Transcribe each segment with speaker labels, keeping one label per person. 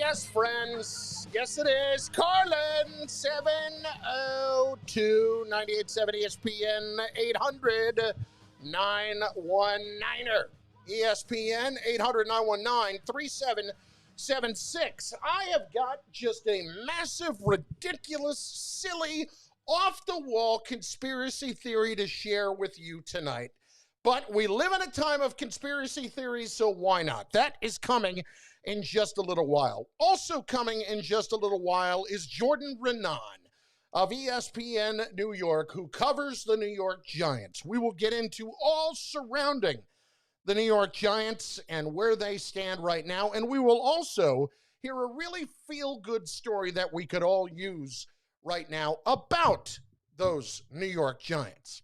Speaker 1: yes, friends. Yes, it is. Carlin, 702-9870 ESPN 800-919er. ESPN 800-919-3776. I have got just a massive, ridiculous, silly, off-the-wall conspiracy theory to share with you tonight. But we live in a time of conspiracy theories, so why not? That is coming in just a little while. Also coming in just a little while is Jordan Raanan of ESPN New York, who covers the New York Giants. We will get into all surrounding the New York Giants and where they stand right now, and we will also hear a really feel-good story that we could all use right now about those New York Giants.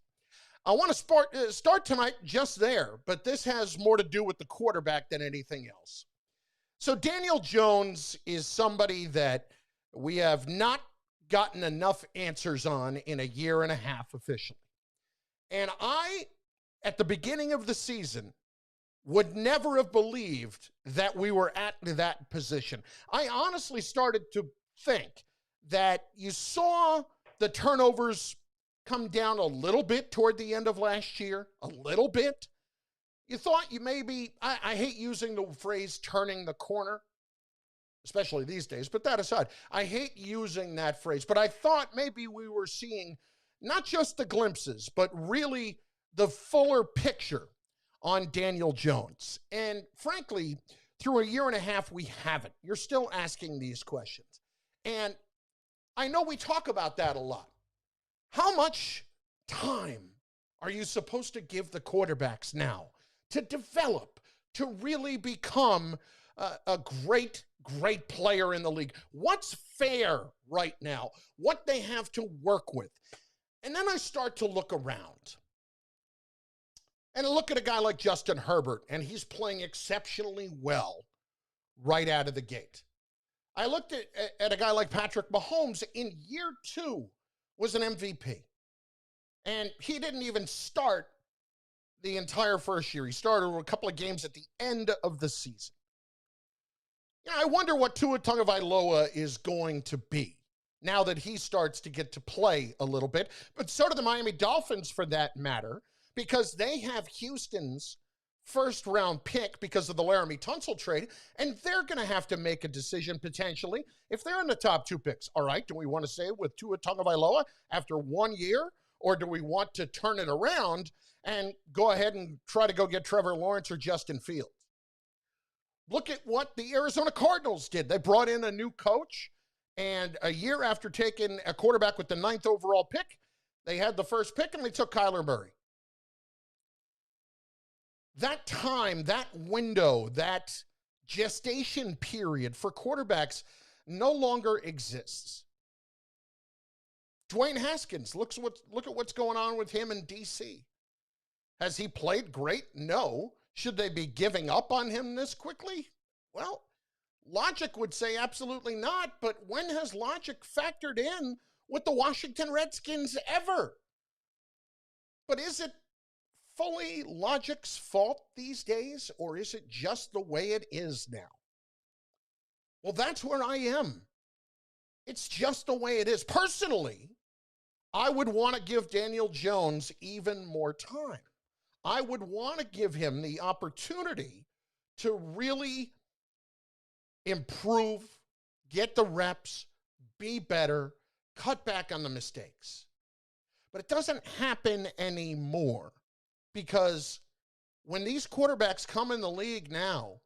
Speaker 1: I want to start tonight just there, but this has more to do with the quarterback than anything else. So Daniel Jones is somebody that we have not gotten enough answers on in a year and a half officially. And I, at the beginning of the season, would never have believed that we were at that position. I honestly started to think that you saw the turnovers come down a little bit toward the end of last year, a little bit. You thought you maybe, I hate using the phrase turning the corner, especially these days, but that aside, I hate using that phrase, but I thought maybe we were seeing not just the glimpses, but really the fuller picture on Daniel Jones. And frankly, through a year and a half, we haven't. You're still asking these questions. And I know we talk about that a lot. How much time are you supposed to give the quarterbacks now to develop, to really become a great player in the league? What's fair right now? What they have to work with? And then I start to look around. And I look at a guy like Justin Herbert, and he's playing exceptionally well right out of the gate. I looked at a guy like Patrick Mahomes in year 2. Was an MVP. And he didn't even start the entire first year. He started a couple of games at the end of the season. You know, I wonder what Tua Tagovailoa is going to be now that he starts to get to play a little bit. But so do the Miami Dolphins, for that matter, because they have Houston's first-round pick because of the Laramie Tunsil trade, and they're going to have to make a decision potentially if they're in the top 2 picks. All right, do we want to stay with Tua Tagovailoa after 1 year, or do we want to turn it around and go ahead and try to go get Trevor Lawrence or Justin Fields? Look at what the Arizona Cardinals did. They brought in a new coach, and a year after taking a quarterback with the 9th overall pick, they had the first pick, and they took Kyler Murray. That time, that window, that gestation period for quarterbacks no longer exists. Dwayne Haskins, look at what's going on with him in D.C. Has he played great? No. Should they be giving up on him this quickly? Well, logic would say absolutely not, but when has logic factored in with the Washington Redskins ever? But is it fully logic's fault these days, or is it just the way it is now? Well, that's where I am. It's just the way it is. Personally, I would want to give Daniel Jones even more time. I would want to give him the opportunity to really improve, get the reps, be better, cut back on the mistakes. But it doesn't happen anymore. Because when these quarterbacks come in the league now,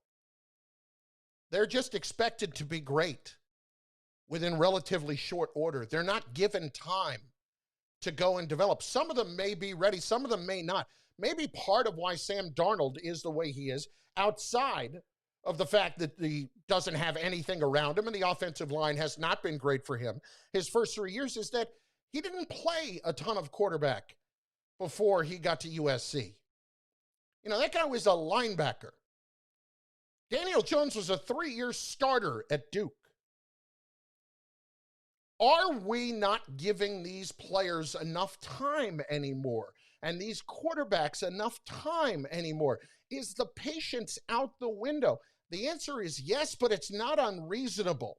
Speaker 1: they're just expected to be great within relatively short order. They're not given time to go and develop. Some of them may be ready. Some of them may not. Maybe part of why Sam Darnold is the way he is, outside of the fact that he doesn't have anything around him and the offensive line has not been great for him his first 3 years, is that he didn't play a ton of quarterback before he got to USC. You know, that guy was a linebacker. Daniel Jones was a 3-year starter at Duke. Are we not giving these players enough time anymore? And these quarterbacks enough time anymore? Is the patience out the window? The answer is yes, but it's not unreasonable.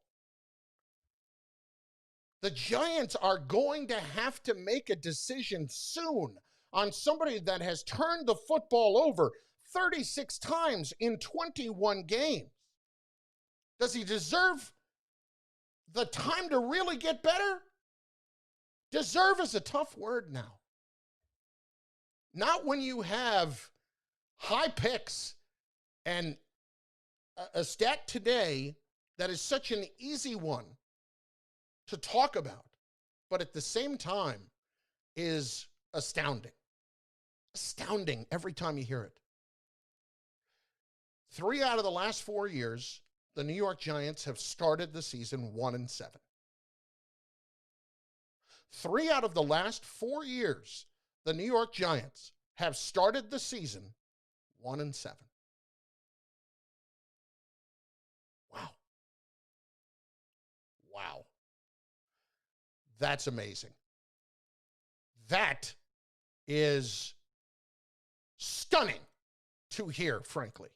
Speaker 1: The Giants are going to have to make a decision soon on somebody that has turned the football over 36 times in 21 games. Does he deserve the time to really get better? Deserve is a tough word now. Not when you have high picks and a stat today that is such an easy one to talk about, but at the same time is astounding. Astounding every time you hear it. 3 out of the last 4 years, the New York Giants have started the season 1-7. 3 out of the last 4 years, the New York Giants have started the season 1-7. Wow. Wow. That's amazing. That is stunning to hear, frankly.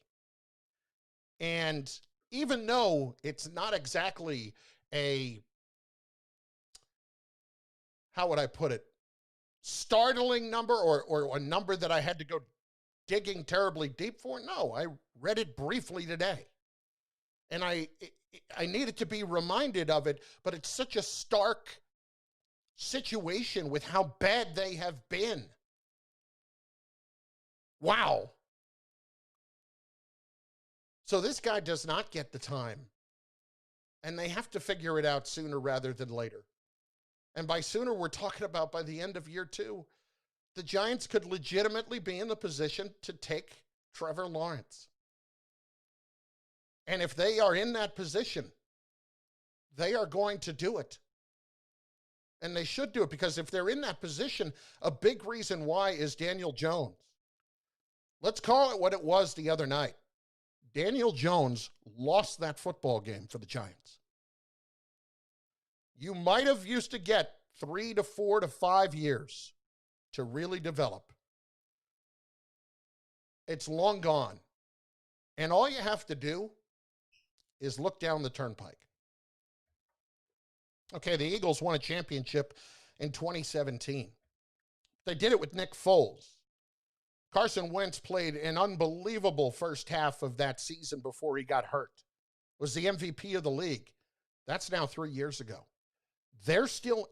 Speaker 1: And even though it's not exactly a, how would I put it, startling number or a number that I had to go digging terribly deep for, no, I read it briefly today. And I needed to be reminded of it, but it's such a stark situation with how bad they have been. Wow. So this guy does not get the time. And they have to figure it out sooner rather than later. And by sooner, we're talking about by the end of year 2. The Giants could legitimately be in the position to take Trevor Lawrence. And if they are in that position, they are going to do it. And they should do it, because if they're in that position, a big reason why is Daniel Jones. Let's call it what it was the other night. Daniel Jones lost that football game for the Giants. You might have used to get 3 to 4 to 5 years to really develop. It's long gone. And all you have to do is look down the turnpike. Okay, the Eagles won a championship in 2017. They did it with Nick Foles. Carson Wentz played an unbelievable first half of that season before he got hurt. Was the MVP of the league. That's now 3 years ago. They're still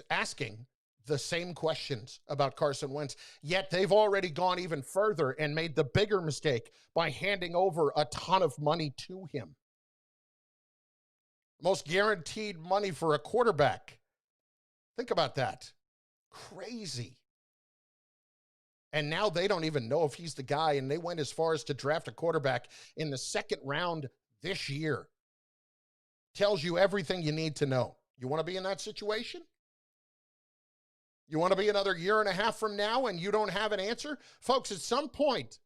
Speaker 1: asking the same questions about Carson Wentz, yet they've already gone even further and made the bigger mistake by handing over a ton of money to him. Most guaranteed money for a quarterback. Think about that. Crazy. And now they don't even know if he's the guy, and they went as far as to draft a quarterback in the 2nd round this year. Tells you everything you need to know. You want to be in that situation? You want to be another year and a half from now and you don't have an answer? Folks, at some point,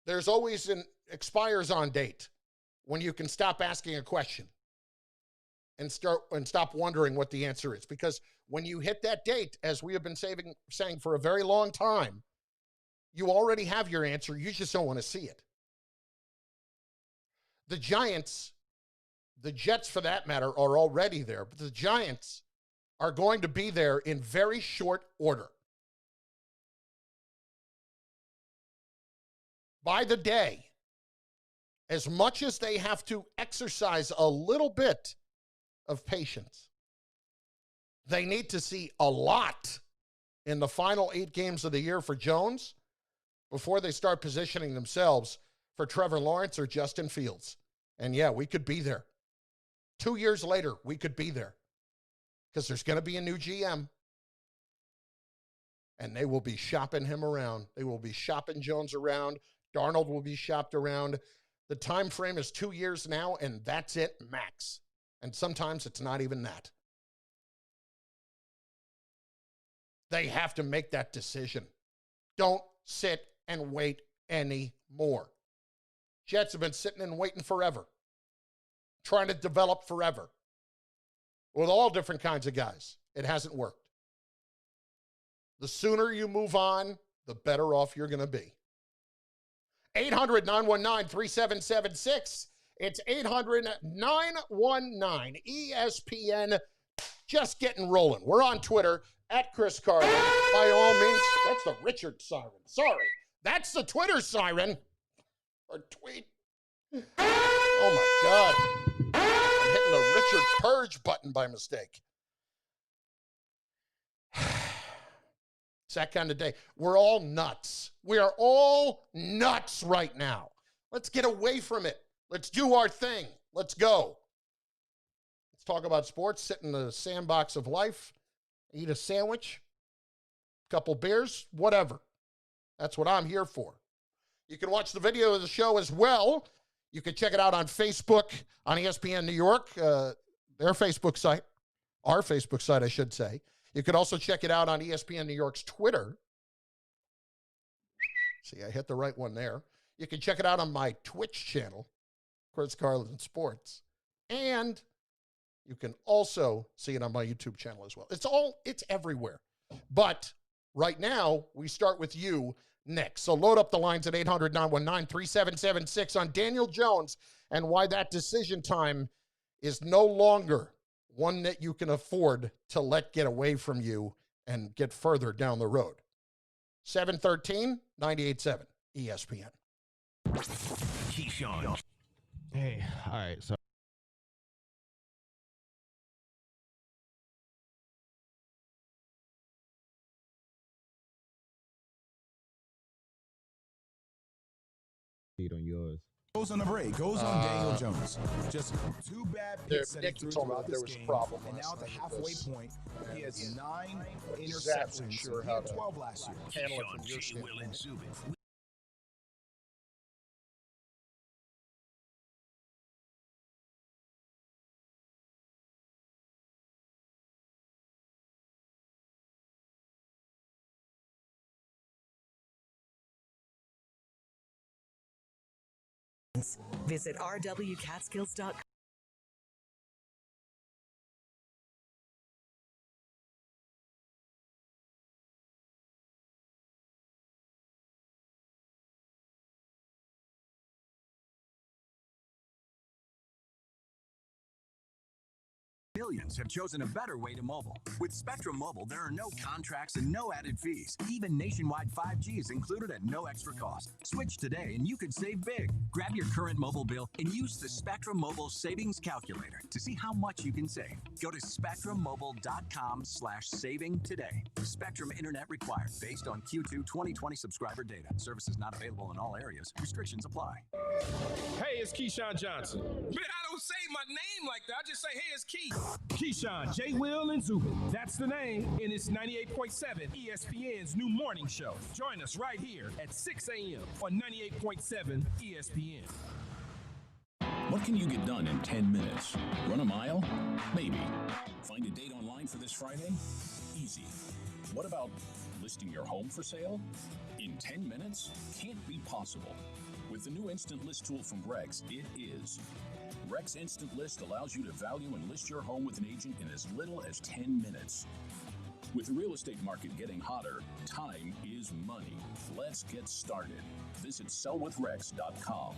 Speaker 1: there's always an expires on date when you can stop asking a question and stop wondering what the answer is. Because when you hit that date, as we have been saying for a very long time, you already have your answer. You just don't want to see it. The Giants, the Jets for that matter, are already there. But the Giants are going to be there in very short order. By the day, as much as they have to exercise a little bit of patience, they need to see a lot in the final 8 games of the year for Jones before they start positioning themselves for Trevor Lawrence or Justin Fields. And yeah, we could be there. 2 years later, we could be there. Because there's going to be a new GM. And they will be shopping him around. They will be shopping Jones around. Darnold will be shopped around. The time frame is 2 years now, and that's it, max. And sometimes it's not even that. They have to make that decision. Don't sit and wait anymore. Jets have been sitting and waiting forever. Trying to develop forever. With all different kinds of guys. It hasn't worked. The sooner you move on, the better off you're going to be. 800-919-3776. It's 800-919-ESPN. Just getting rolling. We're on Twitter at Chris Carlin. By all means, that's the Richard siren. Sorry, that's the Twitter siren. Or tweet. Oh my God. I'm hitting the Richard Purge button by mistake. It's that kind of day. We're all nuts. We are all nuts right now. Let's get away from it. Let's do our thing. Let's go. Let's talk about sports, sit in the sandbox of life, eat a sandwich, a couple beers, whatever. That's what I'm here for. You can watch the video of the show as well. You can check it out on Facebook, on ESPN New York, their Facebook site, our Facebook site, I should say. You could also check it out on ESPN New York's Twitter. See, I hit the right one there. You can check it out on my Twitch channel, Chris Carlin Sports. And you can also see it on my YouTube channel as well. It's everywhere. But right now, we start with you next. So load up the lines at 800-919-3776 on Daniel Jones and why that decision time is no longer one that you can afford to let get away from you and get further down the road. 713-98.7 ESPN.
Speaker 2: Keyshawn.
Speaker 3: Hey, all right, so on yours.
Speaker 2: Goes on the break, goes on Daniel Jones. Just two bad picks that he threw throughout this game, and now at the halfway point, he has 9 interceptions.
Speaker 1: Sure
Speaker 2: he had 12 last year.
Speaker 1: Handle it from your standpoint.
Speaker 4: Visit rwcatskills.com.
Speaker 5: Millions have chosen a better way to mobile. With Spectrum Mobile, there are no contracts and no added fees. Even nationwide 5G is included at no extra cost. Switch today and you could save big. Grab your current mobile bill and use the Spectrum Mobile Savings Calculator to see how much you can save. Go to spectrummobile.com/saving today. Spectrum Internet required based on Q2 2020 subscriber data. Services not available in all areas. Restrictions apply.
Speaker 6: Hey, it's Keyshawn Johnson.
Speaker 7: Man, I don't say my name like that. I just say, hey, it's Key.
Speaker 6: Keyshawn, J. Will, and Zubin. That's the name, and it's 98.7 ESPN's new morning show. Join us right here at 6 a.m. on 98.7 ESPN.
Speaker 8: What can you get done in 10 minutes? Run a mile? Maybe. Find a date online for this Friday? Easy. What about listing your home for sale? In 10 minutes? Can't be possible. With the new Instant List tool from Rex, it is. Rex Instant List allows you to value and list your home with an agent in as little as 10 minutes. With the real estate market getting hotter, time is money. Let's get started. Visit sellwithrex.com.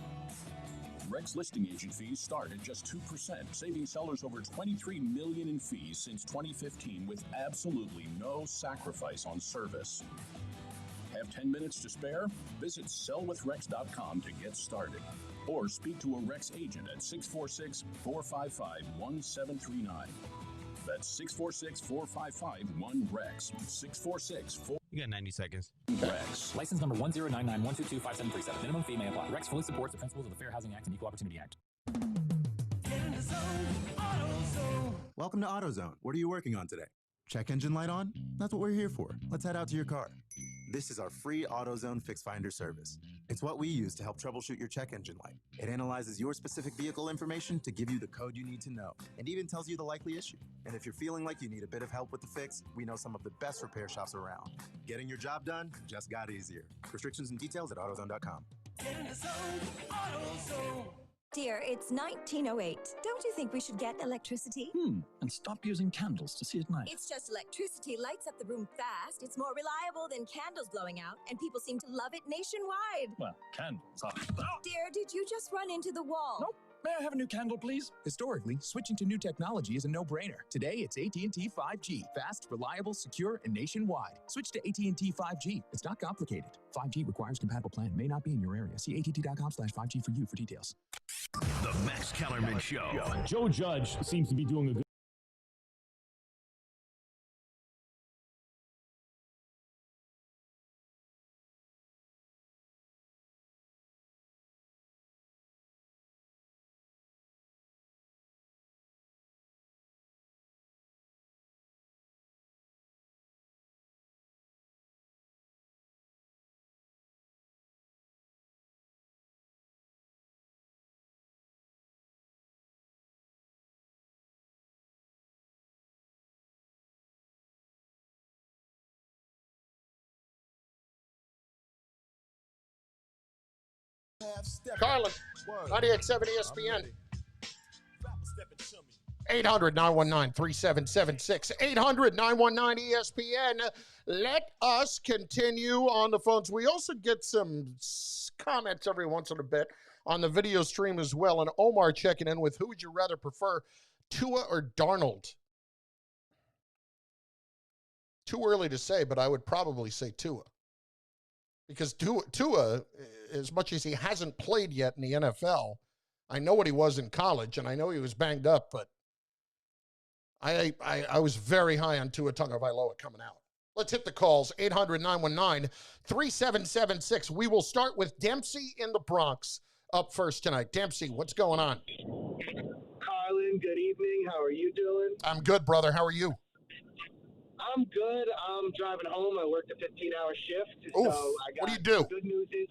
Speaker 8: Rex listing agent fees start at just 2%, saving sellers over $23 million in fees since 2015 with absolutely no sacrifice on service. Have 10 minutes to spare? Visit sellwithrex.com to get started. Or speak to a Rex agent at 646-455-1739. That's 646-455-1REX. 646-4...
Speaker 3: You got 90 seconds.
Speaker 8: Rex.
Speaker 9: License number 10991225737. Minimum fee may apply. Rex fully supports the principles of the Fair Housing Act and Equal Opportunity Act.
Speaker 10: Welcome to AutoZone. What are you working on today? Check engine light on? That's what we're here for. Let's head out to your car. This is our free AutoZone Fix Finder service. It's what we use to help troubleshoot your check engine light. It analyzes your specific vehicle information to give you the code you need to know, and even tells you the likely issue. And if you're feeling like you need a bit of help with the fix, we know some of the best repair shops around. Getting your job done just got easier. Restrictions and details at AutoZone.com.
Speaker 11: Get in the zone, AutoZone. Dear, it's 1908. Don't you think we should get electricity?
Speaker 8: And stop using candles to see at night.
Speaker 11: It's just electricity lights up the room fast. It's more reliable than candles blowing out, and people seem to love it nationwide.
Speaker 8: Well, candles are...
Speaker 11: Dear, did you just run into the wall?
Speaker 8: Nope. May I have a new candle, please?
Speaker 12: Historically, switching to new technology is a no-brainer. Today, it's AT&T 5G. Fast, reliable, secure, and nationwide. Switch to AT&T 5G. It's not complicated. 5G requires compatible plan. May not be in your area. See att.com/5G for you for details.
Speaker 13: The Max Kellerman Show.
Speaker 6: Joe Judge seems to be doing a good
Speaker 1: Carlin, 98.7 ESPN. 800-919-3776. 800-919-ESPN. Let us continue on the phones. We also get some comments every once in a bit on the video stream as well. And Omar checking in with, who would you rather prefer, Tua or Darnold? Too early to say, but I would probably say Tua. Because Tua, as much as he hasn't played yet in the NFL, I know what he was in college, and I know he was banged up, but I was very high on Tua Tagovailoa coming out. Let's hit the calls, 800-919-3776. We will start with Dempsey in the Bronx up first tonight. Dempsey, what's going on?
Speaker 14: Carlin, good evening. How are you doing?
Speaker 1: I'm good, brother. How are you?
Speaker 14: I'm good. I'm driving home. I worked a 15-hour shift.
Speaker 1: Oof.
Speaker 14: So I got,
Speaker 1: what do you do?
Speaker 14: Good news is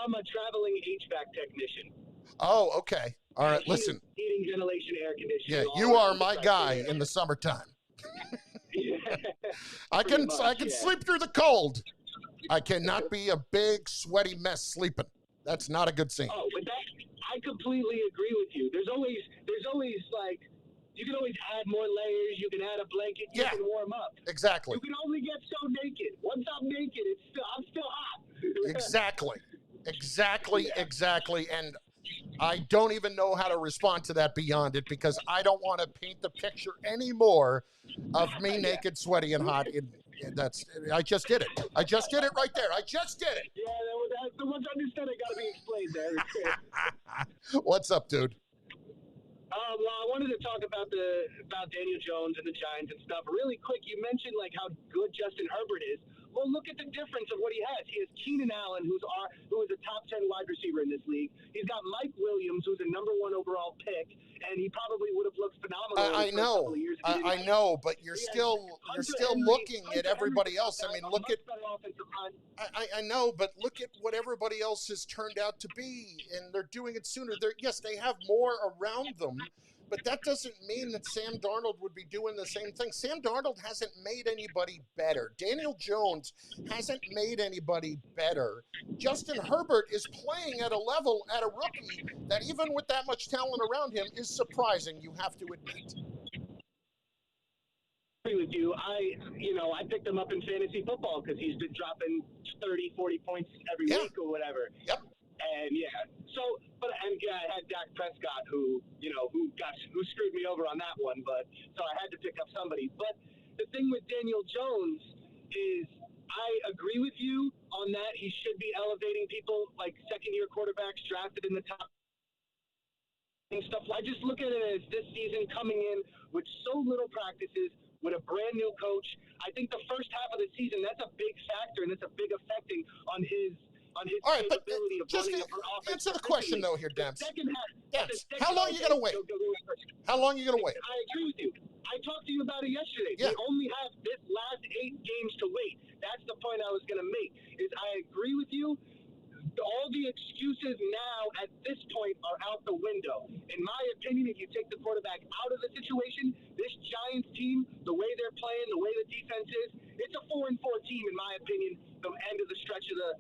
Speaker 14: I'm a traveling HVAC technician.
Speaker 1: Oh, okay. All right, listen.
Speaker 14: Heating, ventilation, air conditioning.
Speaker 1: Yeah, you are my guy in the summertime.
Speaker 14: Yeah,
Speaker 1: I can sleep through the cold. I cannot be a big, sweaty mess sleeping. That's not a good scene.
Speaker 14: Oh, but I completely agree with you. There's always like, you can always add more layers. You can add a blanket. You can warm up.
Speaker 1: Exactly.
Speaker 14: You can only get so naked. Once I'm naked, I'm still hot.
Speaker 1: Exactly. And I don't even know how to respond to that beyond it, because I don't want to paint the picture anymore of me naked, sweaty, and hot. I just did it. I just did it right there. I just did it.
Speaker 14: Yeah, that's the once understood. It got to be explained there.
Speaker 1: What's up, dude?
Speaker 14: Well, I wanted to talk about Daniel Jones and the Giants and stuff. Really quick, you mentioned like how good Justin Herbert is. Well, look at the difference of what he has. He has Keenan Allen, who is a top 10 wide receiver in this league. He's got Mike Williams, who's a number 1 overall pick, and he probably would have looked phenomenal.
Speaker 1: I know, but you're still looking at everybody else. I mean, look at. I know, but look at what everybody else has turned out to be, and they're doing it sooner. Yes, they have more around them, but that doesn't mean that Sam Darnold would be doing the same thing. Sam Darnold hasn't made anybody better. Daniel Jones hasn't made anybody better. Justin Herbert is playing at a level, at a rookie, that even with that much talent around him is surprising, you have to admit.
Speaker 14: I agree with you. I picked him up in fantasy football because he's been dropping 30, 40 points every week or whatever.
Speaker 1: Yep.
Speaker 14: And I had Dak Prescott who screwed me over on that one, but so I had to pick up somebody. But the thing with Daniel Jones is I agree with you on that. He should be elevating people like second-year quarterbacks drafted in the top stuff. I just look at it as this season coming in with so little practices, with a brand new coach. I think the first half of the season, that's a big factor, and it's a big affecting on his
Speaker 1: all right, but
Speaker 14: capability of
Speaker 1: just
Speaker 14: running offense.
Speaker 1: answer the question though here, Demps.
Speaker 14: Demps,
Speaker 1: how long are you gonna wait? How long are you gonna wait?
Speaker 14: I agree with you. I talked to you about it yesterday.
Speaker 1: Yeah.
Speaker 14: We only have this last 8 games to wait. That's the point I was gonna make. Is I agree with you. All the excuses now at this point are out the window. In my opinion, if you take the quarterback out of the situation, this Giants team, the way they're playing, the way the defense is, it's a 4-4 team in my opinion. The end of the stretch of the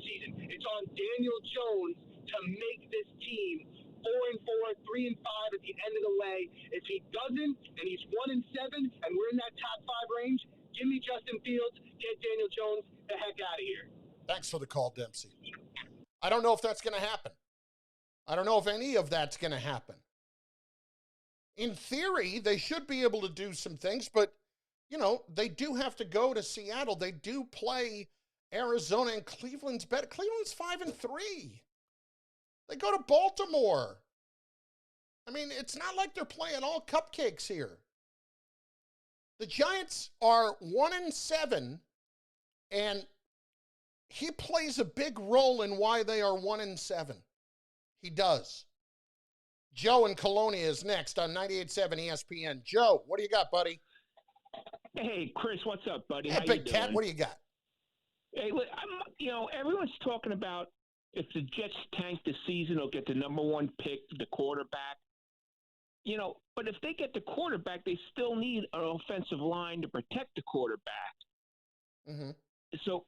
Speaker 14: season. It's on Daniel Jones to make this team 4-4, 3-5 at the end of the way. If he doesn't, and he's 1-7, and we're in that top 5 range, give me Justin Fields, get Daniel Jones the heck out of here.
Speaker 1: Thanks for the call, Dempsey. I don't know if that's going to happen. I don't know if any of that's going to happen. In theory, they should be able to do some things, but, they do have to go to Seattle. They do play Arizona, and Cleveland's better. Cleveland's 5-3. They go to Baltimore. I mean, it's not like they're playing all cupcakes here. The Giants are 1-7, and he plays a big role in why they are 1-7. He does. Joe in Colonia is next on 98.7 ESPN. Joe, what do you got, buddy?
Speaker 15: Hey, Chris, what's up, buddy?
Speaker 1: Hey,
Speaker 15: How
Speaker 1: Big
Speaker 15: you
Speaker 1: Cat,
Speaker 15: doing?
Speaker 1: what do you got?
Speaker 15: Hey, look, everyone's talking about if the Jets tank the season, they'll get the number 1 pick, the quarterback. But if they get the quarterback, they still need an offensive line to protect the quarterback.
Speaker 1: Mm-hmm.
Speaker 15: So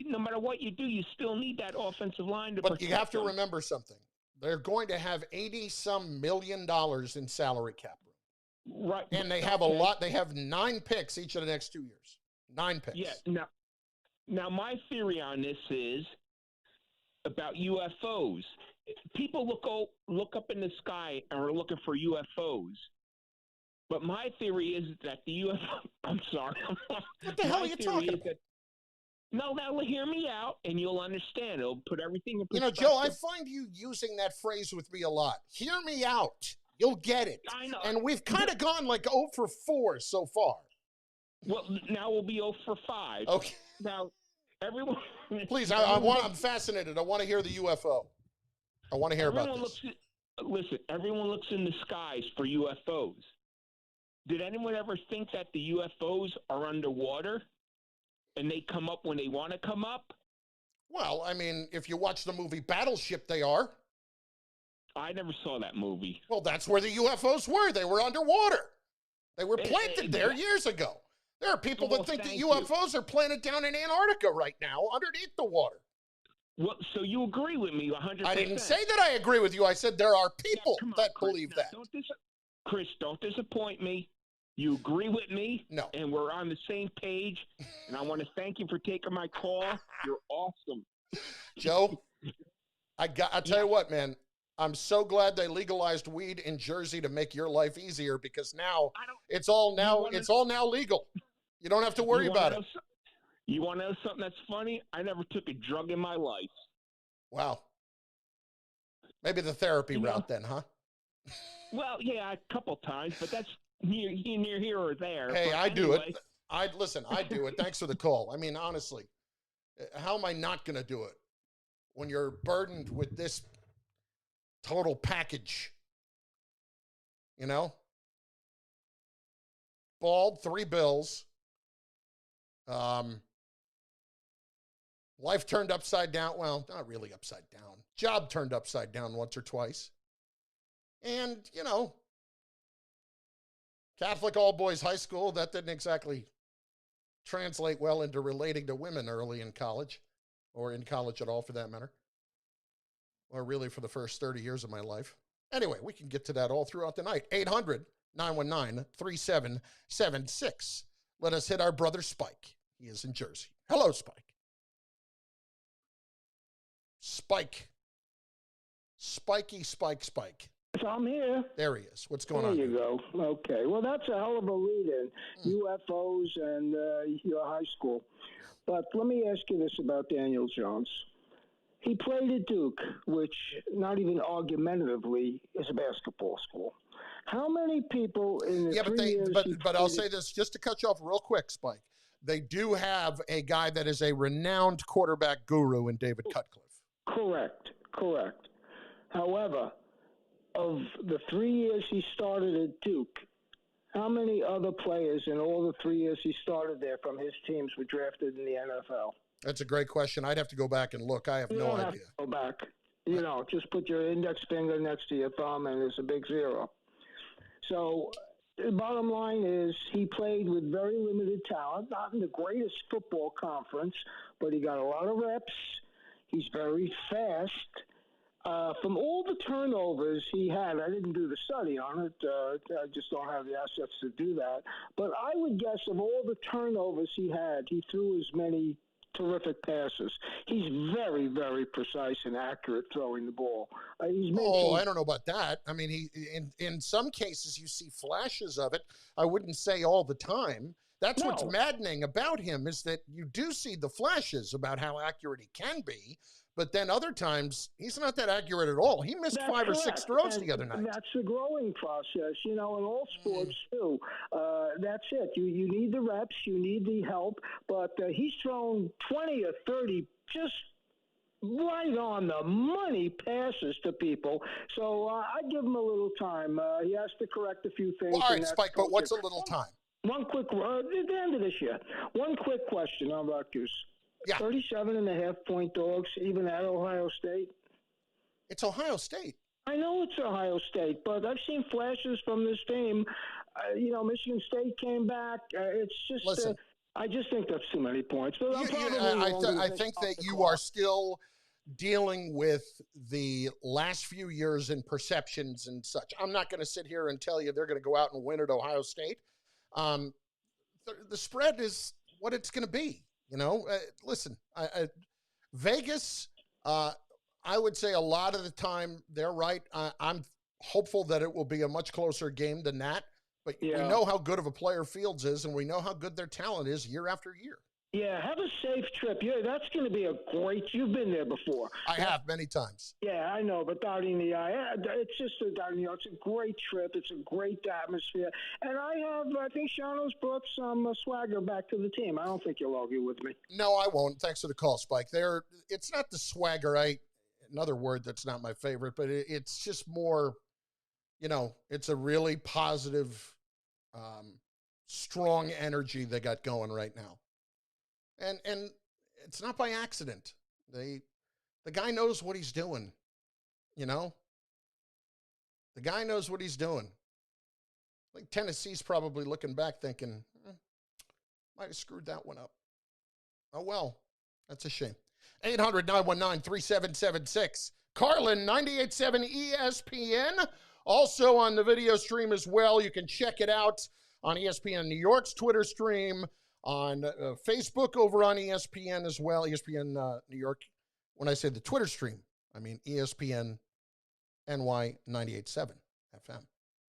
Speaker 15: no matter what you do, you still need that offensive line to
Speaker 1: But
Speaker 15: protect
Speaker 1: you have to
Speaker 15: them.
Speaker 1: remember something. They're going to have $80-some million in salary cap room.
Speaker 15: Right.
Speaker 1: And they have a lot. They have 9 picks each of the next 2 years. 9 picks.
Speaker 15: Yeah. Now my theory on this is about UFOs. People look up in the sky and are looking for UFOs. But my theory is that the UFO. I'm sorry.
Speaker 1: What the hell are you talking about?
Speaker 15: No, hear me out, and you'll understand. It'll put everything in perspective.
Speaker 1: Joe, I find you using that phrase with me a lot. Hear me out. You'll get it.
Speaker 15: I know.
Speaker 1: And we've kind of gone like 0 for 4 so far.
Speaker 15: Well, now we'll be 0 for 5.
Speaker 1: Okay.
Speaker 15: Now, everyone.
Speaker 1: Please, I'm fascinated. I want to hear the UFO. I want to hear about this.
Speaker 15: Listen, everyone looks in the skies for UFOs. Did anyone ever think that the UFOs are underwater and they come up when they want to come up?
Speaker 1: Well, I mean, if you watch the movie Battleship, they are.
Speaker 15: I never saw that movie.
Speaker 1: Well, that's where the UFOs were. They were underwater. They were planted there years ago. There are people that think that UFOs are planted down in Antarctica right now underneath the water.
Speaker 15: Well, so you agree with me 100%.
Speaker 1: I didn't say that I agree with you. I said there are people that believe that.
Speaker 15: Chris, don't disappoint me. You agree with me?
Speaker 1: No.
Speaker 15: And we're on the same page. And I want to thank you for taking my call. You're awesome.
Speaker 1: Joe, I'll tell you what, man. I'm so glad they legalized weed in Jersey to make your life easier because now it's all now legal. You don't have to worry about it.
Speaker 15: You want to know something that's funny? I never took a drug in my life.
Speaker 1: Wow. Maybe the therapy route then, huh?
Speaker 15: Well, yeah, a couple times, but that's near here or there.
Speaker 1: Hey,
Speaker 15: but
Speaker 1: I
Speaker 15: anyway.
Speaker 1: do it. I do it. Thanks for the call. I mean, honestly, how am I not going to do it when you're burdened with this total package? Bald, 3 bills. Life turned upside down. Well, not really upside down. Job turned upside down once or twice. And, Catholic all-boys high school, that didn't exactly translate well into relating to women early in college, or in college at all for that matter, or really for the first 30 years of my life. Anyway, we can get to that all throughout the night. 800-919-3776. Let us hit our brother Spike. He is in Jersey. Hello, Spike. Spike. Spiky Spike.
Speaker 16: So I'm here.
Speaker 1: There he is. What's going on?
Speaker 16: There you go. Okay. Well, that's a hell of a lead-in. UFOs and your high school. But let me ask you this about Daniel Jones. He played at Duke, which, not even argumentatively, is a basketball school. How many people in the 3 years...
Speaker 1: But I'll say this, just to cut you off real quick, Spike. They do have a guy that is a renowned quarterback guru in David Cutcliffe.
Speaker 16: Correct. However, of the 3 years he started at Duke, how many other players in all the 3 years he started there from his teams were drafted in the NFL?
Speaker 1: That's a great question. I'd have to go back and look. I have no idea.
Speaker 16: Have to go back. Just put your index finger next to your thumb and it's a big 0. So the bottom line is he played with very limited talent, not in the greatest football conference, but he got a lot of reps. He's very fast. From all the turnovers he had, I didn't do the study on it. I just don't have the assets to do that. But I would guess of all the turnovers he had, he threw as many terrific passes. He's very, very precise and accurate throwing the ball.
Speaker 1: I don't know about that. I mean, he in some cases you see flashes of it. I wouldn't say all the time. That's what's maddening about him is that you do see the flashes about how accurate he can be, but then other times he's not that accurate at all. He missed 5 or 6 throws the other night.
Speaker 16: That's the growing process, in all sports too. That's it. You need the reps, you need the help, but he's thrown 20 or 30 just right on the money passes to people. So I give him a little time. He has to correct a few things.
Speaker 1: Well, all right, Spike, but what's a little time?
Speaker 16: One quick, at the end of this year, one quick question on Rutgers.
Speaker 1: Yeah.
Speaker 16: 37.5 dogs, even at Ohio State?
Speaker 1: It's Ohio State.
Speaker 16: I know it's Ohio State, but I've seen flashes from this team. Michigan State came back. It's just,
Speaker 1: listen,
Speaker 16: I just think that's too many points. But
Speaker 1: I think that you are still dealing with the last few years and perceptions and such. I'm not going to sit here and tell you they're going to go out and win at Ohio State. The spread is what it's going to be. Listen, Vegas, I would say a lot of the time they're right. I'm hopeful that it will be a much closer game than that. But we know how good of a player Fields is, and we know how good their talent is year after year.
Speaker 16: Yeah, have a safe trip. Yeah, that's going to be a great. You've been there before.
Speaker 1: I have many times.
Speaker 16: Yeah, I know, but darting the eye, it's just it's a great trip. It's a great atmosphere, and I think Shano's brought some swagger back to the team. I don't think you'll argue with me.
Speaker 1: No, I won't. Thanks for the call, Spike. It's not the swagger. Another word that's not my favorite, but it's just more. It's a really positive, strong energy they got going right now. And it's not by accident. The guy knows what he's doing, The guy knows what he's doing. Like Tennessee's probably looking back thinking, might have screwed that one up. Oh, well, that's a shame. 800-919-3776. Carlin, 98.7 ESPN. Also on the video stream as well. You can check it out on ESPN New York's Twitter stream, on Facebook over on ESPN as well, ESPN New York. When I say the Twitter stream, I mean ESPN NY 98.7 FM.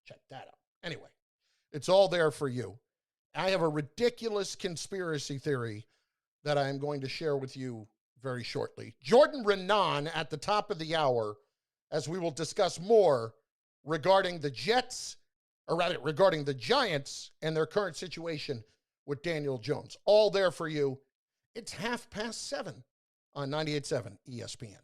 Speaker 1: Check that out. Anyway, it's all there for you. I have a ridiculous conspiracy theory that I am going to share with you very shortly. Jordan Renan at the top of the hour, as we will discuss more regarding the Jets, or rather regarding the Giants and their current situation with Daniel Jones. All there for you. It's 7:30 on 98.7 ESPN.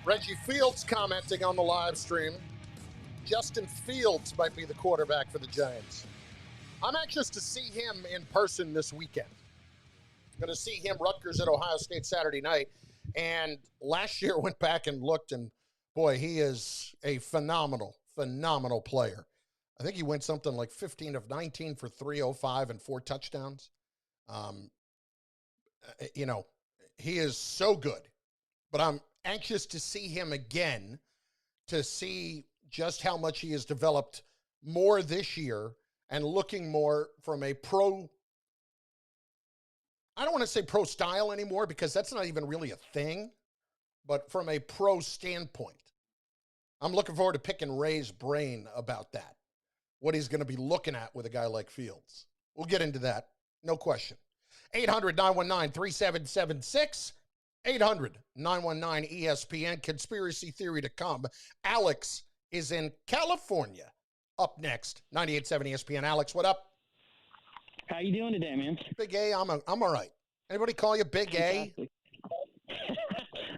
Speaker 1: Reggie Fields commenting on the live stream. Justin Fields might be the quarterback for the Giants. I'm anxious to see him in person this weekend. Going to see him, Rutgers at Ohio State Saturday night. And last year went back and looked, and boy, he is a phenomenal player. I think he went something like 15 of 19 for 305 and 4 touchdowns. He is so good. But I'm anxious to see him again, to see just how much he has developed more this year and looking more from a pro. I don't want to say pro style anymore because that's not even really a thing, but from a pro standpoint. I'm looking forward to picking Ray's brain about that, what he's going to be looking at with a guy like Fields. We'll get into that, no question. 800-919-3776, 800-919-ESPN, conspiracy theory to come. Alex is in California. Up next, 98.7 ESPN. Alex, what up?
Speaker 17: How you doing today, man?
Speaker 1: Big A, I'm all right. Anybody call you Big
Speaker 17: Fantastic.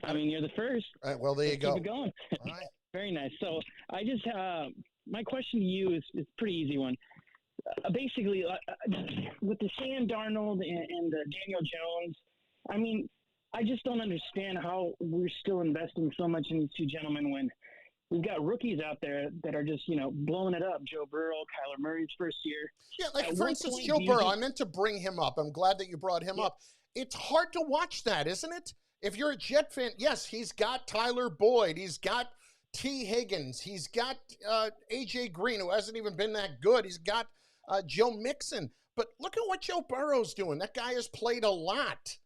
Speaker 17: A? I mean, you're the first.
Speaker 1: All right, well, there you go.
Speaker 17: Keep it going.
Speaker 1: All right.
Speaker 17: Very nice. So I just, my question to you is a pretty easy one. Basically, with the Sam Darnold and the Daniel Jones, I mean, I just don't understand how we're still investing so much in these two gentlemen when we've got rookies out there that are just, blowing it up. Joe Burrow, Kyler Murray's first year.
Speaker 1: Yeah, like, for instance, Joe Burrow, I meant to bring him up. I'm glad that you brought him up. It's hard to watch that, isn't it? If you're a Jet fan, yes, he's got Tyler Boyd. He's got T. Higgins. He's got A.J. Green, who hasn't even been that good. He's got Joe Mixon. But look at what Joe Burrow's doing. That guy has played a lot.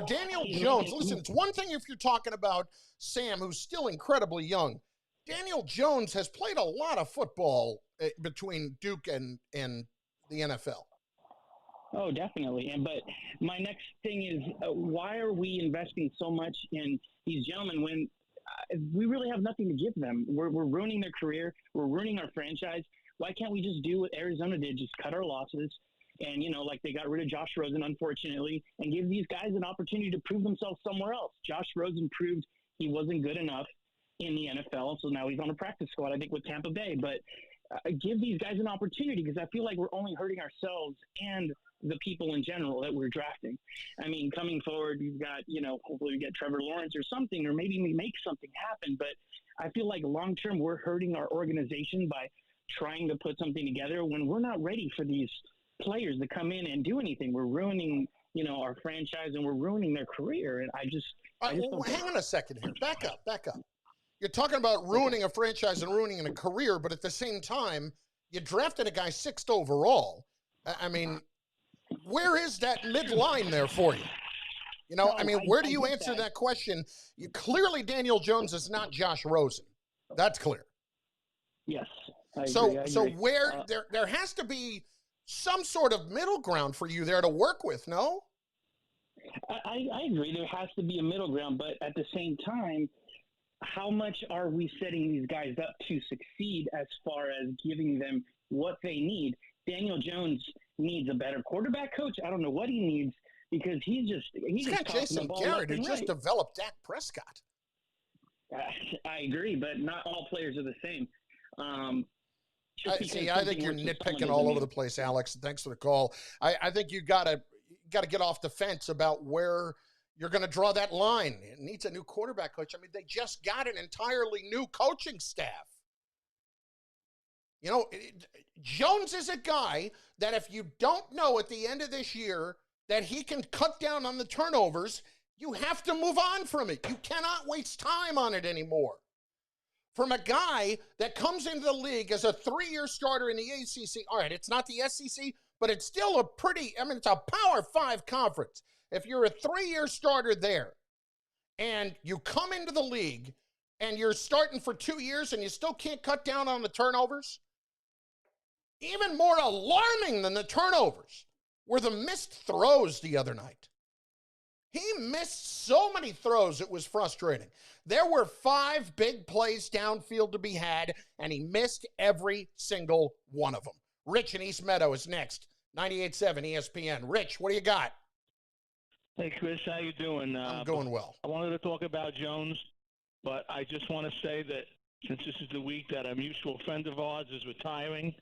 Speaker 1: Daniel Jones, listen, it's one thing if you're talking about Sam, who's still incredibly young. Daniel Jones has played a lot of football between Duke and the NFL.
Speaker 17: Oh, definitely. But my next thing is, why are we investing so much in these gentlemen when we really have nothing to give them? We're ruining their career. We're ruining our franchise. Why can't we just do what Arizona did, just cut our losses? And, like they got rid of Josh Rosen, unfortunately, and give these guys an opportunity to prove themselves somewhere else. Josh Rosen proved he wasn't good enough in the NFL, so now he's on a practice squad, I think, with Tampa Bay. But give these guys an opportunity because I feel like we're only hurting ourselves and the people in general that we're drafting. I mean, coming forward, you've got, hopefully we get Trevor Lawrence or something, or maybe we make something happen. But I feel like long-term we're hurting our organization by trying to put something together when we're not ready for these players to come in and do anything. We're ruining, our franchise and we're ruining their career. And I just
Speaker 1: hang on a second here. Back up. You're talking about ruining a franchise and ruining a career, but at the same time, you drafted a guy 6th overall. I mean, where is that midline there for you? Where do you answer that question? Clearly, Daniel Jones is not Josh Rosen. That's clear.
Speaker 17: Yes. I
Speaker 1: agree.
Speaker 17: So
Speaker 1: where there has to be some sort of middle ground for you there to work with, no?
Speaker 17: I agree. There has to be a middle ground, but at the same time, how much are we setting these guys up to succeed as far as giving them what they need? Daniel Jones needs a better quarterback coach. I don't know what he needs because he's
Speaker 1: got Jason Garrett, who just developed Dak Prescott.
Speaker 17: I agree, but not all players are the same.
Speaker 1: I think you're nitpicking all over the place, Alex. Thanks for the call. I think you got to get off the fence about where you're going to draw that line. It needs a new quarterback coach. I mean, they just got an entirely new coaching staff. Jones is a guy that if you don't know at the end of this year that he can cut down on the turnovers, you have to move on from it. You cannot waste time on it anymore. From a guy that comes into the league as a 3-year starter in the ACC. All right, it's not the SEC, but it's still it's a Power 5 conference. If you're a 3-year starter there and you come into the league and you're starting for 2 years and you still can't cut down on the turnovers, even more alarming than the turnovers were the missed throws the other night. He missed so many throws, it was frustrating. There were 5 big plays downfield to be had, and he missed every single one of them. Rich in East Meadow is next. 98.7 ESPN. Rich, what do you got?
Speaker 18: Hey, Chris, how you doing?
Speaker 1: I'm going well.
Speaker 18: I wanted to talk about Jones.
Speaker 15: But I just want to say that since this is the week that a mutual friend of ours is retiring,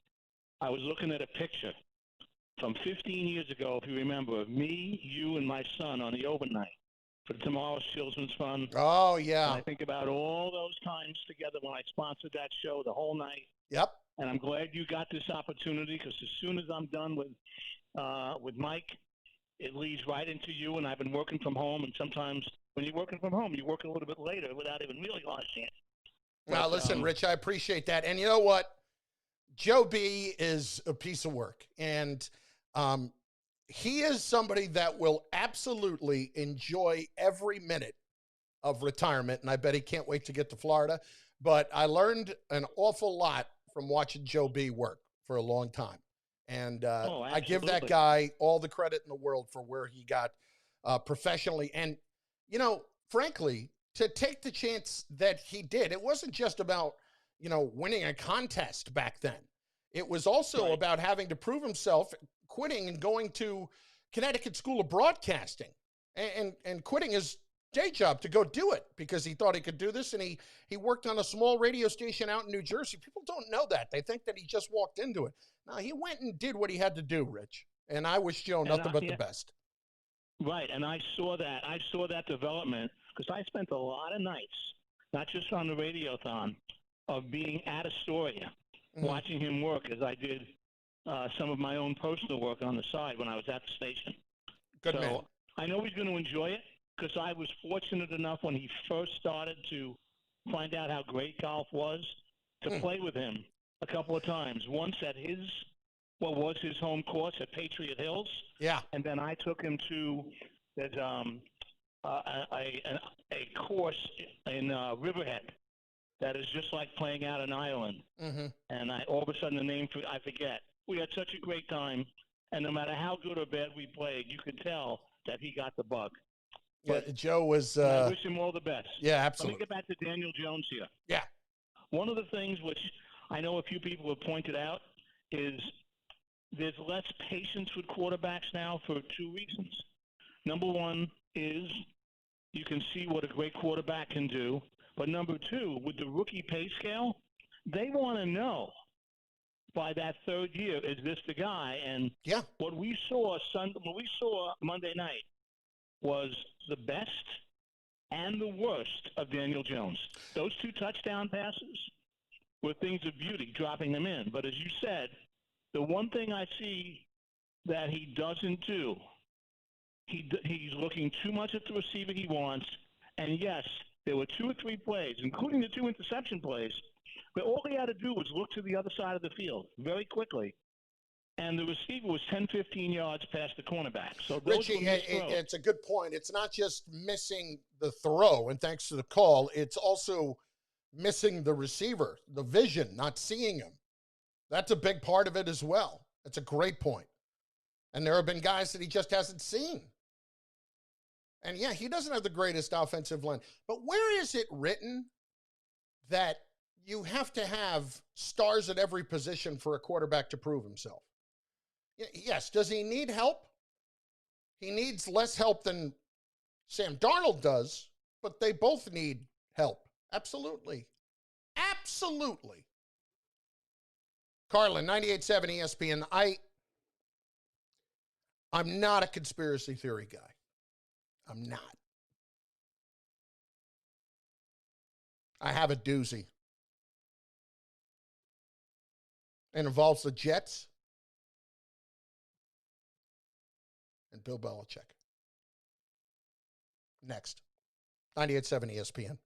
Speaker 15: I was looking at a picture from 15 years ago, if you remember, of me, you, and my son on the overnight for Tomorrow's Children's Fund.
Speaker 1: Oh, yeah.
Speaker 15: And I think about all those times together when I sponsored that show the whole night.
Speaker 1: Yep.
Speaker 15: And I'm glad you got this opportunity because as soon as I'm done with Mike, it leads right into you. And I've been working from home. And sometimes when you're working from home, you're working a little bit later without even realizing it.
Speaker 1: Now, listen, Rich, I appreciate that. And you know what? Joe B is a piece of work. And he is somebody that will absolutely enjoy every minute of retirement. And I bet he can't wait to get to Florida. But I learned an awful lot from watching Joe B work for a long time. And I give that guy all the credit in the world for where he got professionally. And, you know, frankly, to take the chance that he did, it wasn't just about, you know, winning a contest back then. It was also about having to prove himself, quitting and going to Connecticut School of Broadcasting and quitting his day job to go do it because he thought he could do this. And he worked on a small radio station out in New Jersey. People don't know that. They think that he just walked into it. No, he went and did what he had to do, Rich. And I wish Joe nothing but the best.
Speaker 15: Right. And I saw that development because I spent a lot of nights, not just on the Radiothon, of being at Astoria, watching him work as I did some of my own personal work on the side when I was at the station.
Speaker 1: Good man.
Speaker 15: I know he's going to enjoy it because I was fortunate enough when he first started to find out how great golf was to play with him a couple of times. Once at what was his home course at Patriot Hills.
Speaker 1: Yeah.
Speaker 15: And then I took him to a course in Riverhead that is just like playing out an island. And all of a sudden the name I forget. We had such a great time, and no matter how good or bad we played, you could tell that he got the bug.
Speaker 1: But yeah, Joe was.
Speaker 15: I wish him all the best.
Speaker 1: Yeah, absolutely.
Speaker 15: Let me get back to Daniel Jones here.
Speaker 1: Yeah.
Speaker 15: One of the things which I know a few people have pointed out is there's less patience with quarterbacks now for two reasons. Number one is you can see what a great quarterback can do. But number two, with the rookie pay scale, they want to know by that third year, is this the guy? And what we saw Monday night was the best and the worst of Daniel Jones. Those two touchdown passes were things of beauty, dropping them in. But as you said, the one thing I see that he doesn't do, he's looking too much at the receiver he wants. And yes, there were 2 or 3 plays, including the 2 interception plays, but all he had to do was look to the other side of the field very quickly, and the receiver was 10, 15 yards past the cornerback. So those
Speaker 1: Richie,
Speaker 15: were missed throws.
Speaker 1: It's a good point. It's not just missing the throw, and thanks to the call, it's also missing the receiver, the vision, not seeing him. That's a big part of it as well. That's a great point. And there have been guys that he just hasn't seen. And yeah, he doesn't have the greatest offensive line. But where is it written that you have to have stars at every position for a quarterback to prove himself? Yes, does he need help? He needs less help than Sam Darnold does, but they both need help. Absolutely. Absolutely. Carlin, 98.7 ESPN. I'm not a conspiracy theory guy. I'm not. I have a doozy. It involves the Jets and Bill Belichick. Next. 98.7 ESPN.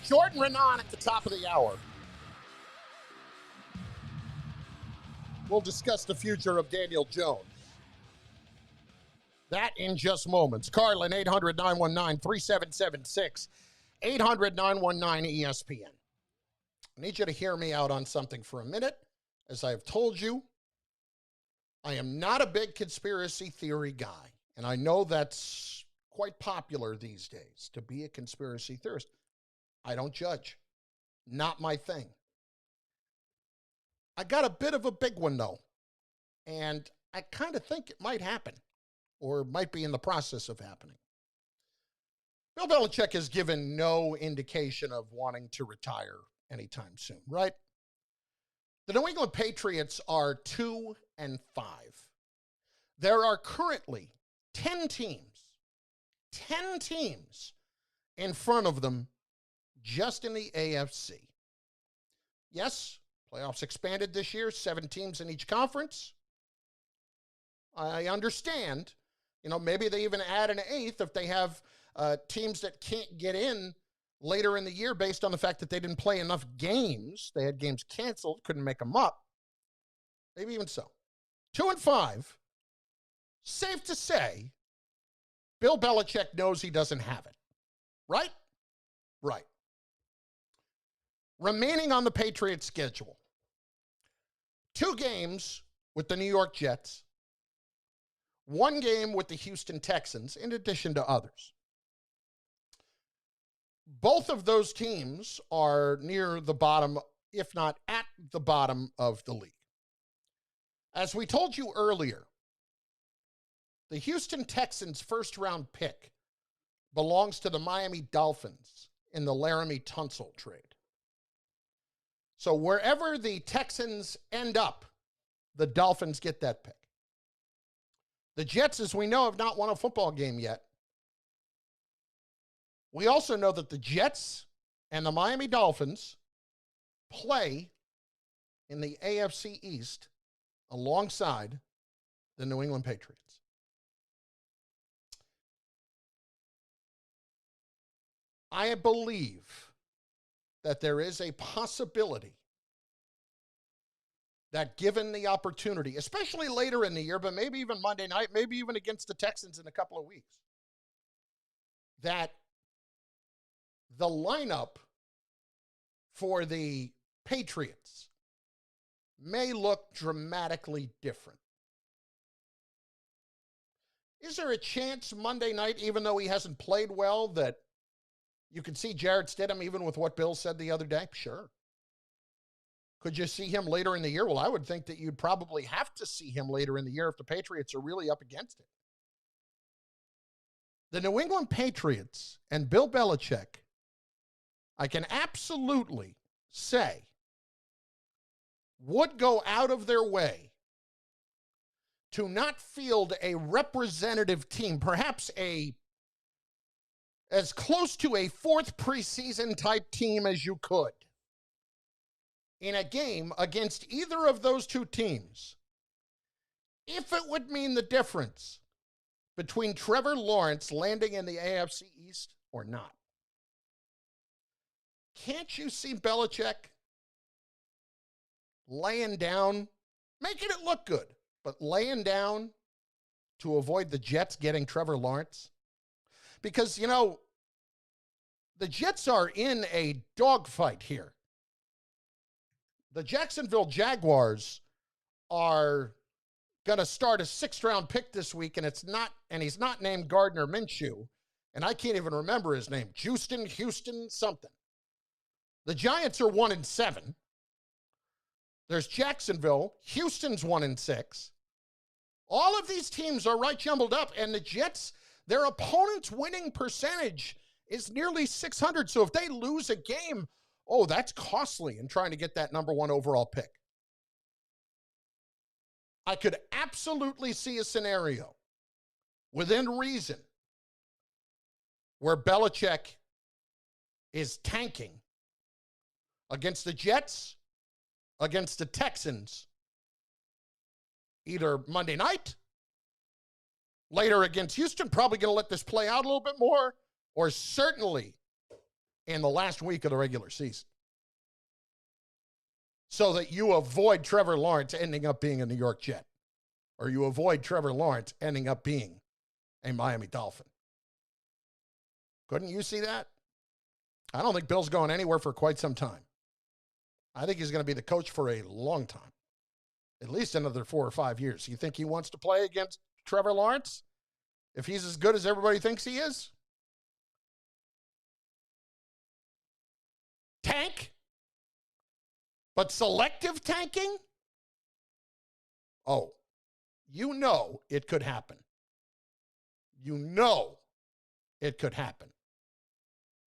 Speaker 1: Jordan Renan at the top of the hour. We'll discuss the future of Daniel Jones. That in just moments. Carlin, 800-919-3776. 800-919-ESPN. I need you to hear me out on something for a minute. As I've told you, I am not a big conspiracy theory guy. And I know that's quite popular these days, to be a conspiracy theorist. I don't judge. Not my thing. I got a bit of a big one, though. And I kind of think it might happen, or might be in the process of happening. Bill Belichick has given no indication of wanting to retire anytime soon, right? The New England Patriots are 2-5. There are currently 10 teams in front of them just in the AFC. Yes, playoffs expanded this year, 7 teams in each conference. I understand, maybe they even add an 8th if they have teams that can't get in later in the year based on the fact that they didn't play enough games. They had games canceled, couldn't make them up. Maybe even so. 2-5. Safe to say, Bill Belichick knows he doesn't have it. Right? Right. Remaining on the Patriots' schedule. 2 games with the New York Jets. 1 game with the Houston Texans, in addition to others. Both of those teams are near the bottom, if not at the bottom of the league. As we told you earlier, the Houston Texans' first-round pick belongs to the Miami Dolphins in the Laramie Tunsil trade. So wherever the Texans end up, the Dolphins get that pick. The Jets, as we know, have not won a football game yet. We also know that the Jets and the Miami Dolphins play in the AFC East alongside the New England Patriots. I believe that there is a possibility that given the opportunity, especially later in the year, but maybe even Monday night, maybe even against the Texans in a couple of weeks, that the lineup for the Patriots may look dramatically different. Is there a chance Monday night, even though he hasn't played well, that you could see Jarrett Stidham even with what Bill said the other day? Sure. Could you see him later in the year? Well, I would think that you'd probably have to see him later in the year if the Patriots are really up against it. The New England Patriots and Bill Belichick, I can absolutely say, would go out of their way to not field a representative team, perhaps as close to a 4th preseason type team as you could, in a game against either of those 2 teams, if it would mean the difference between Trevor Lawrence landing in the AFC East or not. Can't you see Belichick laying down, making it look good, but laying down to avoid the Jets getting Trevor Lawrence? Because, the Jets are in a dogfight here. The Jacksonville Jaguars are going to start a 6th-round pick this week, and he's not named Gardner Minshew, and I can't even remember his name. Houston, something. The Giants are 1-7. There's Jacksonville. Houston's 1-6. All of these teams are right jumbled up, and the Jets, their opponent's winning percentage is nearly 600. So if they lose a game, that's costly in trying to get that number 1 overall pick. I could absolutely see a scenario within reason where Belichick is tanking against the Jets, against the Texans, either Monday night, later against Houston, probably going to let this play out a little bit more, or certainly in the last week of the regular season so that you avoid Trevor Lawrence ending up being a New York Jet, or you avoid Trevor Lawrence ending up being a Miami Dolphin. Couldn't you see that? I don't think Bill's going anywhere for quite some time. I think he's going to be the coach for a long time, at least another 4 or 5 years. You think he wants to play against Trevor Lawrence if he's as good as everybody thinks he is? Tank? But selective tanking? Oh, you know it could happen. You know it could happen.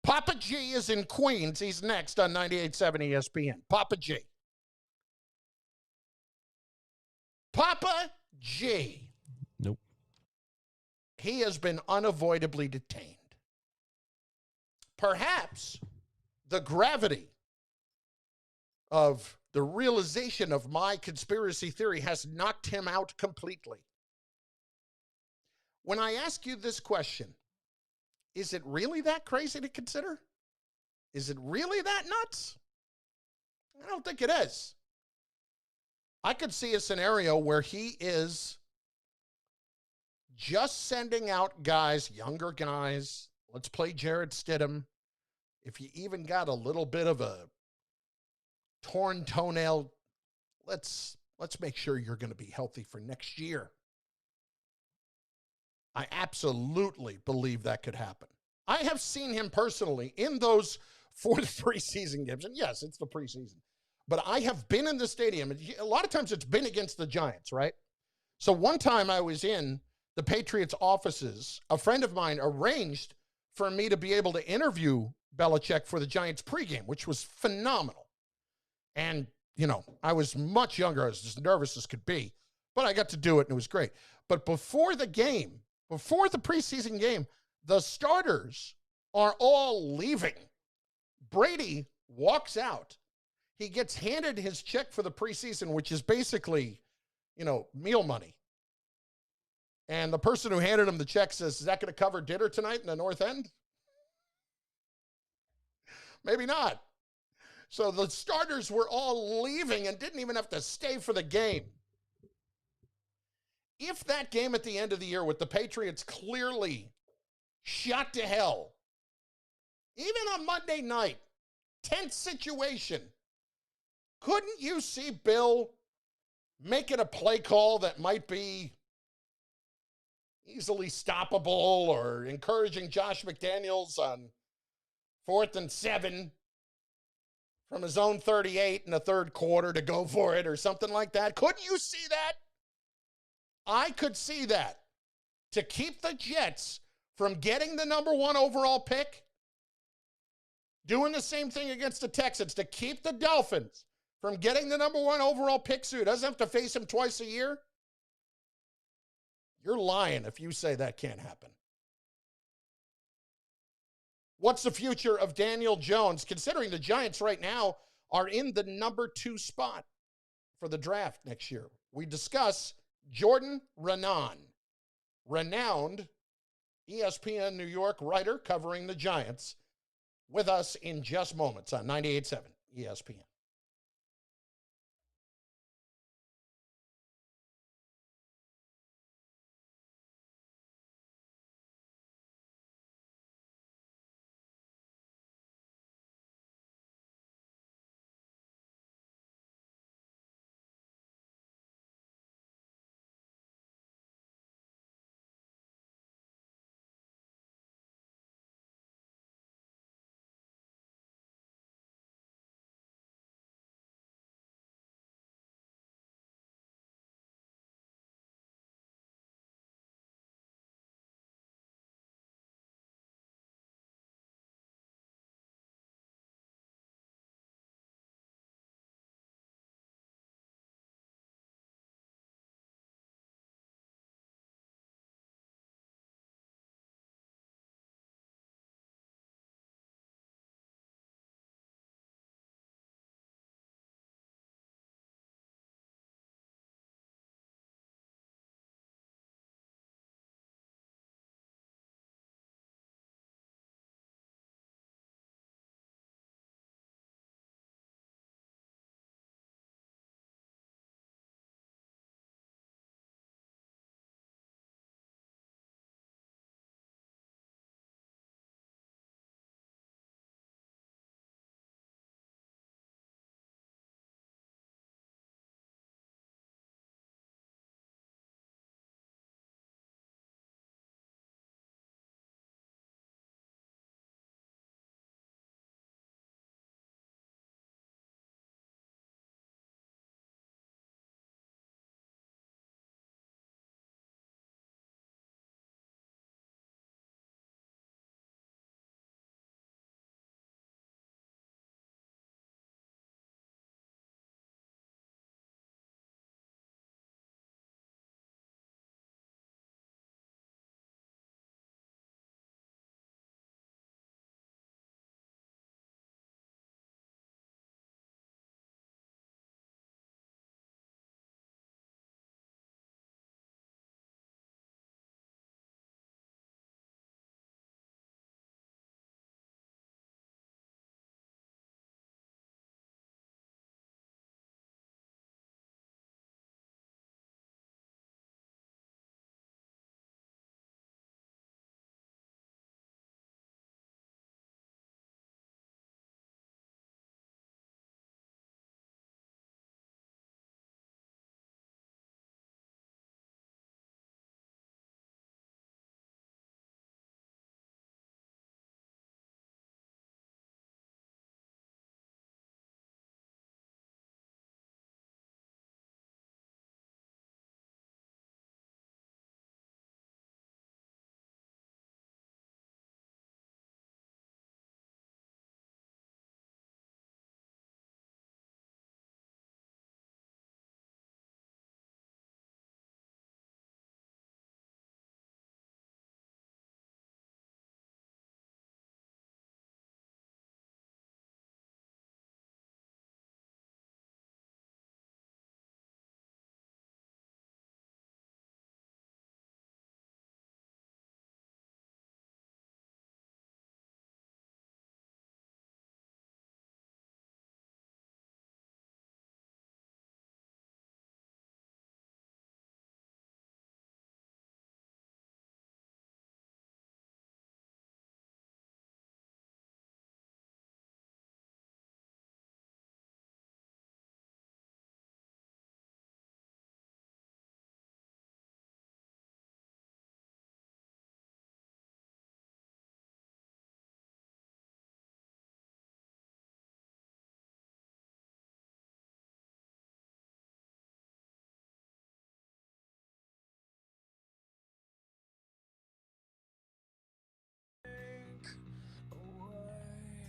Speaker 1: Papa G is in Queens. He's next on 98.7 ESPN. Papa G. Papa G.
Speaker 3: Nope.
Speaker 1: He has been unavoidably detained. Perhaps the gravity of the realization of my conspiracy theory has knocked him out completely. When I ask you this question, is it really that crazy to consider? Is it really that nuts? I don't think it is. I could see a scenario where he is just sending out guys, younger guys. Let's play Jarrett Stidham. If you even got a little bit of a torn toenail, let's make sure you're going to be healthy for next year. I absolutely believe that could happen. I have seen him personally in those 4 preseason games. And yes, it's the preseason. But I have been in the stadium. And a lot of times it's been against the Giants, right? So one time I was in the Patriots offices. A friend of mine arranged for me to be able to interview Belichick for the Giants pregame, which was phenomenal. And, you know, I was much younger. I was as nervous as could be. But I got to do it, and it was great. But before the game, before the preseason game, the starters are all leaving. Brady walks out. He gets handed his check for the preseason, which is basically, you know, meal money. And the person who handed him the check says, is that going to cover dinner tonight in the North End? Maybe not. So the starters were all leaving and didn't even have to stay for the game. If that game at the end of the year with the Patriots clearly shot to hell, even on Monday night, tense situation, couldn't you see Bill making a play call that might be easily stoppable, or encouraging Josh McDaniels on 4th and 7 from his own 38 in the third quarter to go for it or something like that? Couldn't you see that? I could see that. To keep the Jets from getting the number 1 overall pick, doing the same thing against the Texans, to keep the Dolphins from getting the number 1 overall pick, so he doesn't have to face him twice a year. You're lying if you say that can't happen. What's the future of Daniel Jones, considering the Giants right now are in the number 2 spot for the draft next year? We discuss Jordan Raanan, renowned ESPN New York writer covering the Giants, with us in just moments on 98.7 ESPN.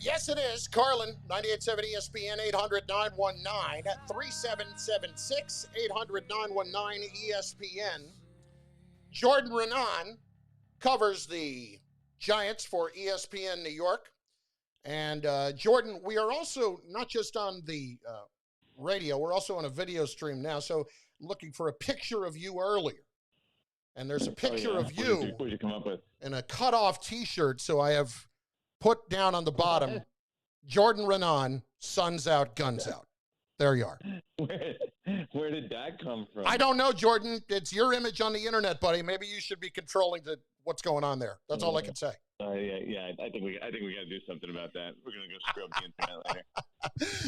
Speaker 1: Yes, it is. Carlin, 98.7 ESPN, 800-919-3776, 800-919 ESPN. Jordan Renan covers the Giants for ESPN New York. And Jordan, we are also not just on the radio, we're also on a video stream now. So I'm looking for a picture of you earlier. And there's a picture of you
Speaker 18: what did you come up with?
Speaker 1: in a cutoff T-shirt. So I have put down on the bottom, Jordan Renan, suns out, guns out. There you are.
Speaker 18: Where did that come from?
Speaker 1: I don't know, Jordan. It's your image on the internet, buddy. Maybe you should be controlling what's going on there. That's all I can say.
Speaker 18: Yeah. I think we got to do something about that. We're gonna go scrub the internet later.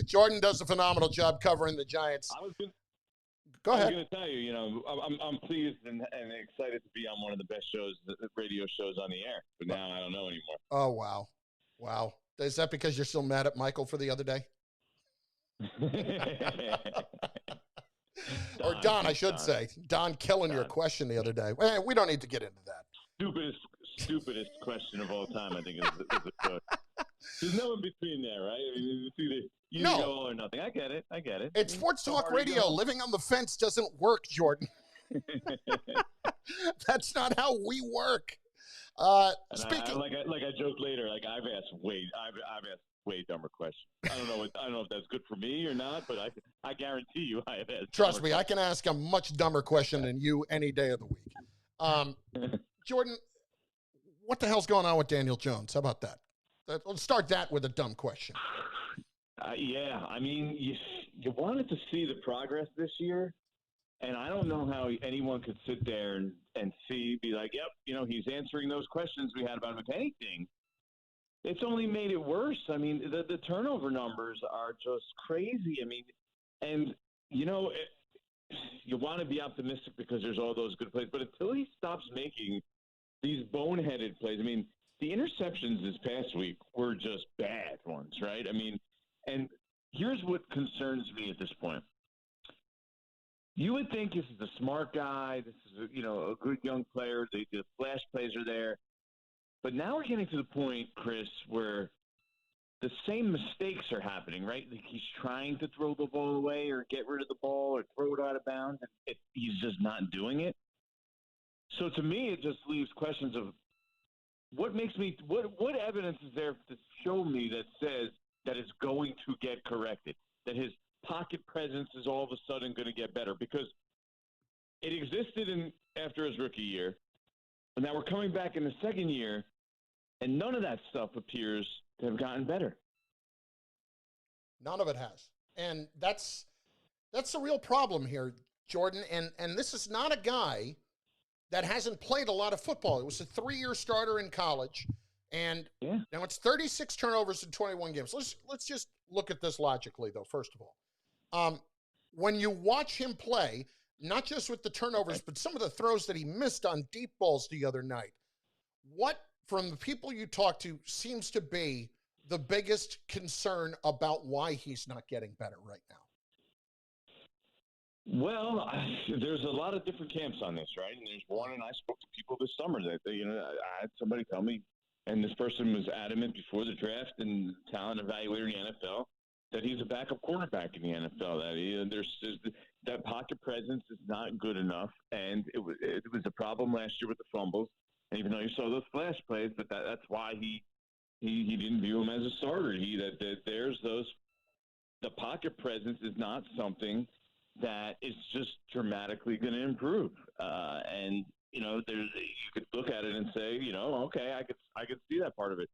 Speaker 1: Jordan does a phenomenal job covering the Giants. Go ahead.
Speaker 18: I was going to tell you, I'm pleased and excited to be on one of the best radio shows on the air. But now I don't know anymore.
Speaker 1: Oh, wow. Is that because you're still mad at Michael for the other day? Or Don, I should say. Don killing your question the other day. We don't need to get into that.
Speaker 18: Stupidest question of all time, I think, is the quote. There's no in between there, right? I mean, it's either you go all or nothing. I get it.
Speaker 1: It's sports talk radio. Living on the fence doesn't work, Jordan. That's not how we work. Speaking,
Speaker 18: like I joke later, like I've asked way dumber questions. I don't know if that's good for me or not, but I guarantee you I have asked.
Speaker 1: Trust me, I can ask a much dumber question than you any day of the week. Jordan, what the hell's going on with Daniel Jones? How about that? Let's start that with a dumb question.
Speaker 18: Yeah, I mean, you wanted to see the progress this year, and I don't know how anyone could sit there and be like, yep, he's answering those questions we had about him. If anything, it's only made it worse. I mean, the turnover numbers are just crazy. I mean, and, you want to be optimistic because there's all those good plays, but until he stops making these boneheaded plays, I mean, the interceptions this past week were just bad ones, right? I mean, and here's what concerns me at this point. You would think this is a smart guy. This is, a good young player. The flash plays are there. But now we're getting to the point, Chris, where the same mistakes are happening, right? Like he's trying to throw the ball away or get rid of the ball or throw it out of bounds. And he's just not doing it. So to me, it just leaves questions of what evidence is there to show me that says that it's going to get corrected, that his pocket presence is all of a sudden going to get better, because it existed after his rookie year, and now we're coming back in the second year, and none of that stuff appears to have gotten better.
Speaker 1: None of it has, and that's the real problem here, Jordan. And this is not a guy that hasn't played a lot of football. It was a 3-year starter in college, and now it's 36 turnovers in 21 games. Let's just look at this logically, though. First of all, when you watch him play, not just with the turnovers, but some of the throws that he missed on deep balls the other night, what, from the people you talk to, seems to be the biggest concern about why he's not getting better right now?
Speaker 18: Well, there's a lot of different camps on this, right? And there's one, and I spoke to people this summer that, I had somebody tell me, and this person was adamant before the draft and talent evaluator in the NFL, that he's a backup quarterback in the NFL. That that pocket presence is not good enough, and it was a problem last year with the fumbles. And even though you saw those flash plays, but that's why he didn't view him as a starter. The pocket presence is not something that is just dramatically going to improve. And you could look at it and say, okay, I could see that part of it.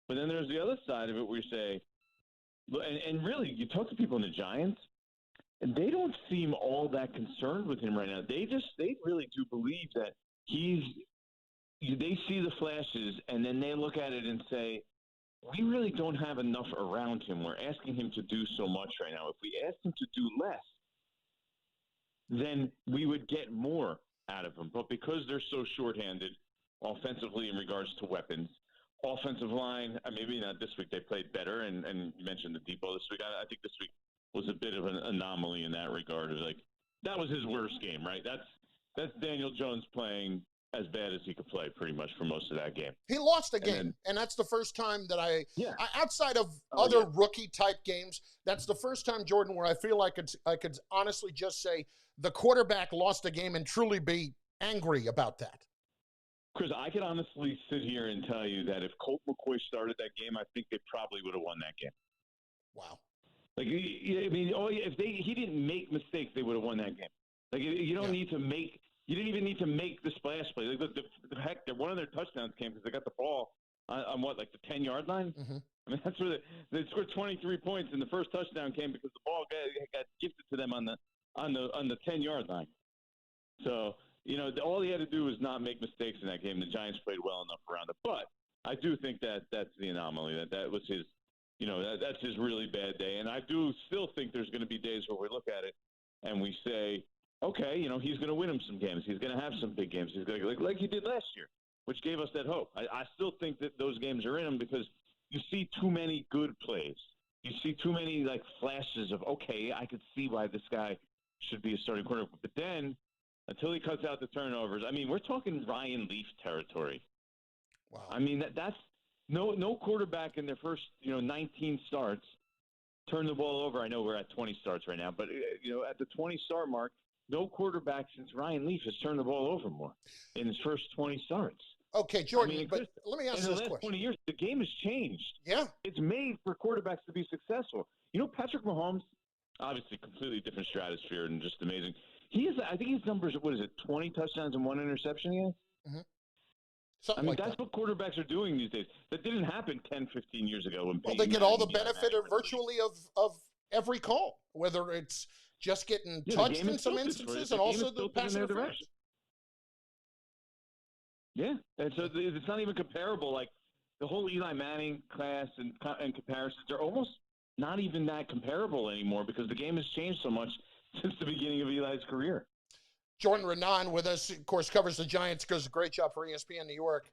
Speaker 18: But then there's the other side of it where you say, and really, you talk to people in the Giants, and they don't seem all that concerned with him right now. They really do believe that they see the flashes, and then they look at it and say, we really don't have enough around him. We're asking him to do so much right now. If we asked him to do less, then we would get more out of him. But because they're so shorthanded offensively in regards to weapons, offensive line, maybe not this week, they played better, and you mentioned the deep ball this week. I think this week was a bit of an anomaly in that regard. Like, that was his worst game, right? That's Daniel Jones playing as bad as he could play pretty much for most of that game.
Speaker 1: He lost a game, and that's the first time that I outside of
Speaker 18: Oh,
Speaker 1: rookie-type games, that's the first time, Jordan, where I feel like I could honestly just say the quarterback lost a game and truly be angry about that.
Speaker 18: Chris, I could honestly sit here and tell you that if Colt McCoy started that game, I think they probably would have won that game.
Speaker 1: Wow.
Speaker 18: Like, I mean, if he didn't make mistakes, they would have won that game. Like, you don't need to make. You didn't even need to make the splash play. Like, the heck, one of their touchdowns came because they got the ball on what, like the 10-yard line?
Speaker 1: Mm-hmm.
Speaker 18: I mean, that's where they scored 23 points, and the first touchdown came because the ball got gifted to them on the 10-yard line. So, all he had to do was not make mistakes in that game. The Giants played well enough around it. But I do think that's the anomaly. That was his, that's his really bad day. And I do still think there's going to be days where we look at it and we say, okay, he's going to win him some games. He's going to have some big games. He's going to like he did last year, which gave us that hope. I still think that those games are in him because you see too many good plays. You see too many like flashes of, okay, I could see why this guy should be a starting quarterback. But then until he cuts out the turnovers, I mean, we're talking Ryan Leaf territory.
Speaker 1: Wow.
Speaker 18: I mean, that's no quarterback in their first 19 starts turn the ball over. I know we're at 20 starts right now, but at the 20-start mark, no quarterback since Ryan Leaf has turned the ball over more in his first 20 starts.
Speaker 1: Okay, Jordan, but let me ask
Speaker 18: you
Speaker 1: this
Speaker 18: question. In the last 20 years, the game has changed.
Speaker 1: Yeah.
Speaker 18: It's made for quarterbacks to be successful. Patrick Mahomes, obviously completely different stratosphere and just amazing. I think his numbers, 20 touchdowns and 1 interception he has?
Speaker 1: Mm-hmm.
Speaker 18: That's what quarterbacks are doing these days. That didn't happen 10, 15 years ago. When
Speaker 1: they get all the benefit virtually of every call, whether it's just getting touched in some instances and also the pass interference.
Speaker 18: Yeah, and so it's not even comparable. Like the whole Eli Manning class and comparisons are almost not even that comparable anymore because the game has changed so much since the beginning of Eli's career.
Speaker 1: Jordan Renan with us, of course, covers the Giants, does a great job for ESPN New York.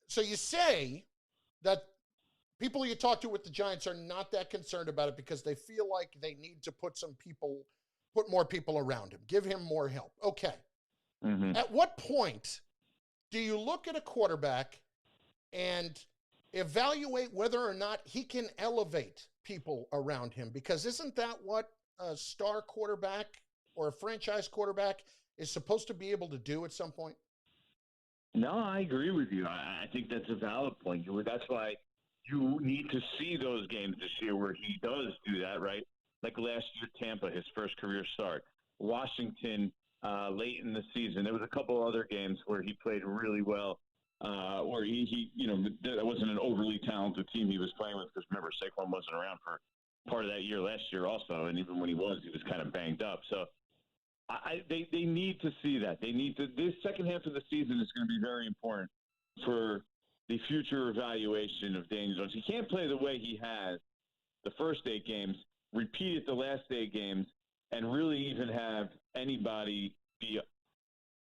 Speaker 1: So you say that people you talk to with the Giants are not that concerned about it because they feel like they need to put more people around him, give him more help. Okay.
Speaker 18: Mm-hmm.
Speaker 1: At what point do you look at a quarterback and evaluate whether or not he can elevate people around him? Because isn't that what a star quarterback or a franchise quarterback is supposed to be able to do at some point?
Speaker 18: No, I agree with you. I think that's a valid point. That's why you need to see those games this year where he does do that, right? Like last year, Tampa, his first career start. Washington, late in the season. There was a couple other games where he played really well, where he that wasn't an overly talented team he was playing with because remember, Saquon wasn't around for part of that year last year also, and even when he was kind of banged up. So they need to see that. They need to. This second half of the season is going to be very important for the future evaluation of Daniel Jones. He can't play the way he has the first 8 games, repeat it the last 8 games, and really even have anybody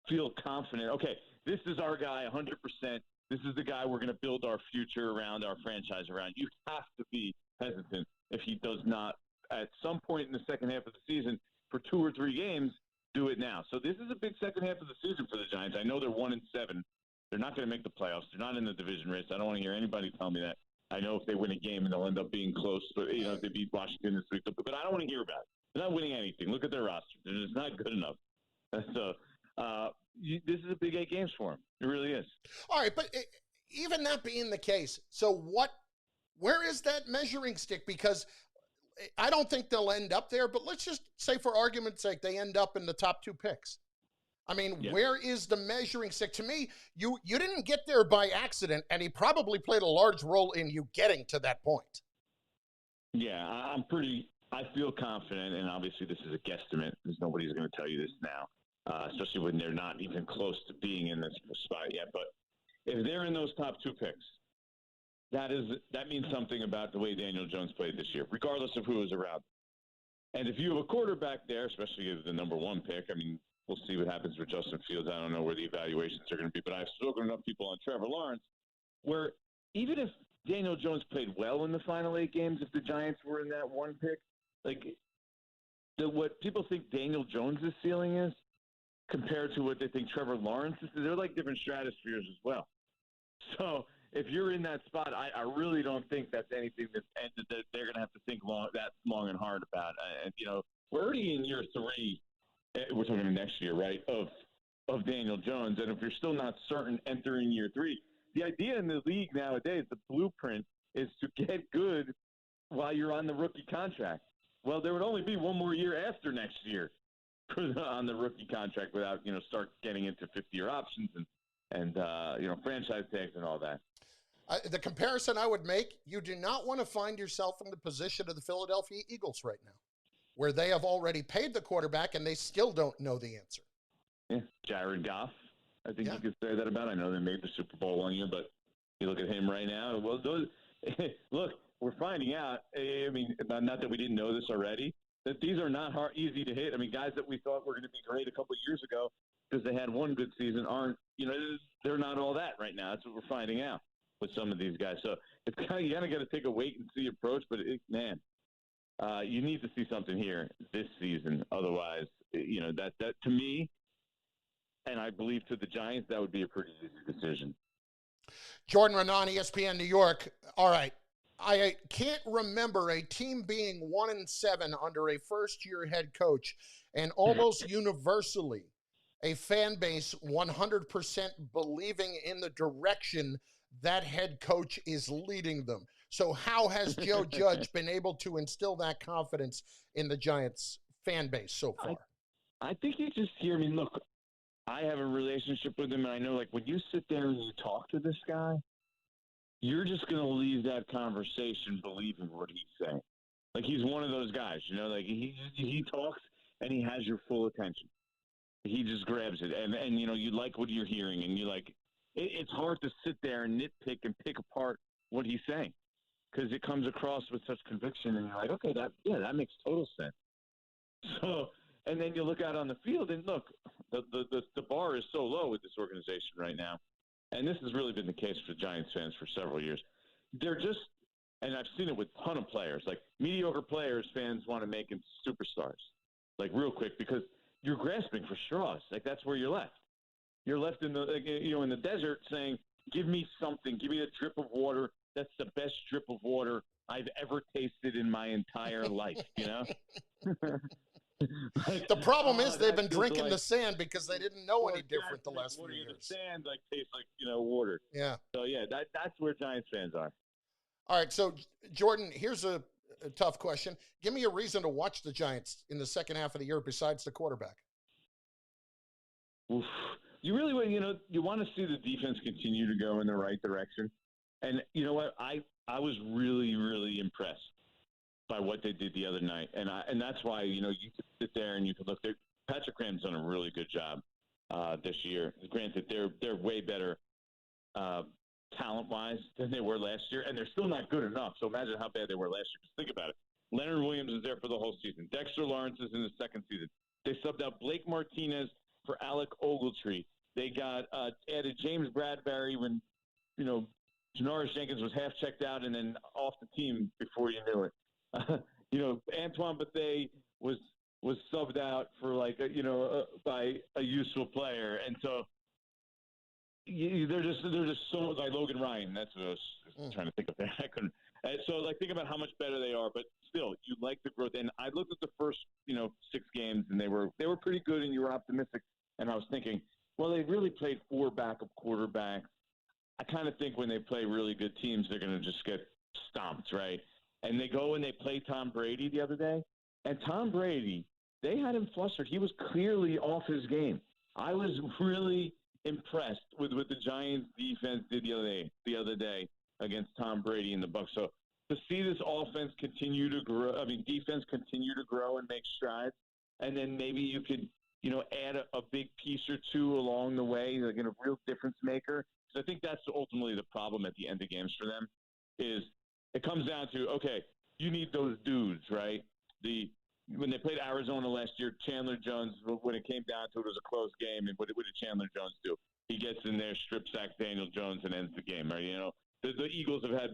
Speaker 18: feel confident. Okay, this is our guy 100%. This is the guy we're going to build our future around, our franchise around. You have to be hesitant if he does not, at some point in the second half of the season, for 2 or 3 games, do it now. So this is a big second half of the season for the Giants. I know they're 1-7. They're not going to make the playoffs. They're not in the division race. I don't want to hear anybody tell me that. I know if they win a game and they'll end up being close, but if they beat Washington this week, but I don't want to hear about it. They're not winning anything. Look at their roster. It's not good enough. So this is a big 8 games for them. It really is.
Speaker 1: All right, but even that being the case, so where is that measuring stick? Because I don't think they'll end up there, but let's just say for argument's sake, they end up in the top 2 picks. I mean, Where is the measuring stick? To me, you didn't get there by accident, and he probably played a large role in you getting to that point.
Speaker 18: Yeah, I feel confident, and obviously this is a guesstimate because nobody's going to tell you this now, especially when they're not even close to being in this spot yet. But if they're in those top 2 picks, that means something about the way Daniel Jones played this year, regardless of who is around. And if you have a quarterback there, especially as the number 1 pick, I mean, we'll see what happens with Justin Fields. I don't know where the evaluations are going to be, but I've spoken to enough people on Trevor Lawrence where even if Daniel Jones played well in the final 8 games, if the Giants were in that 1 pick, like what people think Daniel Jones' ceiling is, compared to what they think Trevor Lawrence is. They're like different stratospheres as well. So if you're in that spot, I really don't think that's anything that they're going to have to think long and hard about. And, we're already in year 3. We're talking next year, right, of Daniel Jones. And if you're still not certain entering year 3, the idea in the league nowadays, the blueprint, is to get good while you're on the rookie contract. Well, there would only be one more year after next year on the rookie contract without, start getting into 50-year options and franchise tags and all that.
Speaker 1: The comparison I would make, you do not want to find yourself in the position of the Philadelphia Eagles right now, where they have already paid the quarterback and they still don't know the answer.
Speaker 18: Yeah, Jared Goff, I think you could say that about. I know they made the Super Bowl one year, but you look at him right now. Well, look, we're finding out, I mean, not that we didn't know this already, that these are not easy to hit. I mean, guys that we thought were going to be great a couple of years ago because they had one good season aren't, they're not all that right now. That's what we're finding out with some of these guys. So it's kind of, you kind of got to take a wait-and-see approach, but, you need to see something here this season. Otherwise, that to me, and I believe to the Giants, that would be a pretty easy decision.
Speaker 1: Jordan Renan, ESPN New York. All right. I can't remember a team being 1-7 under a first-year head coach, and almost universally a fan base 100% believing in the direction that head coach is leading them. So how has Joe Judge been able to instill that confidence in the Giants fan base so far?
Speaker 18: I think you just hear me. Look, I have a relationship with him, and I know, like, when you sit there and you talk to this guy, you're just going to leave that conversation believing what he's saying. Like, he's one of those guys, like he talks and he has your full attention. He just grabs it. And you like what you're hearing, and you like, it's hard to sit there and nitpick and pick apart what he's saying because it comes across with such conviction, and you're like, okay, that makes total sense. So, and then you look out on the field, and look, the bar is so low with this organization right now. And this has really been the case for Giants fans for several years. They're just, and I've seen it with a ton of players, like mediocre players, fans want to make into superstars, like real quick, because you're grasping for straws. Like, that's where you're left. You're left in in the desert saying, give me something, give me a drip of water. That's the best drip of water I've ever tasted in my entire life,
Speaker 1: Like, the problem is they've been drinking the sand because they didn't know any different the last few years.
Speaker 18: The sand tastes like water.
Speaker 1: Yeah.
Speaker 18: So that's where Giants fans are.
Speaker 1: All right. So Jordan, here's a tough question. Give me a reason to watch the Giants in the second half of the year besides the quarterback.
Speaker 18: Oof. You really want you want to see the defense continue to go in the right direction, and you know what I was really, really impressed by what they did the other night. And that's why, you could sit there and you could look there. Patrick Graham's done a really good job this year. Granted, they're way better talent-wise than they were last year, and they're still not good enough. So imagine how bad they were last year. Just think about it. Leonard Williams is there for the whole season. Dexter Lawrence is in the second season. They subbed out Blake Martinez for Alec Ogletree. They got added James Bradbury when, Janoris Jenkins was half checked out and then off the team before you knew it. Antoine Bethea was subbed out for by a useful player, and so they're just so like Logan Ryan. That's what I was trying to think of there. I couldn't. So think about how much better they are, but still, you like the growth. And I looked at the first 6 games, and they were pretty good, and you were optimistic. And I was thinking, well, they really played 4 backup quarterbacks. I kind of think when they play really good teams, they're going to just get stomped, right? And they go and they play Tom Brady the other day. And Tom Brady, they had him flustered. He was clearly off his game. I was really impressed with what the Giants defense did the other day against Tom Brady and the Bucs. So to see this offense continue to grow, defense continue to grow and make strides, and then maybe you could, add a big piece or two along the way, like a real difference maker. So I think that's ultimately the problem at the end of games for them is it comes down to, okay, you need those dudes, right? When they played Arizona last year, Chandler Jones, when it came down to it, was a close game. And what did Chandler Jones do? He gets in there, strip sacks Daniel Jones, and ends the game, right? The Eagles have had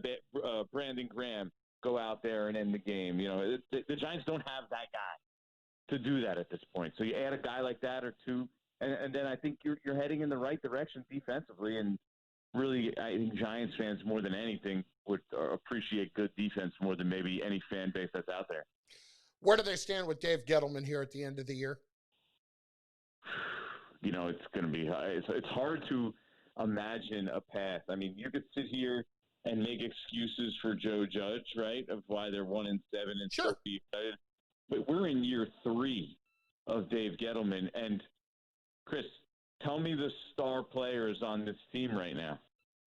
Speaker 18: Brandon Graham go out there and end the game. The Giants don't have that guy to do that at this point. So you add a guy like that or two, And then I think you're heading in the right direction defensively. And really, I think Giants fans more than anything would appreciate good defense more than maybe any fan base that's out there.
Speaker 1: Where do they stand with Dave Gettleman here at the end of the year?
Speaker 18: It's going to be it's hard to imagine a path. I mean, you could sit here and make excuses for Joe Judge, right, of why they're 1-7 and still be excited. But we're in year 3 of Dave Gettleman, and Chris, tell me the star players on this team right now.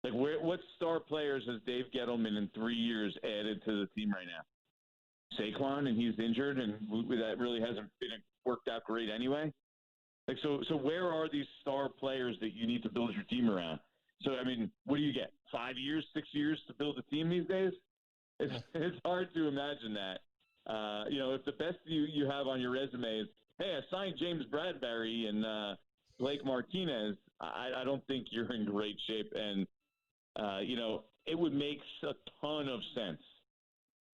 Speaker 18: Like, what star players has Dave Gettleman in 3 years added to the team right now? Saquon, and he's injured, and that really hasn't worked out great anyway. Like, so where are these star players that you need to build your team around? So, I mean, what do you get? 5 years, 6 years to build a team these days? It's hard to imagine that. If the best you have on your resume is, hey, I signed James Bradbury and Blake Martinez, I don't think you're in great shape. And, it would make a ton of sense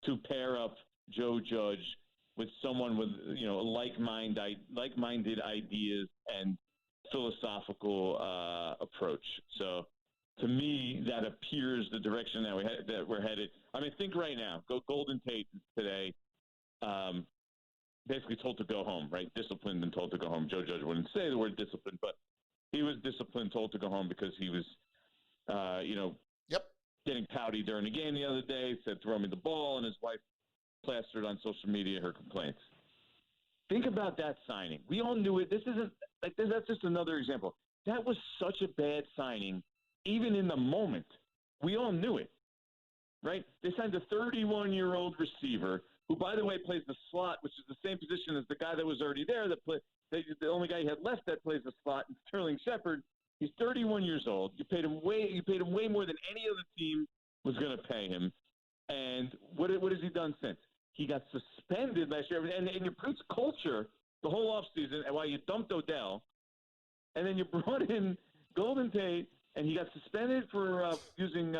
Speaker 18: to pair up Joe Judge with someone with, like-minded ideas and philosophical approach. So, to me, that appears the direction that we're headed. I mean, think right now. Golden Tate today, basically told to go home, right? Disciplined and told to go home. Joe Judge wouldn't say the word disciplined, but he was disciplined, told to go home because he was, getting pouty during the game the other day, said, throw me the ball, and his wife plastered on social media her complaints. Think about that signing. We all knew it. This isn't like this. That's just another example. That was such a bad signing, even in the moment. We all knew it, right? They signed a 31-year-old receiver who, by the way, plays the slot, which is the same position as the guy that was already there. The only guy he had left that plays the slot, Sterling Shepard. He's 31 years old. You paid him way more than any other team was going to pay him. And what has he done since? He got suspended last year. And you preached culture the whole offseason while you dumped Odell. And then you brought in Golden Tate, and he got suspended for using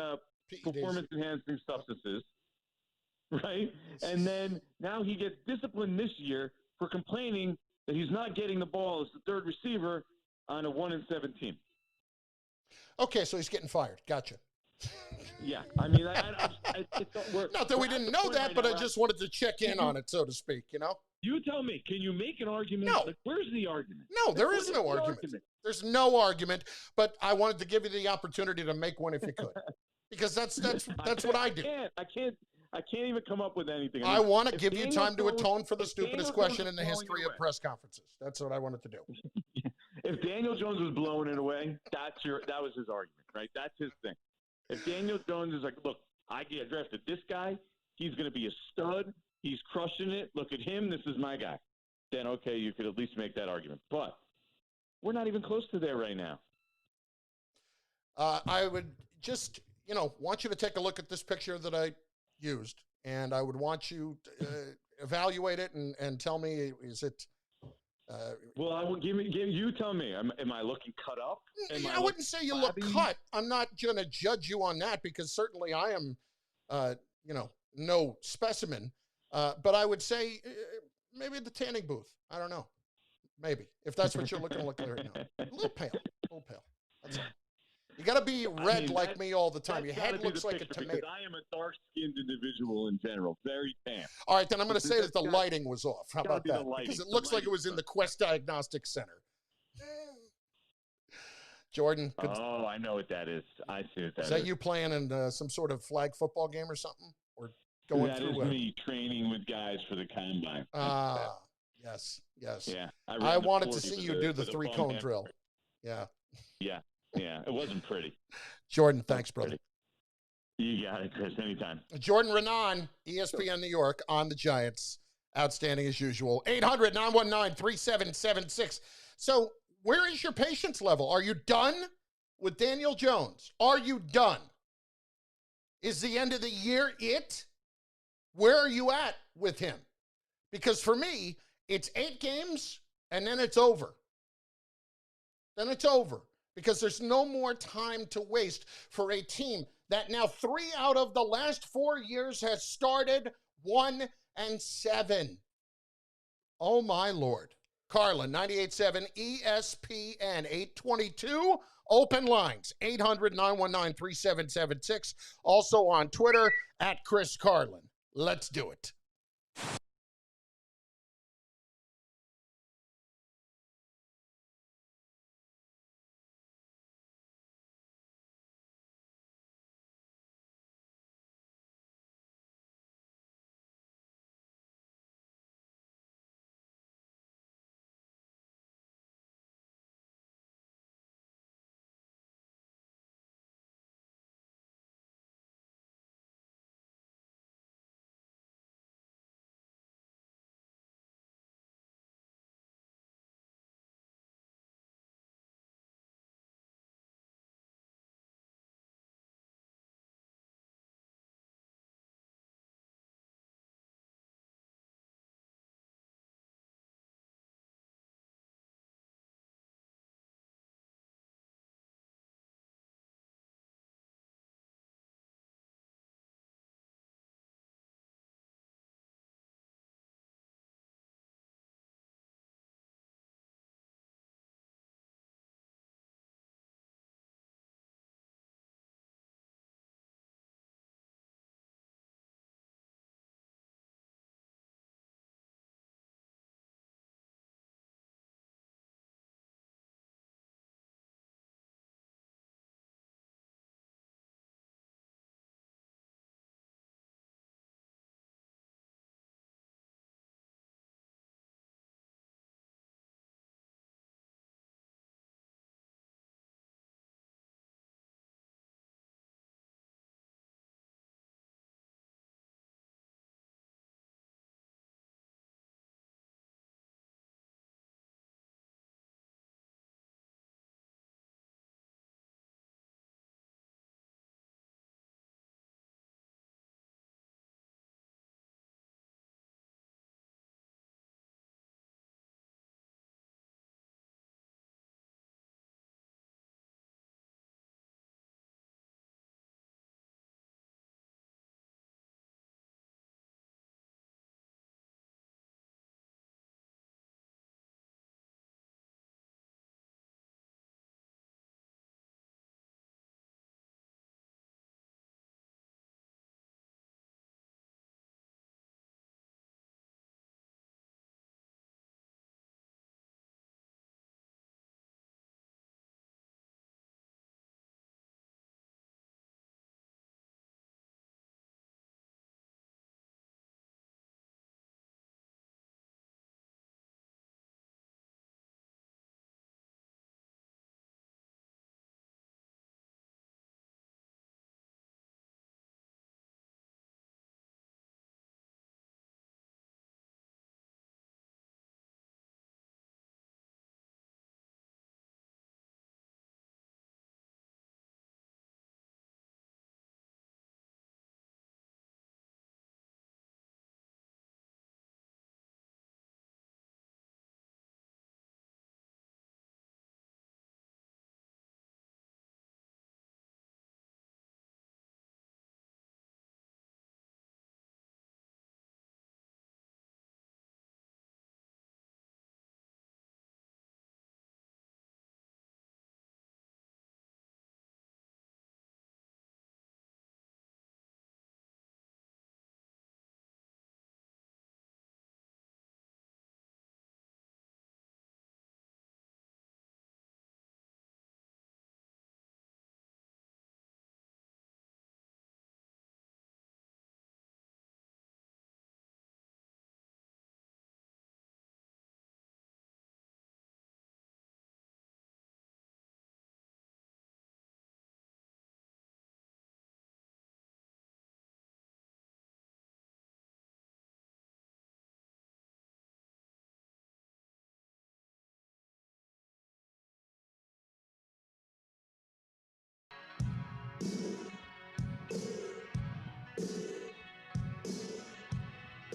Speaker 18: performance-enhancing substances, right? And then now he gets disciplined this year for complaining that he's not getting the ball as the third receiver on a 1-7 team.
Speaker 1: Okay, so he's getting fired. Gotcha.
Speaker 18: Yeah, I mean,
Speaker 1: not that we didn't know that, but I just wanted to check in on it, so to speak,
Speaker 6: You tell me, can you make an argument?
Speaker 1: No.
Speaker 6: Like, where's the argument?
Speaker 1: No, there is no argument. There's no argument, but I wanted to give you the opportunity to make one if you could. Because that's what I do.
Speaker 18: I can't even come up with anything.
Speaker 1: I want to give you time to atone for the stupidest question in the history of press conferences. That's what I wanted to do.
Speaker 18: If Daniel Jones was blowing it away, that was his argument, right? That's his thing. If Daniel Jones is like, look, I get drafted this guy, he's going to be a stud, he's crushing it, look at him, this is my guy, then okay, you could at least make that argument. But we're not even close to there right now.
Speaker 1: I would just, want you to take a look at this picture that I used, and I would want you to evaluate it and tell me, is it...
Speaker 18: well, I would you tell me. Am I looking cut up?
Speaker 1: I wouldn't say you look cut. I'm not going to judge you on that because certainly I am, no specimen. But I would say maybe the tanning booth. I don't know. Maybe if that's what you're looking right now. A little pale. That's all. You got to be red like me all the time. Your head looks like a tomato.
Speaker 18: I am a dark-skinned individual in general, very tan.
Speaker 1: All right, then I'm going to say that the lighting was off. How about that? Because it looks like it was in the Quest Diagnostic Center. Jordan.
Speaker 18: Oh, I know what that is. I see what that is.
Speaker 1: Is that you playing in some sort of flag football game or something? Or going through?
Speaker 18: That is me training with guys for the combine.
Speaker 1: Yes.
Speaker 18: Yeah.
Speaker 1: I wanted to see you do the 3-cone drill. Yeah.
Speaker 18: Yeah, it wasn't pretty.
Speaker 1: Jordan, thanks, brother.
Speaker 18: You got it, Chris, anytime.
Speaker 1: Jordan Renan, ESPN New York, on the Giants. Outstanding as usual. 800-919-3776. So where is your patience level? Are you done with Daniel Jones? Are you done? Is the end of the year it? Where are you at with him? Because for me, it's 8 games, and then it's over. Because there's no more time to waste for a team that now 3 out of the last 4 years has started 1-7. Oh, my Lord. Carlin, 98.7 ESPN, 822. Open lines, 800-919-3776. Also on Twitter, at Chris Carlin. Let's do it.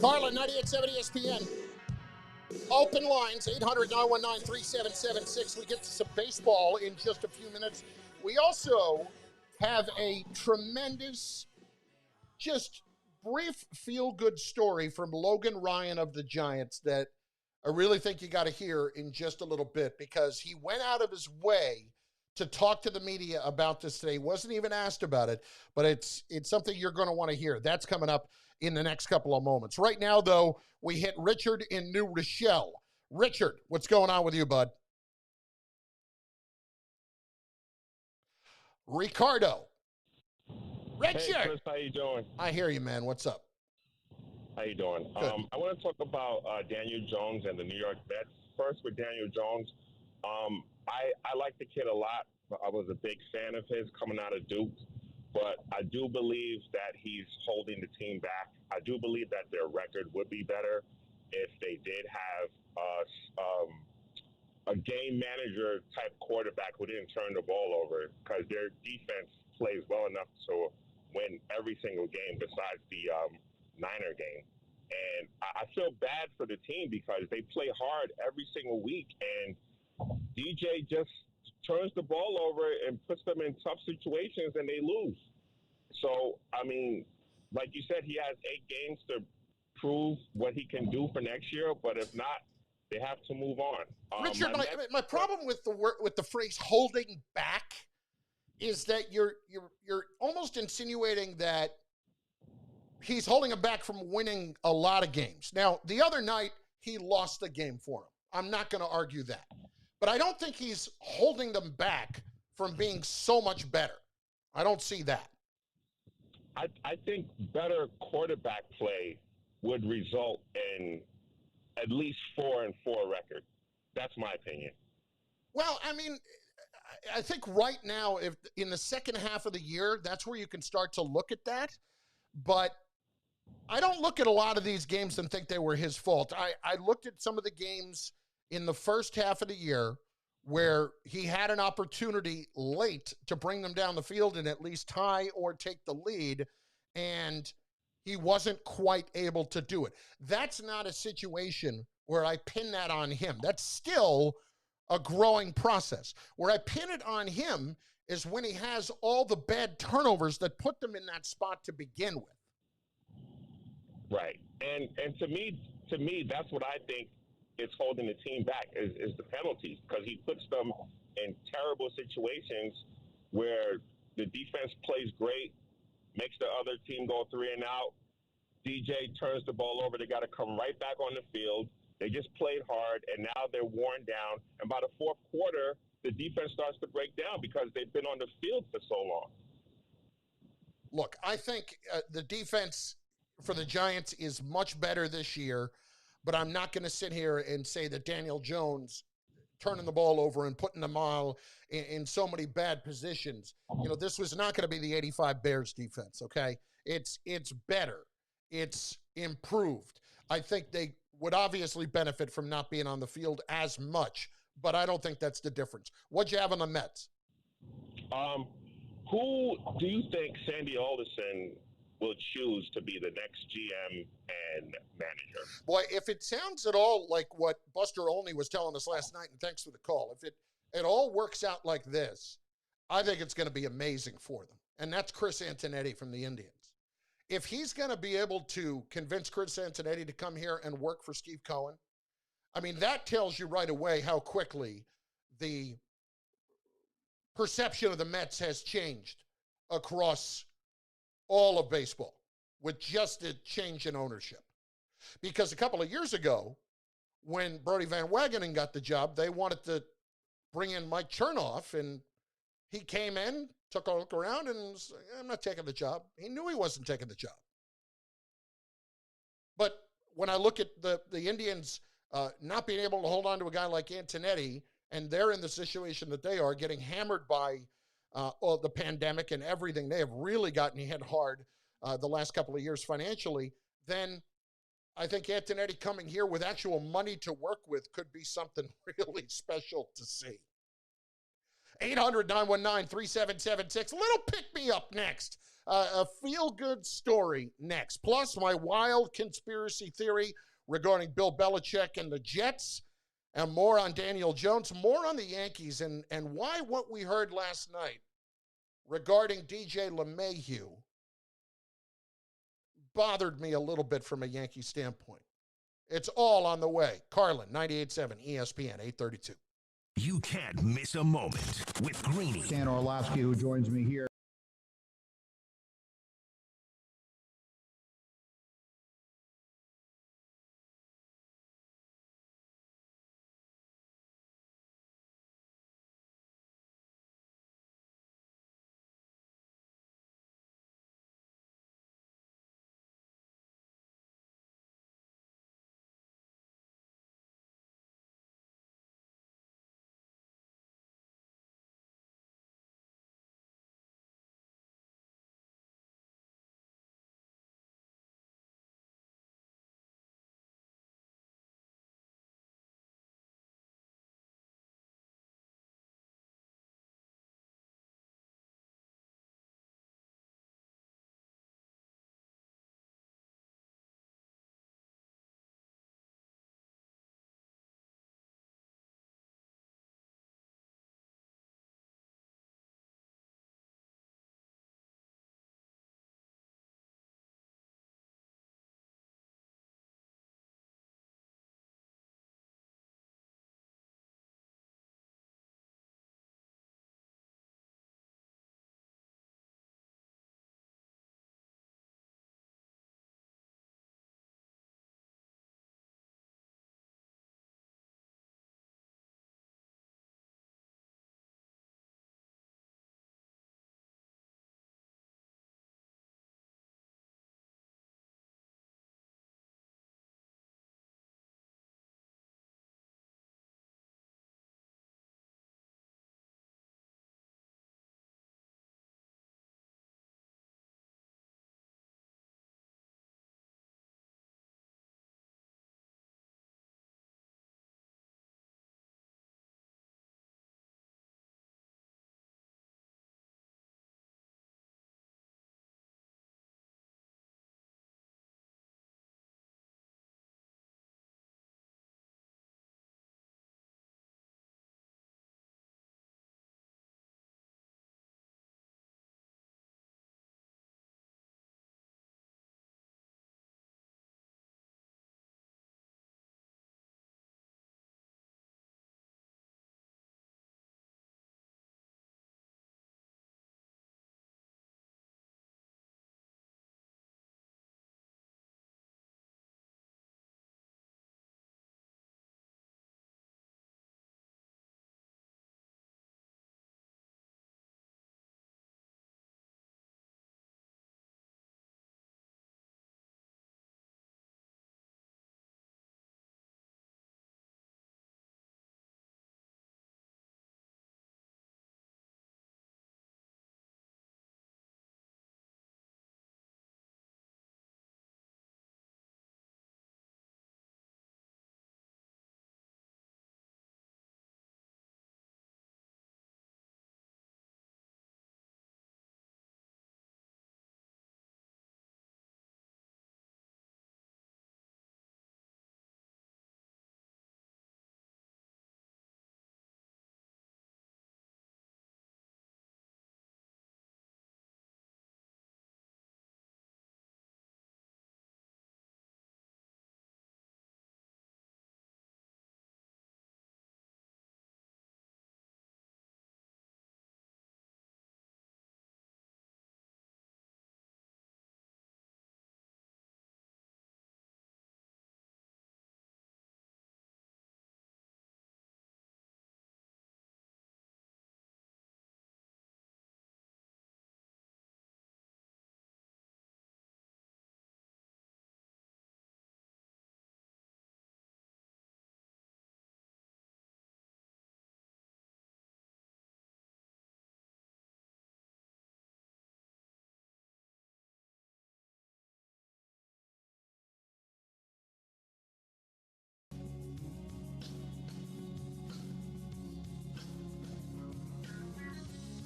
Speaker 1: Carlin, 98.7 ESPN. Open lines, 800-919-3776. We get to some baseball in just a few minutes. We also have a tremendous, just brief feel-good story from Logan Ryan of the Giants that I really think you got to hear in just a little bit, because he went out of his way to talk to the media about this today. He wasn't even asked about it, but it's something you're going to want to hear. That's coming up in the next couple of moments. Right now, though, we hit Richard in New Rochelle. Richard, what's going on with you, bud? Ricardo. Richard.
Speaker 19: Hey, Chris, how you doing?
Speaker 1: I hear you, man. What's up?
Speaker 19: How you doing? I want to talk about Daniel Jones and the New York Mets. First, with Daniel Jones, I like the kid a lot. I was a big fan of his coming out of Duke, but I do believe that he's holding the team back. I do believe that their record would be better if they did have a game manager type quarterback who didn't turn the ball over, because their defense plays well enough to win every single game besides the Niner game. And I feel bad for the team because they play hard every single week, and DJ just turns the ball over and puts them in tough situations, and they lose. So, I mean, like you said, he has 8 games to prove what he can do for next year, but if not, they have to move on.
Speaker 1: Richard, my problem with the phrase "holding back" is that you're almost insinuating that he's holding him back from winning a lot of games. Now, the other night, he lost a game for him. I'm not going to argue that. But I don't think he's holding them back from being so much better. I don't see that.
Speaker 19: I think better quarterback play would result in at least 4-4 record. That's my opinion.
Speaker 1: Well, I mean, I think right now, if in the second half of the year, that's where you can start to look at that. But I don't look at a lot of these games and think they were his fault. I looked at some of the games in the first half of the year where he had an opportunity late to bring them down the field and at least tie or take the lead, and he wasn't quite able to do it. That's not a situation where I pin that on him. That's still a growing process. Where I pin it on him is when he has all the bad turnovers that put them in that spot to begin with.
Speaker 19: Right. And to me, that's what I think is holding the team back is the penalties, because he puts them in terrible situations where the defense plays great, makes the other team go 3 and out. DJ turns the ball over. They got to come right back on the field. They just played hard, and now they're worn down. And by the fourth quarter, the defense starts to break down because they've been on the field for so long.
Speaker 1: Look, I think the defense for the Giants is much better this year, but I'm not going to sit here and say that Daniel Jones turning the ball over and putting them all in so many bad positions. You know, this was not going to be the 85 Bears defense, okay? It's better. It's improved. I think they would obviously benefit from not being on the field as much, but I don't think that's the difference. What'd you have on the Mets?
Speaker 19: Who do you think Sandy Alderson will choose to be the next GM and manager?
Speaker 1: Boy, if it sounds at all like what Buster Olney was telling us last night, and thanks for the call, if it all works out like this, I think it's going to be amazing for them. And that's Chris Antonetti from the Indians. If he's going to be able to convince Chris Antonetti to come here and work for Steve Cohen, I mean, that tells you right away how quickly the perception of the Mets has changed across all of baseball with just a change in ownership. Because a couple of years ago, when Brody Van Wagenen got the job, they wanted to bring in Mike Chernoff, and he came in, took a look around, and was like, I'm not taking the job. He knew he wasn't taking the job. But when I look at the Indians not being able to hold on to a guy like Antonetti, and they're in the situation that they are, getting hammered by all the pandemic and everything, they have really gotten hit hard the last couple of years financially, then I think Antonetti coming here with actual money to work with could be something really special to see. 800-919-3776. Little pick-me-up next. A feel-good story next. Plus, my wild conspiracy theory regarding Bill Belichick and the Jets, and more on Daniel Jones, more on the Yankees, and why what we heard last night regarding DJ LeMahieu bothered me a little bit from a Yankee standpoint. It's all on the way. Carlin, 98.7 ESPN, 832.
Speaker 13: You can't miss a moment with Greeny.
Speaker 20: Stan Orlowski, who joins me here.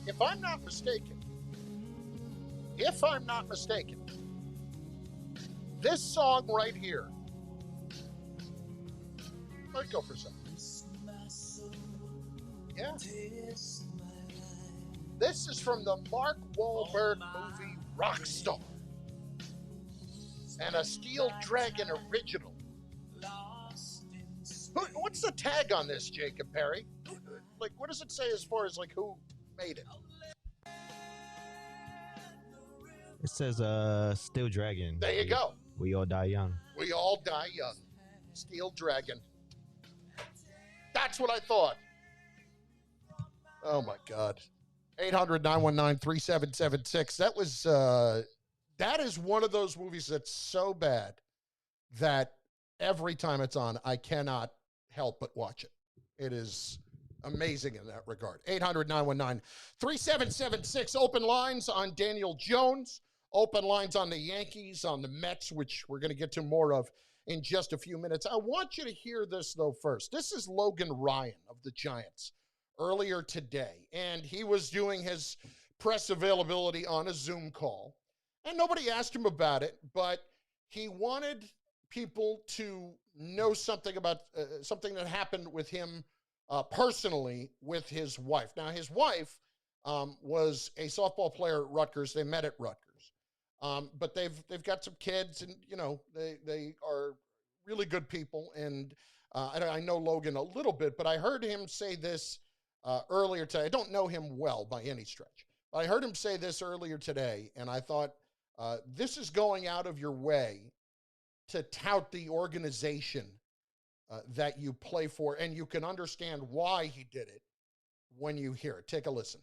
Speaker 1: If I'm not mistaken, this song right here, let's go for a second. Yeah. This is from the Mark Wahlberg movie Rockstar and a Steel Dragon original. tag on this, Jacob Perry? Like, what does it say as far as, like, who made it?
Speaker 3: It says Steel Dragon.
Speaker 1: There you go.
Speaker 3: We all die young.
Speaker 1: We all die young. Steel Dragon. That's what I thought. Oh, my God. 800-919-3776. That is one of those movies that's so bad that every time it's on, I cannot help but watch it. It is amazing in that regard. 800-919-3776. Open lines on Daniel Jones. Open lines on the Yankees, on the Mets, which we're going to get to more of in just a few minutes. I want you to hear this, though, first. This is Logan Ryan of the Giants earlier today, and he was doing his press availability on a Zoom call, and nobody asked him about it, but he wanted people to know something about something that happened with him personally with his wife. Now, his wife was a softball player at Rutgers. They met at Rutgers. But they've got some kids, and, you know, they are really good people. And I know Logan a little bit, but I heard him say this earlier today. I don't know him well by any stretch, but I heard him say this earlier today, and I thought, this is going out of your way to tout the organization that you play for, and you can understand why he did it when you hear it. Take a listen.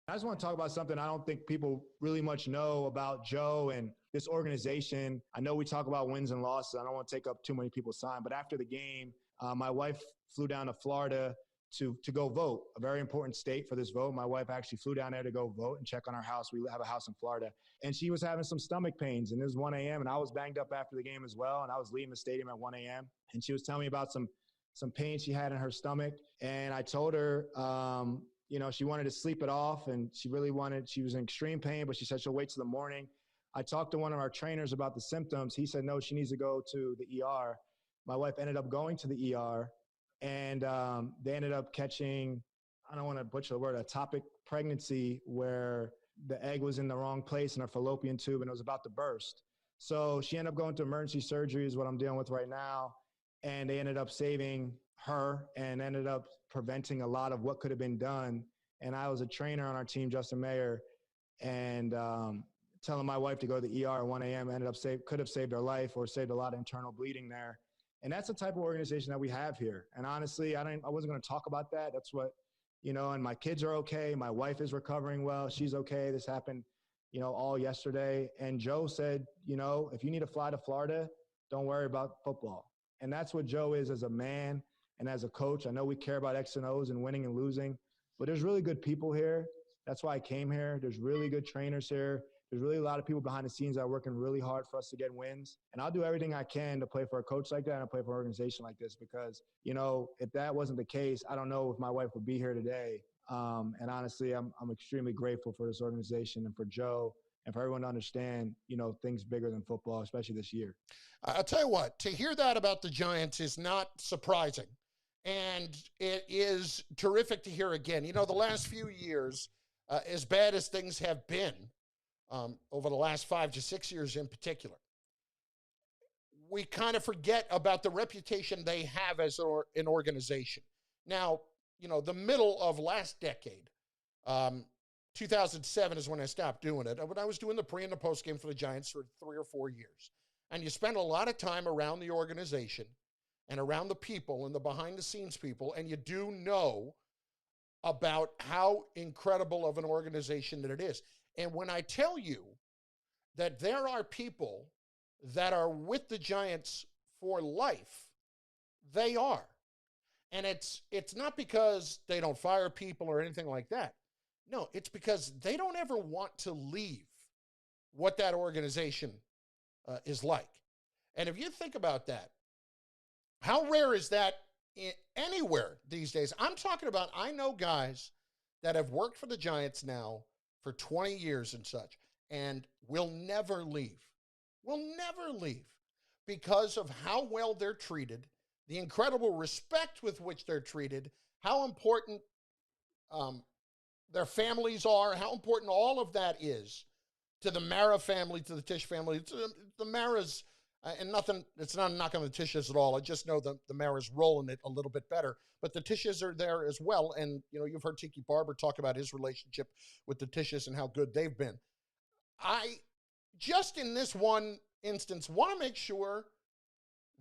Speaker 21: I just want to talk about something I don't think people really much know about Joe and this organization. I know we talk about wins and losses. I don't want to take up too many people's time, but after the game, my wife flew down to Florida to go vote, a very important state for this vote. My wife actually flew down there to go vote and check on our house. We have a house in Florida, and she was having some stomach pains, and it was 1 a.m., and I was banged up after the game as well, and I was leaving the stadium at 1 a.m., and she was telling me about some pain she had in her stomach, and I told her, you know, she wanted to sleep it off, and she was in extreme pain, but she said she'll wait till the morning. I talked to one of our trainers about the symptoms. He said, no, she needs to go to the ER. My wife ended up going to the ER, and they ended up catching, I don't want to butcher the word, ectopic pregnancy, where the egg was in the wrong place in her fallopian tube, and it was about to burst. So she ended up going to emergency surgery, is what I'm dealing with right now. And they ended up saving her and ended up preventing a lot of what could have been done. And I was a trainer on our team, Justin Mayer, and telling my wife to go to the ER at 1 a.m. could have saved her life or saved a lot of internal bleeding there. And that's the type of organization that we have here. And honestly, I wasn't going to talk about that. That's what, you know, and my kids are okay. My wife is recovering well. She's okay. This happened, you know, all yesterday. And Joe said, you know, if you need to fly to Florida, don't worry about football. And that's what Joe is as a man and as a coach. I know we care about X and O's and winning and losing, but there's really good people here. That's why I came here. There's really good trainers here. There's really a lot of people behind the scenes that are working really hard for us to get wins. And I'll do everything I can to play for a coach like that and play for an organization like this, because, you know, if that wasn't the case, I don't know if my wife would be here today. And honestly, I'm extremely grateful for this organization and for Joe and for everyone to understand, you know, things bigger than football, especially this year.
Speaker 1: I'll tell you what, to hear that about the Giants is not surprising. And it is terrific to hear again. You know, the last few years, as bad as things have been, over the last 5 to 6 years in particular, we kind of forget about the reputation they have as an organization. Now, you know, the middle of last decade, 2007 is when I stopped doing it. When I was doing the pre and the post game for the Giants for 3 or 4 years. And you spend a lot of time around the organization and around the people and the behind the scenes people, and you do know about how incredible of an organization that it is. And when I tell you that there are people that are with the Giants for life, they are. And it's not because they don't fire people or anything like that. No, it's because they don't ever want to leave what that organization is like. And if you think about that, how rare is that anywhere these days? I'm talking about, I know guys that have worked for the Giants now for 20 years and such, and will never leave. Will never leave because of how well they're treated, the incredible respect with which they're treated, how important their families are, how important all of that is to the Mara family, to the Tisch family, to the Maras And nothing, it's not a knock on the Tisches at all. I just know the mayor is rolling it a little bit better. But the Tisches are there as well. And, you've heard Tiki Barber talk about his relationship with the Tisches and how good they've been. I, just in this one instance, want to make sure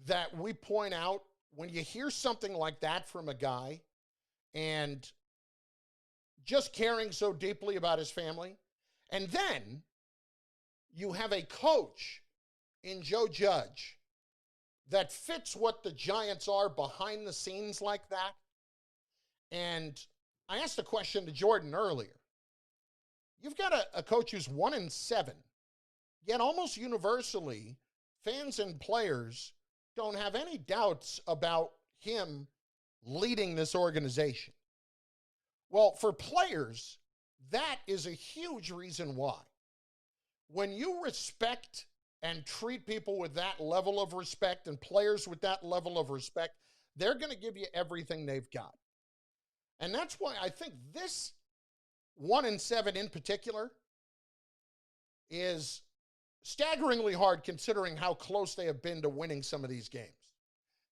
Speaker 1: that we point out when you hear something like that from a guy and just caring so deeply about his family, and then you have a coach in Joe Judge that fits what the Giants are behind the scenes like that. And I asked a question to Jordan earlier. You've got a coach who's 1-7, yet almost universally, fans and players don't have any doubts about him leading this organization. Well, for players, that is a huge reason why. When you respect and treat people with that level of respect and players with that level of respect, they're going to give you everything they've got. And that's why I think this 1-7 in particular is staggeringly hard considering how close they have been to winning some of these games.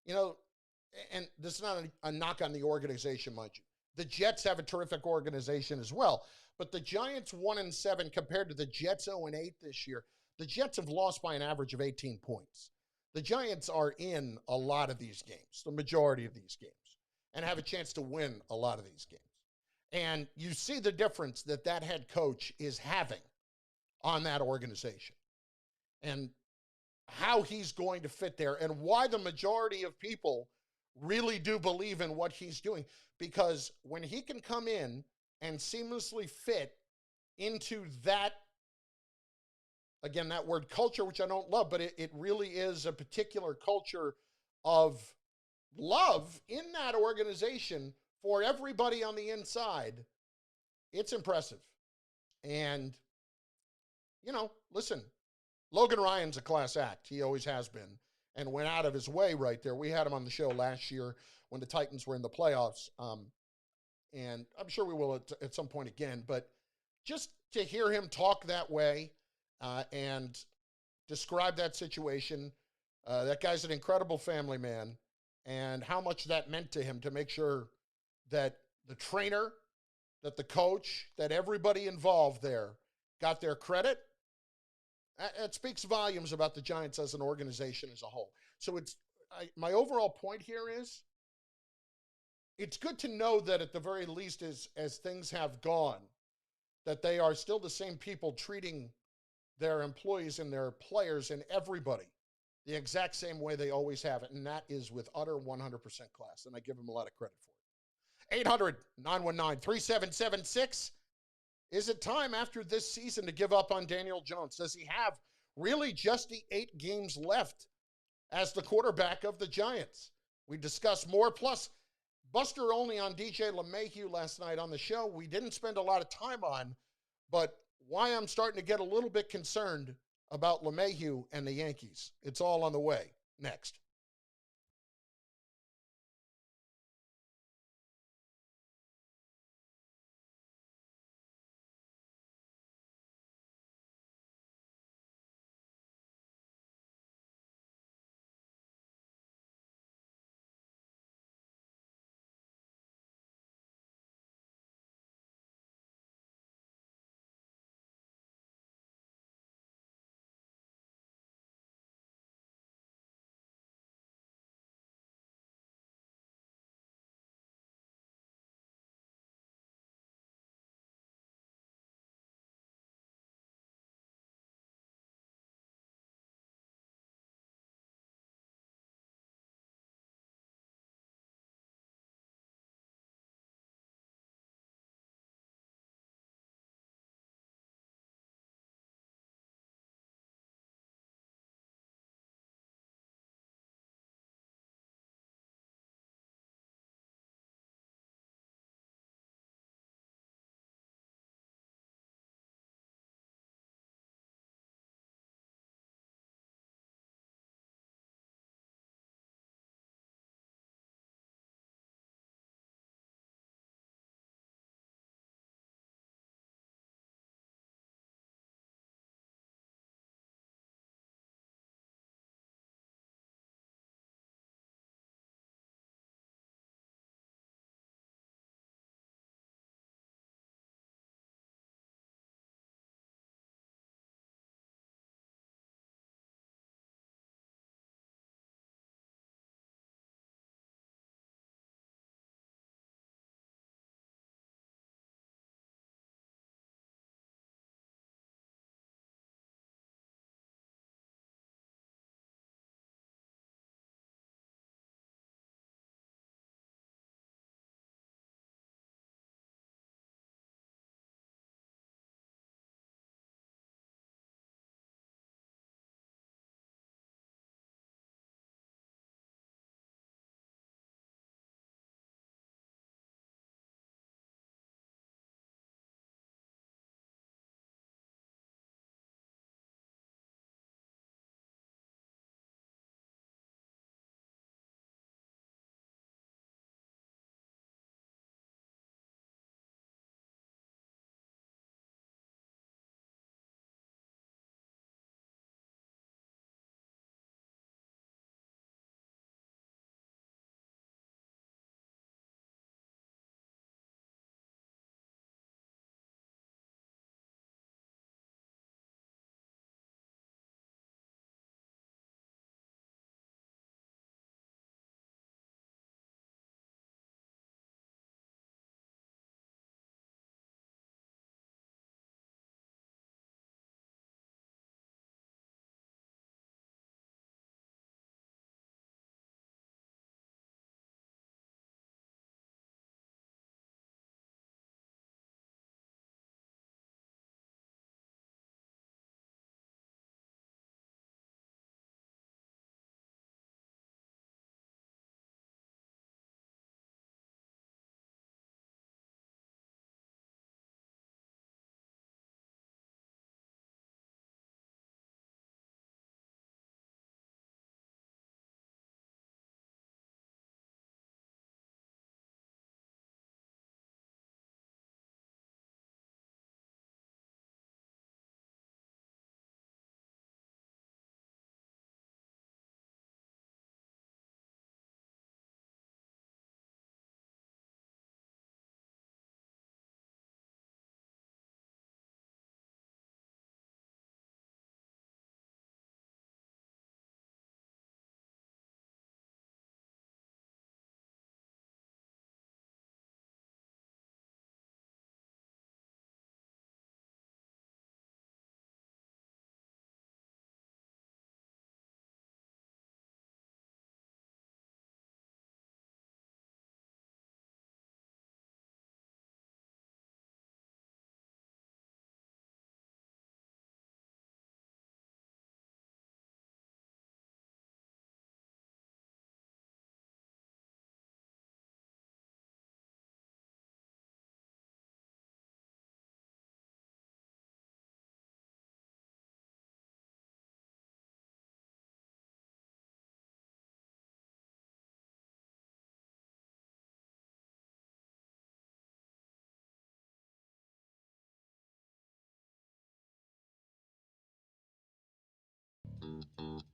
Speaker 1: And this is not a knock on the organization, mind you. The Jets have a terrific organization as well. But the Giants 1-7 compared to the Jets 0-8 this year, the Jets have lost by an average of 18 points. The Giants are in a lot of these games, the majority of these games, and have a chance to win a lot of these games. And you see the difference that head coach is having on that organization and how he's going to fit there and why the majority of people really do believe in what he's doing. Because when he can come in and seamlessly fit into that, again, that word culture, which I don't love, but it really is a particular culture of love in that organization for everybody on the inside, it's impressive. And, listen, Logan Ryan's a class act. He always has been and went out of his way right there. We had him on the show last year when the Titans were in the playoffs. And I'm sure we will at some point again. But just to hear him talk that way and describe that situation, that guy's an incredible family man, and how much that meant to him to make sure that the trainer, that the coach, that everybody involved there got their credit. It speaks volumes about the Giants as an organization as a whole. So my overall point here is it's good to know that at the very least as things have gone, that they are still the same people treating their employees and their players and everybody the exact same way they always have it. And that is with utter 100% class. And I give them a lot of credit for it. 800-919-3776. Is it time after this season to give up on Daniel Jones? Does he have really just the 8 games left as the quarterback of the Giants? We discuss more. Plus, Buster Olney on DJ LeMahieu last night on the show, we didn't spend a lot of time on, but why I'm starting to get a little bit concerned about LeMahieu and the Yankees. It's all on the way. Next.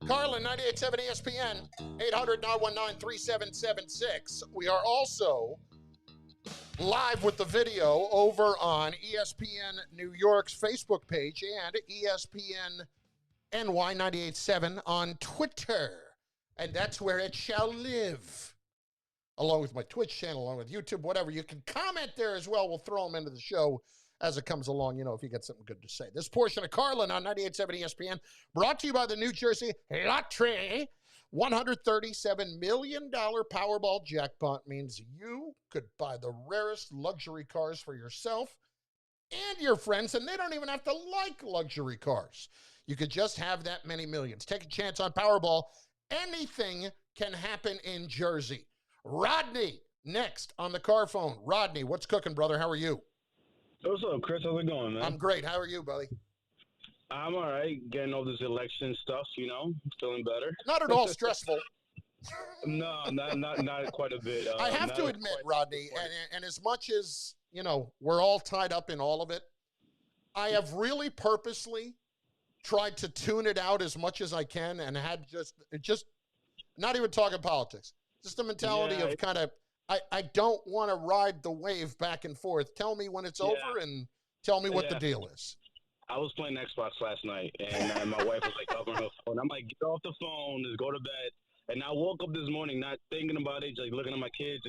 Speaker 1: Carlin, 98.7 ESPN, 800-919-3776. We are also live with the video over on ESPN New York's Facebook page and ESPN NY 98.7 on Twitter. And that's where it shall live. Along with my Twitch channel, along with YouTube, whatever. You can comment there as well. We'll throw them into the show as it comes along, if you get something good to say. This portion of Carlin on 98.7 ESPN, brought to you by the New Jersey Lottery. $137 million Powerball jackpot means you could buy the rarest luxury cars for yourself and your friends, and they don't even have to like luxury cars. You could just have that many millions. Take a chance on Powerball. Anything can happen in Jersey. Rodney, next on the car phone. Rodney, what's cooking, brother? How are you?
Speaker 2: What's up, Chris? How's it going, man?
Speaker 1: I'm great. How are you, buddy?
Speaker 2: I'm all right. Getting all this election stuff, feeling better.
Speaker 1: Not at all stressful.
Speaker 2: No, not quite a bit.
Speaker 1: I have to admit, Rodney, and as much as, we're all tied up in all of it, I have really purposely tried to tune it out as much as I can and had just not even talking politics, just the mentality of kind of, I don't want to ride the wave back and forth. Tell me when it's over and tell me what the deal is.
Speaker 2: I was playing Xbox last night, and my wife was like covering her phone. I'm like, get off the phone, just go to bed. And I woke up this morning not thinking about it, just looking at my kids,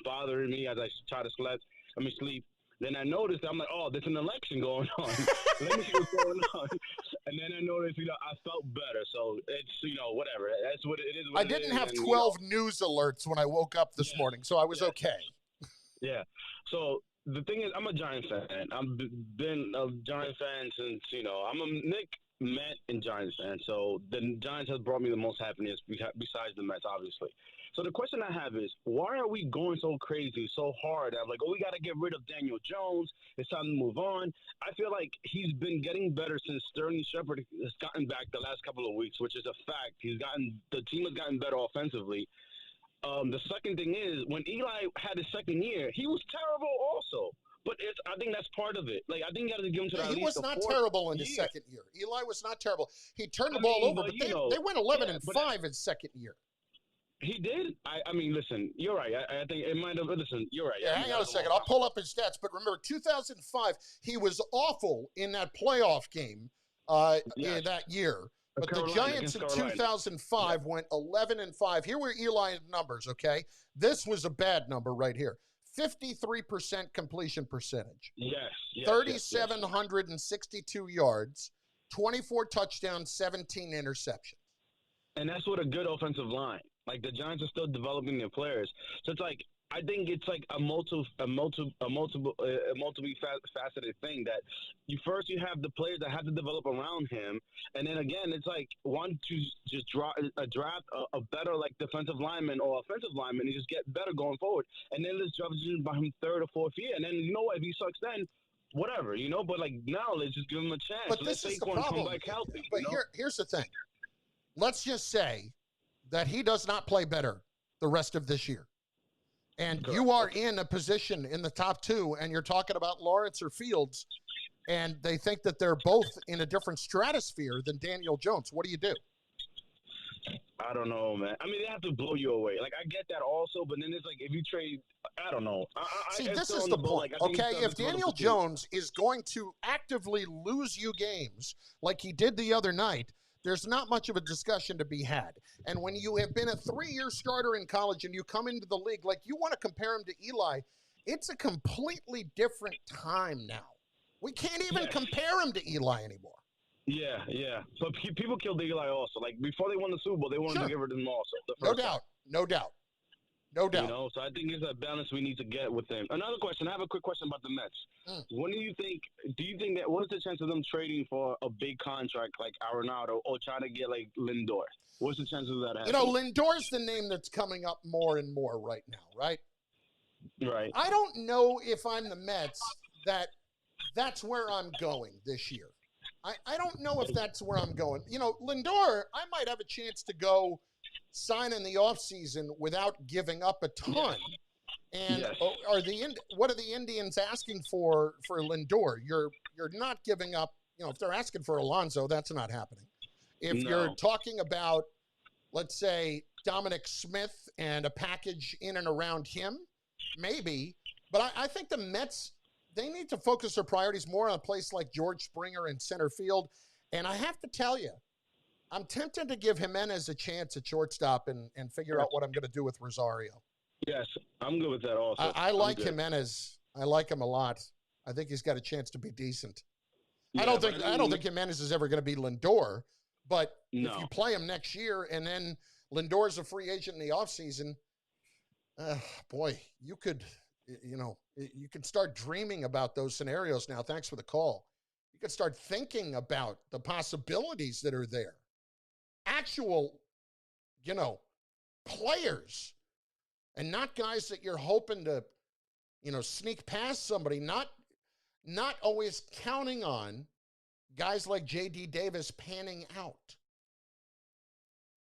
Speaker 2: bothering me as I try to sleep. Then I noticed, I'm like, oh, there's an election going on. Let me see what's going on. And then I noticed, I felt better. So it's, whatever. That's what it is.
Speaker 1: I didn't have 12 news alerts when I woke up this morning, so I was okay.
Speaker 2: Yeah. So the thing is, I'm a Giants fan. I've been a Giants fan since, I'm a Nick, Met, and Giants fan. So the Giants has brought me the most happiness besides the Mets, obviously. So the question I have is, why are we going so crazy, so hard? I'm like, we got to get rid of Daniel Jones. It's time to move on. I feel like he's been getting better since Sterling Shepard has gotten back the last couple of weeks, which is a fact. The team has gotten better offensively. The second thing is, when Eli had his second year, he was terrible also. But I think that's part of it. Like, I think you got to give him to that.
Speaker 1: He was not terrible in his second year. Eli was not terrible. He turned the ball over, but they went 11-5 his second year.
Speaker 2: He did? I mean, listen, you're right. I think it might have. Listen, you're right.
Speaker 1: Yeah, hang on a second. I'll pull up his stats. But remember, 2005, he was awful in that playoff game in that year. But the Giants in 2005 went 11-5. Here were Eli's numbers, okay? This was a bad number right here. 53% completion percentage.
Speaker 2: Yes.
Speaker 1: 3,762 yards, 24 touchdowns, 17 interceptions.
Speaker 2: And that's what a good offensive line. Like, the Giants are still developing their players. So it's like, I think it's like a multifaceted thing that you have the players that have to develop around him. And then again, it's like, why don't you just draft a better like defensive lineman or offensive lineman and just get better going forward. And then let's draft him by him third or fourth year. And then, if he sucks then, whatever, but like now let's just give him a chance.
Speaker 1: But this is the problem. But here's the thing. Let's just say that he does not play better the rest of this year. And you are in a position in the top two, and you're talking about Lawrence or Fields, and they think that they're both in a different stratosphere than Daniel Jones. What do you do?
Speaker 2: I don't know, man. I mean, they have to blow you away. Like, I get that also, but then it's like, if you trade, I don't know.
Speaker 1: See, this is the point, okay? If Daniel Jones is going to actively lose you games like he did the other night, there's not much of a discussion to be had. And when you have been a 3-year starter in college and you come into the league, like you want to compare him to Eli, it's a completely different time now. We can't even compare him to Eli anymore.
Speaker 2: Yeah. So people killed Eli also. Like, before they won the Super Bowl, they wanted to get rid of him also.
Speaker 1: No doubt. So
Speaker 2: I think it's a balance we need to get with him. Another question. I have a quick question about the Mets. When do you think that, what is the chance of them trading for a big contract like Arenado or trying to get like Lindor? What's the chance of that happening?
Speaker 1: Lindor's the name that's coming up more and more right now, right?
Speaker 2: Right.
Speaker 1: I don't know if I'm the Mets that's where I'm going this year. I don't know if that's where I'm going. Lindor, I might have a chance to go sign in the offseason without giving up a ton. And what are the Indians asking for Lindor? You're not giving up, if they're asking for Alonso, that's not happening. If
Speaker 2: No.
Speaker 1: you're talking about, let's say, Dominic Smith and a package in and around him, maybe. But I think the Mets, they need to focus their priorities more on a place like George Springer in center field. And I have to tell you, I'm tempted to give Jimenez a chance at shortstop and figure out what I'm going to do with Rosario.
Speaker 2: Yes, I'm good with that also.
Speaker 1: I like Jimenez. I like him a lot. I think he's got a chance to be decent.
Speaker 2: Yeah,
Speaker 1: I don't think Jimenez is ever going to be Lindor, but
Speaker 2: No.
Speaker 1: if you play him next year and then Lindor's a free agent in the offseason, boy, you could start dreaming about those scenarios now. Thanks for the call. You could start thinking about the possibilities that are there. Actual, players, and not guys that you're hoping to, sneak past somebody, not always counting on guys like J.D. Davis panning out.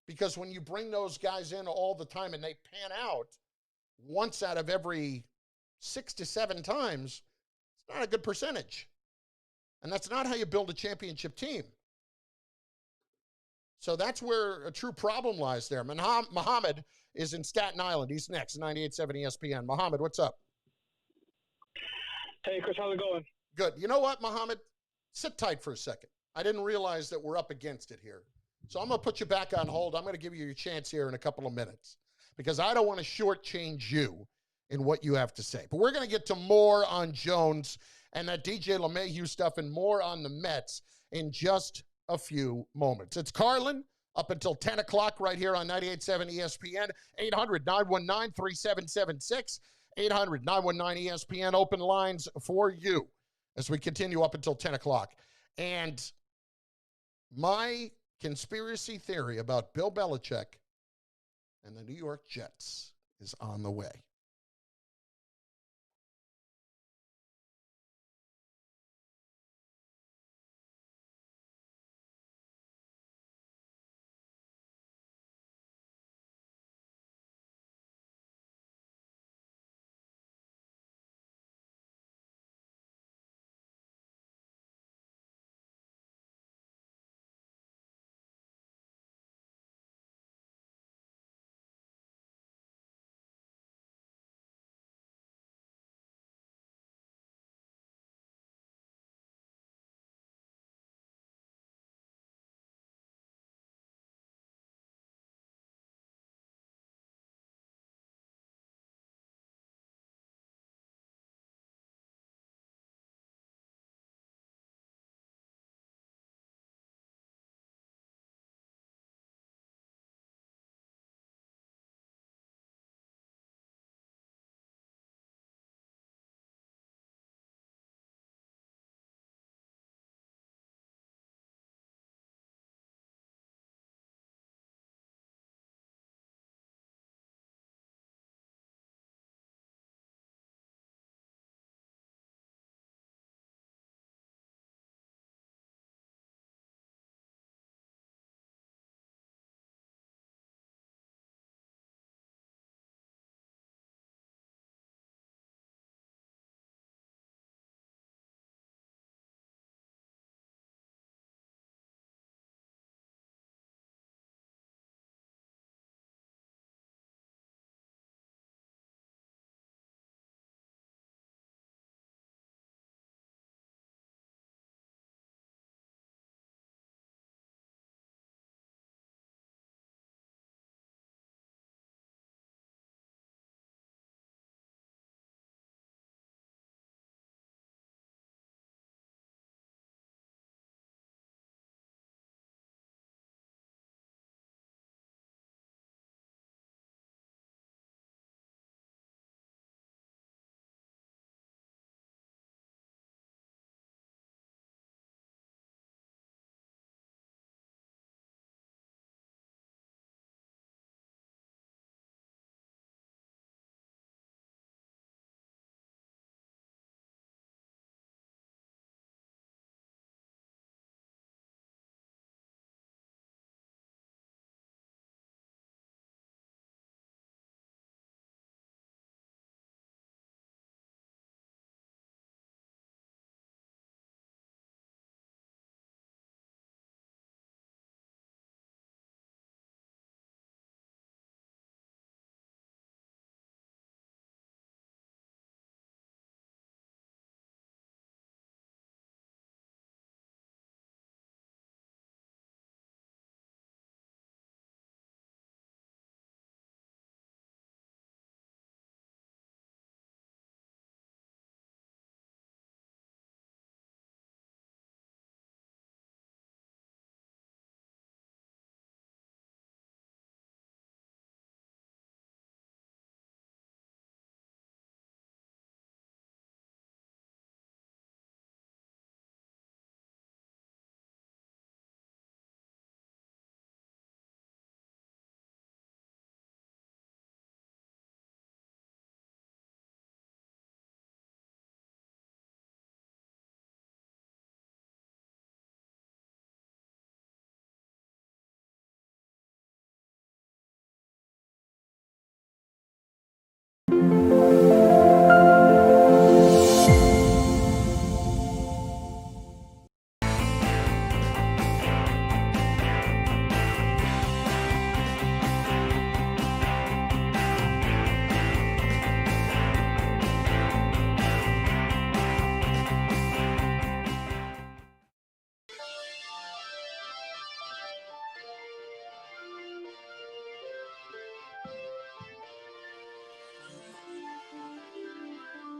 Speaker 1: Because when you bring those guys in all the time and they pan out once out of every 6 to 7 times, it's not a good percentage. And that's not how you build a championship team. So that's where a true problem lies there. Muhammad is in Staten Island. He's next, 98.7 ESPN. Muhammad, what's up?
Speaker 4: Hey, Chris, how's it going?
Speaker 1: Good. You know what, Muhammad? Sit tight for a second. I didn't realize that we're up against it here. So I'm going to put you back on hold. I'm going to give you your chance here in a couple of minutes because I don't want to shortchange you in what you have to say. But we're going to get to more on Jones and that DJ LeMahieu stuff and more on the Mets in just a few moments. It's Carlin up until 10 o'clock right here on 98.7 ESPN, 800-919-3776, 800-919-ESPN, open lines for you as we continue up until 10 o'clock. And my conspiracy theory about Bill Belichick and the New York Jets is on the way.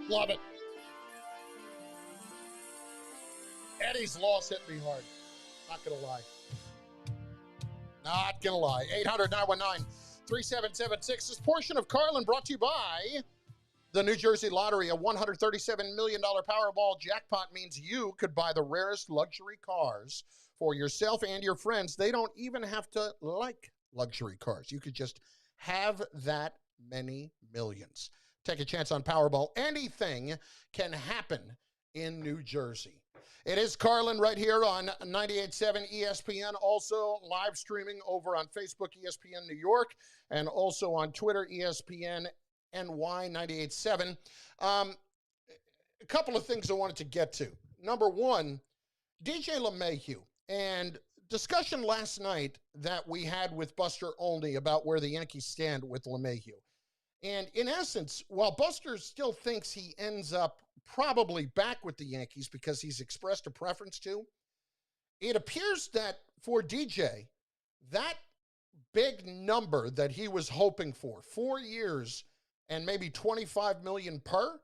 Speaker 1: Love it. Eddie's loss hit me hard. Not going to lie. Not going to lie. 800-919-3776. This portion of Carlin brought to you by the New Jersey Lottery. A $137 million Powerball jackpot means you could buy the rarest luxury cars for yourself and your friends. They don't even have to like luxury cars. You could just have that many millions. Take a chance on Powerball. Anything can happen in New Jersey. It is Carlin right here on 98.7 ESPN, also live streaming over on Facebook, ESPN New York, and also on Twitter, ESPN NY 98.7. A couple of things I wanted to get to. Number one, DJ LeMahieu, and discussion last night that we had with Buster Olney about where the Yankees stand with LeMahieu. And in essence, while Buster still thinks he ends up probably back with the Yankees because he's expressed a preference to, it appears that for DJ, that big number that he was hoping for, 4 years and maybe $25 million per,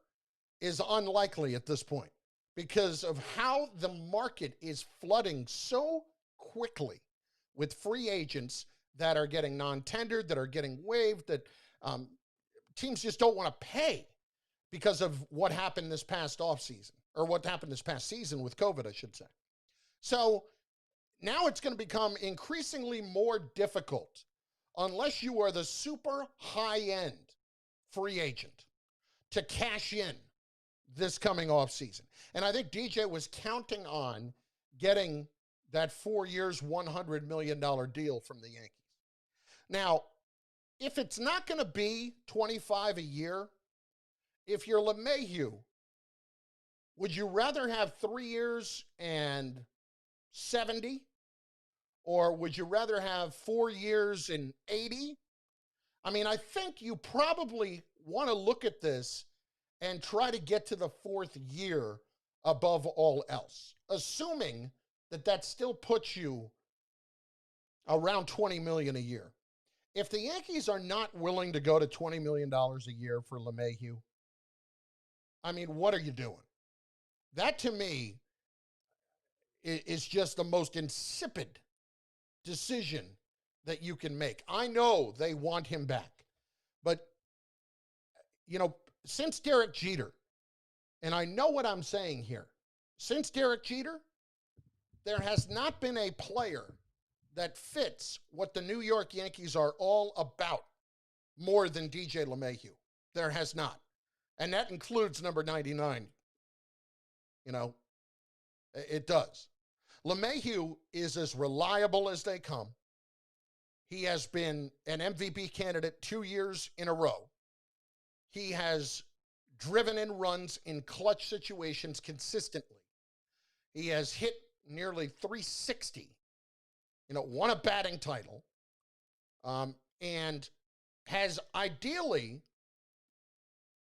Speaker 1: is unlikely at this point because of how the market is flooding so quickly with free agents that are getting non-tendered, that are getting waived, that teams just don't want to pay because of what happened this past offseason, or what happened this past season with COVID, I should say. So now it's going to become increasingly more difficult unless you are the super high-end free agent to cash in this coming offseason. And I think DJ was counting on getting that 4 years, $100 million deal from the Yankees. Now, if it's not going to be 25 a year, if you're LeMahieu, would you rather have 3 years and 70? Or would you rather have 4 years and 80? I mean, I think you probably want to look at this and try to get to the fourth year above all else, assuming that that still puts you around $20 million a year. If the Yankees are not willing to go to $20 million a year for LeMahieu, I mean, what are you doing? That, to me, is just the most insipid decision that you can make. I know they want him back, but, you know, since Derek Jeter, and I know what I'm saying here, since Derek Jeter, there has not been a player that fits what the New York Yankees are all about more than DJ LeMahieu. There has not. And that includes number 99. You know, it does. LeMahieu is as reliable as they come. He has been an MVP candidate 2 years in a row. He has driven in runs in clutch situations consistently. He has hit nearly 360, won a batting title, and has ideally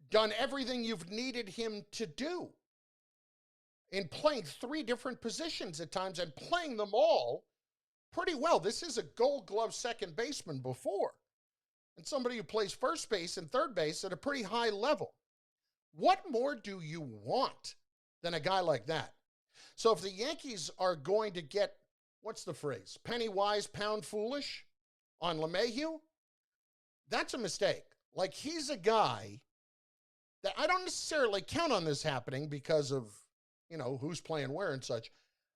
Speaker 1: done everything you've needed him to do in playing 3 different positions at times and playing them all pretty well. This is a Gold Glove second baseman before, and somebody who plays first base and third base at a pretty high level. What more do you want than a guy like that? So if the Yankees are going to get, what's the phrase, penny wise, pound foolish on LeMahieu, that's a mistake. Like, he's a guy that I don't necessarily count on this happening because of, who's playing where and such.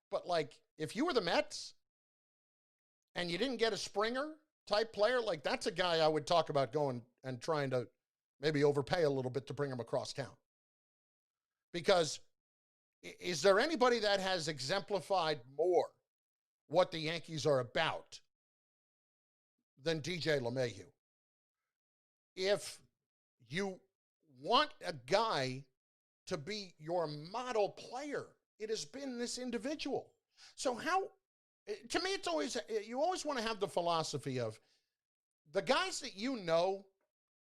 Speaker 1: But, like, if you were the Mets and you didn't get a Springer type player, like, that's a guy I would talk about going and trying to maybe overpay a little bit to bring him across town. Because is there anybody that has exemplified more what the Yankees are about than DJ LeMahieu? If you want a guy to be your model player, it has been this individual. So to me, it's always, you always want to have the philosophy of the guys that you know,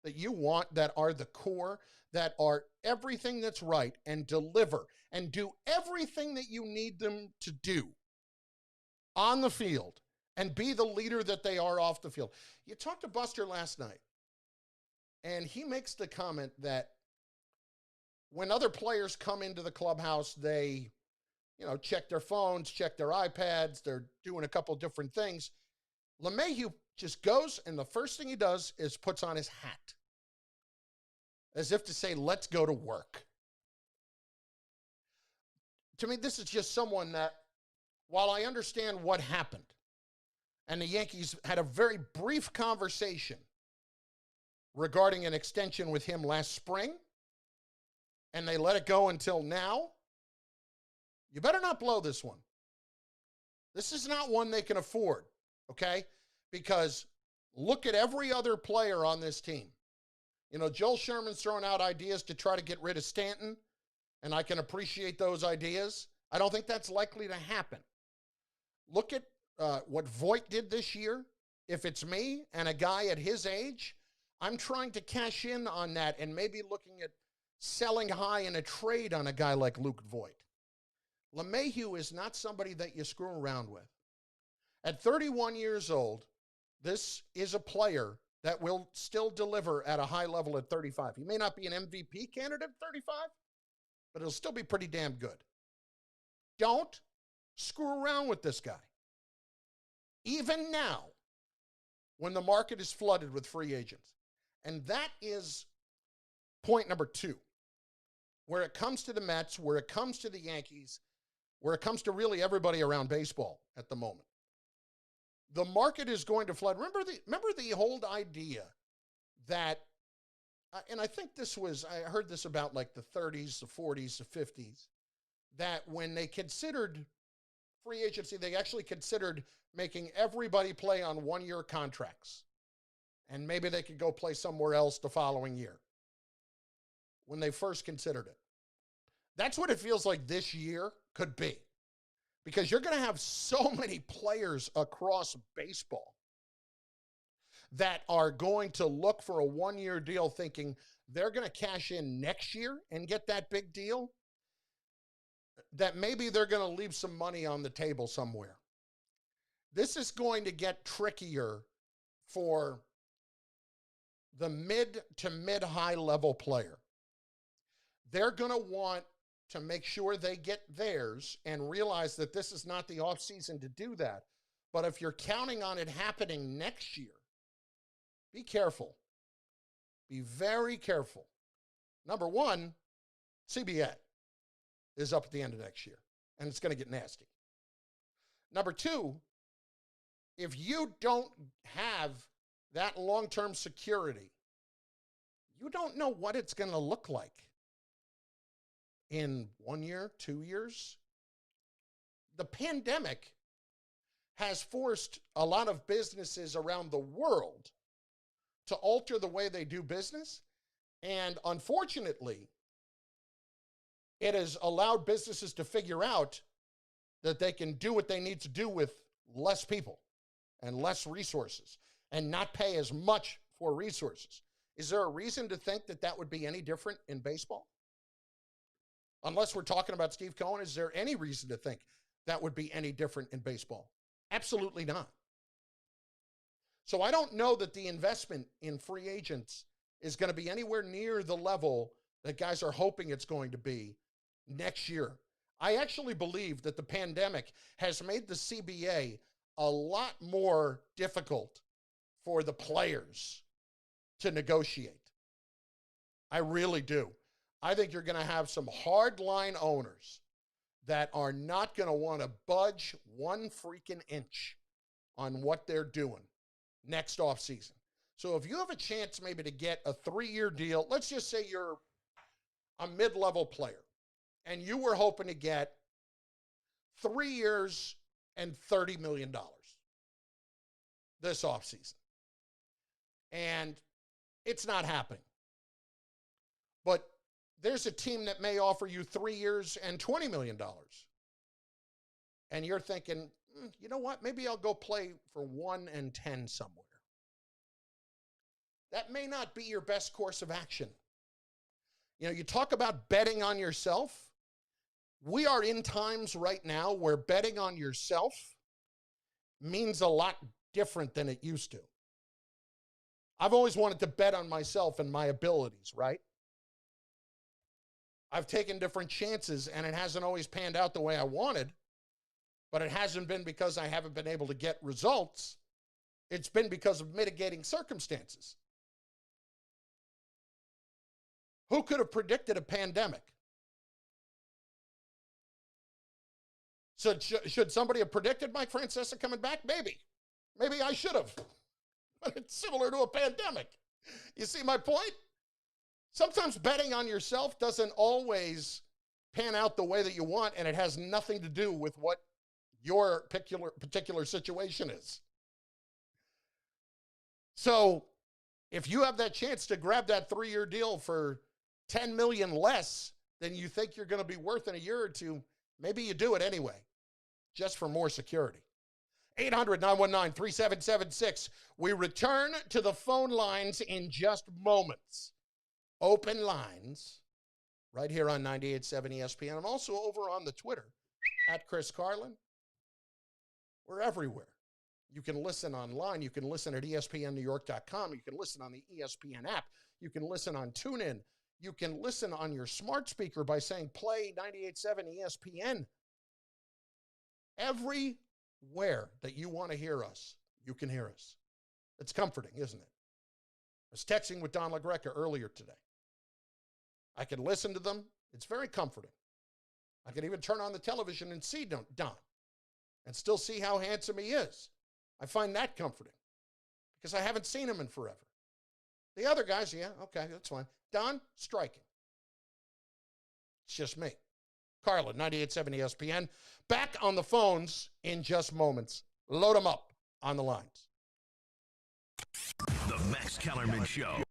Speaker 1: that you want, that are the core, that are everything that's right and deliver and do everything that you need them to do on the field and be the leader that they are off the field. You talked to Buster last night, and he makes the comment that when other players come into the clubhouse, they, check their phones, check their iPads, they're doing a couple different things. LeMahieu just goes, and the first thing he does is puts on his hat, as if to say, let's go to work. To me, this is just someone that, while I understand what happened, and the Yankees had a very brief conversation regarding an extension with him last spring, and they let it go until now, you better not blow this one. This is not one they can afford, okay? Because look at every other player on this team. Joel Sherman's throwing out ideas to try to get rid of Stanton, and I can appreciate those ideas. I don't think that's likely to happen. Look at what Voit did this year. If it's me and a guy at his age, I'm trying to cash in on that and maybe looking at selling high in a trade on a guy like Luke Voit. LeMahieu is not somebody that you screw around with. At 31 years old, this is a player that will still deliver at a high level at 35. He may not be an MVP candidate at 35, but it'll still be pretty damn good. Don't screw around with this guy. Even now, when the market is flooded with free agents. And that is point number 2. Where it comes to the Mets, where it comes to the Yankees, where it comes to really everybody around baseball at the moment. The market is going to flood. Remember the whole idea that, and I think I heard this about like the 30s, the 40s, the 50s, that when they considered free agency, they actually considered making everybody play on one-year contracts. And maybe they could go play somewhere else the following year when they first considered it. That's what it feels like this year could be. Because you're going to have so many players across baseball that are going to look for a one-year deal thinking they're going to cash in next year and get that big deal, that maybe they're going to leave some money on the table somewhere. This is going to get trickier for the mid to mid-high level player. They're going to want to make sure they get theirs and realize that this is not the offseason to do that. But if you're counting on it happening next year, be careful. Be very careful. Number one, CBA is up at the end of next year, and it's going to get nasty. Number two, if you don't have that long-term security, you don't know what it's going to look like in 1 year, 2 years. The pandemic has forced a lot of businesses around the world to alter the way they do business. And unfortunately, it has allowed businesses to figure out that they can do what they need to do with less people and less resources and not pay as much for resources. Is there a reason to think that that would be any different in baseball? Unless we're talking about Steve Cohen, is there any reason to think that would be any different in baseball? Absolutely not. So I don't know that the investment in free agents is going to be anywhere near the level that guys are hoping it's going to be next year. I actually believe that the pandemic has made the CBA a lot more difficult for the players to negotiate. I really do. I think you're going to have some hardline owners that are not going to want to budge one freaking inch on what they're doing next offseason. So if you have a chance maybe to get a 3-year deal, let's just say you're a mid-level player and you were hoping to get 3 years and $30 million this offseason. And it's not happening. But there's a team that may offer you 3 years and $20 million. And you're thinking, you know what? Maybe I'll go play for 1 and 10 somewhere. That may not be your best course of action. You talk about betting on yourself. We are in times right now where betting on yourself means a lot different than it used to. I've always wanted to bet on myself and my abilities, right? I've taken different chances, and it hasn't always panned out the way I wanted, but it hasn't been because I haven't been able to get results. It's been because of mitigating circumstances. Who could have predicted a pandemic? So should somebody have predicted Mike Francesa coming back? Maybe. Maybe I should have. But it's similar to a pandemic. You see my point? Sometimes betting on yourself doesn't always pan out the way that you want, and it has nothing to do with what your particular situation is. So if you have that chance to grab that 3-year deal for $10 million less than you think you're going to be worth in a year or two, maybe you do it anyway, just for more security. 800-919-3776. We return to the phone lines in just moments. Open lines right here on 98.7 ESPN. I'm also over on the Twitter at Chris Carlin. We're everywhere. You can listen online. You can listen at ESPNNewYork.com. You can listen on the ESPN app. You can listen on TuneIn. You can listen on your smart speaker by saying play 98.7 ESPN. Everywhere that you want to hear us, you can hear us. It's comforting, isn't it? I was texting with Don LaGreca earlier today. I can listen to them. It's very comforting. I can even turn on the television and see Don and still see how handsome he is. I find that comforting because I haven't seen him in forever. The other guys, yeah, okay, that's fine. Don, striking. It's just me. Carlin, 98.7 ESPN. Back on the phones in just moments. Load them up on the lines.
Speaker 13: The Max Kellerman Show.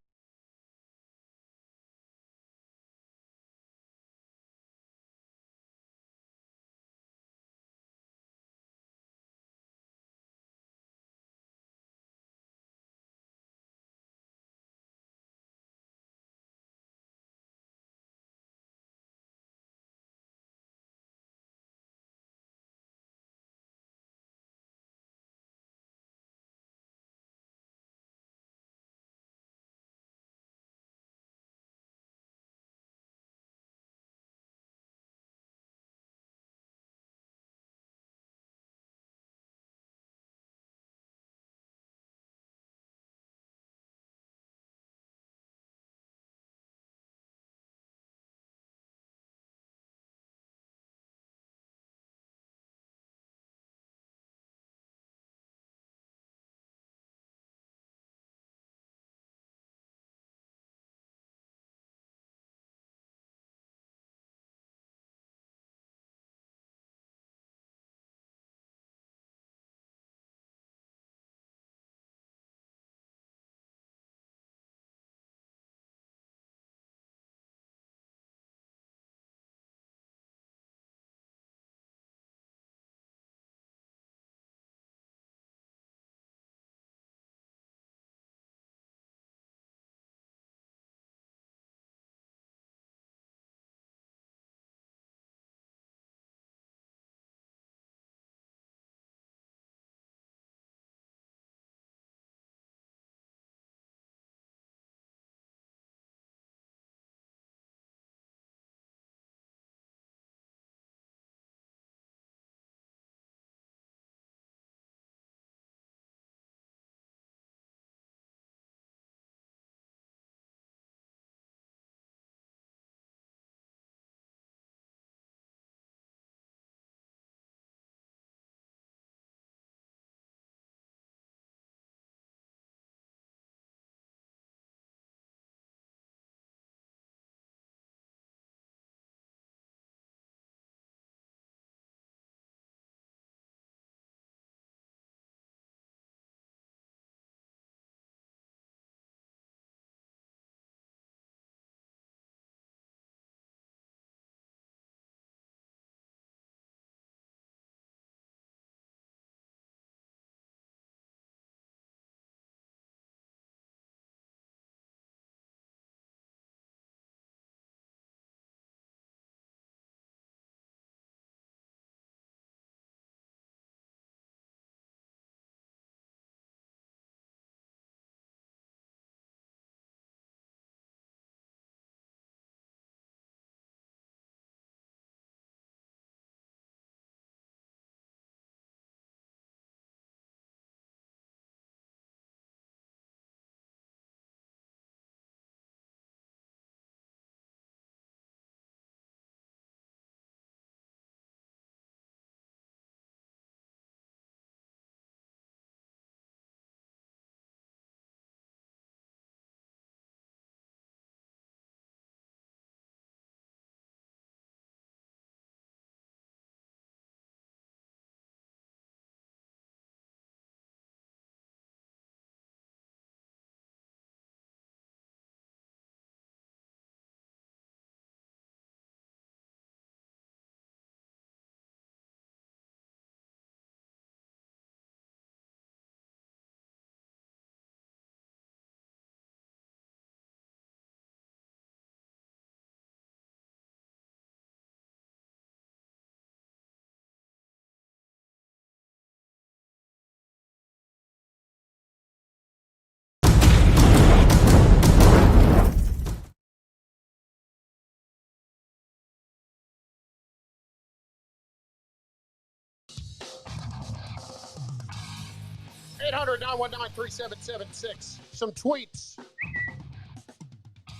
Speaker 1: 800-919-3776. Some tweets.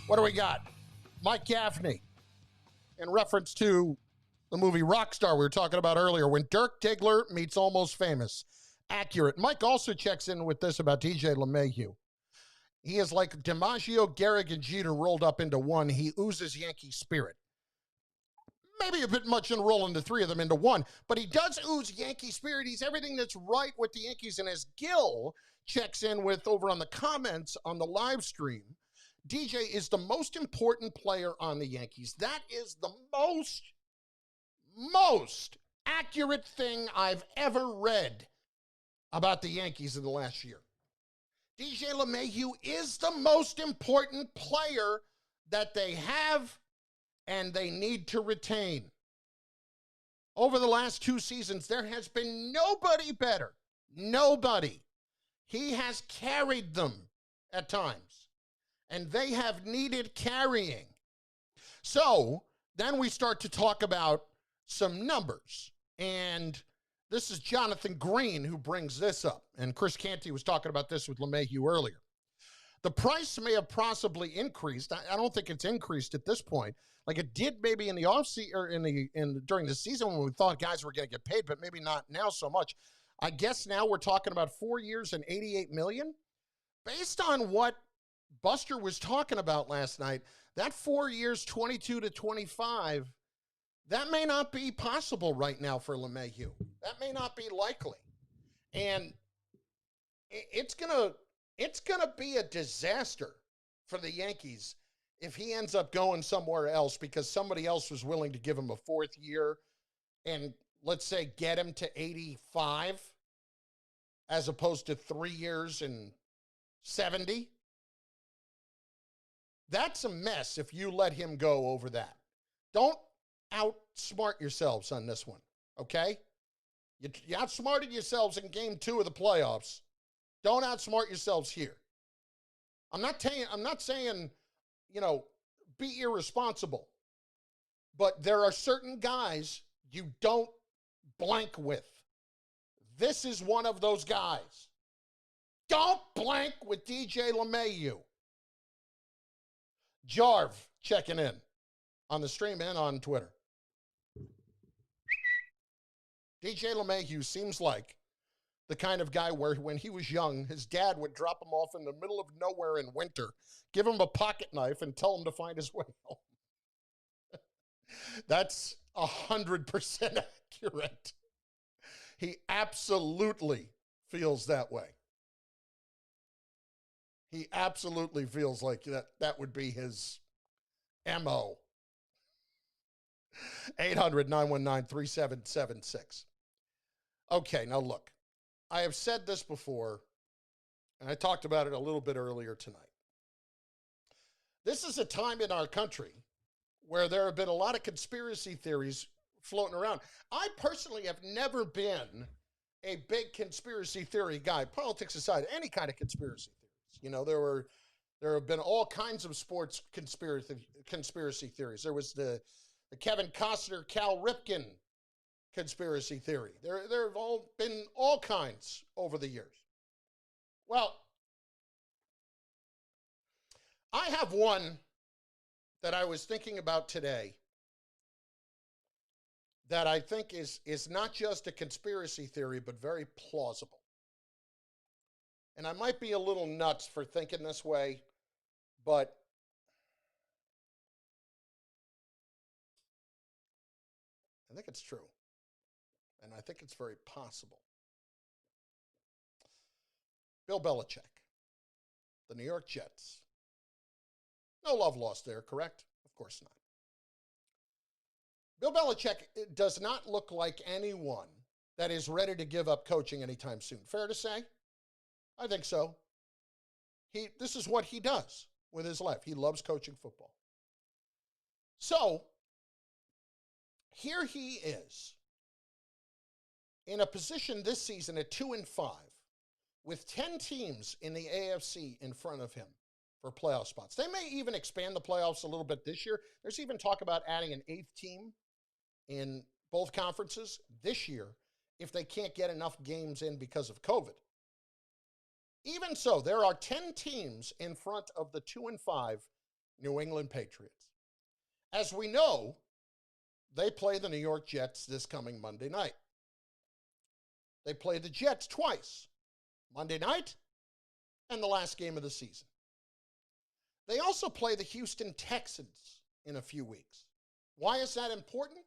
Speaker 1: What do we got? Mike Gaffney, in reference to the movie Rockstar we were talking about earlier, when Dirk Diggler meets Almost Famous. Accurate. Mike also checks in with this about DJ LeMahieu. He is like DiMaggio, Gehrig, and Jeter rolled up into one. He oozes Yankee spirit. Maybe a bit much in rolling the three of them into one, but he does ooze Yankee spirit. He's everything that's right with the Yankees. And as Gil checks in with over on the comments on the live stream, DJ is the most important player on the Yankees. That is the most accurate thing I've ever read about the Yankees in the last year. DJ LeMahieu is the most important player that they have and they need to retain. Over the last 2 seasons, there has been nobody better. Nobody. He has carried them at times, and they have needed carrying. So then we start to talk about some numbers, and this is Jonathan Green who brings this up, and Chris Canty was talking about this with LeMahieu earlier. The price may have possibly increased. I don't think it's increased at this point, like it did maybe in the offseason or during the season when we thought guys were going to get paid, but maybe not now so much. I guess now we're talking about 4 years and $88 million. Based on what Buster was talking about last night, that 4 years, 22 to 25. That may not be possible right now for LeMahieu. That may not be likely. And it's gonna be a disaster for the Yankees if he ends up going somewhere else because somebody else was willing to give him a 4th year and, let's say, get him to 85 as opposed to 3 years and 70. That's a mess if you let him go over that. Don't outsmart yourselves on this one, okay? You outsmarted yourselves in game 2 of the playoffs. Don't outsmart yourselves here. I'm not saying, be irresponsible. But there are certain guys you don't blank with. This is one of those guys. Don't blank with DJ LeMahieu. Jarv checking in on the stream and on Twitter. DJ LeMahieu seems like the kind of guy where when he was young, his dad would drop him off in the middle of nowhere in winter, give him a pocket knife, and tell him to find his way home. That's 100% accurate. He absolutely feels that way. He absolutely feels like that would be his MO. 800-919-3776. Okay, now look. I have said this before, and I talked about it a little bit earlier tonight. This is a time in our country where there have been a lot of conspiracy theories floating around. I personally have never been a big conspiracy theory guy, politics aside, any kind of conspiracy theories. There have been all kinds of sports conspiracy theories. There was the Kevin Costner, Cal Ripken conspiracy theory. There have all been all kinds over the years. Well, I have one that I was thinking about today that I think is not just a conspiracy theory, but very plausible. And I might be a little nuts for thinking this way, but I think it's true. And I think it's very possible. Bill Belichick, the New York Jets. No love lost there, correct? Of course not. Bill Belichick does not look like anyone that is ready to give up coaching anytime soon. Fair to say? I think so. This is what he does with his life. He loves coaching football. So, here he is in a position this season at 2-5 with 10 teams in the AFC in front of him for playoff spots. They may even expand the playoffs a little bit this year. There's even talk about adding an 8th team in both conferences this year if they can't get enough games in because of COVID. Even so, there are 10 teams in front of the 2-5 New England Patriots. As we know, they play the New York Jets this coming Monday night. They play the Jets twice, Monday night and the last game of the season. They also play the Houston Texans in a few weeks. Why is that important?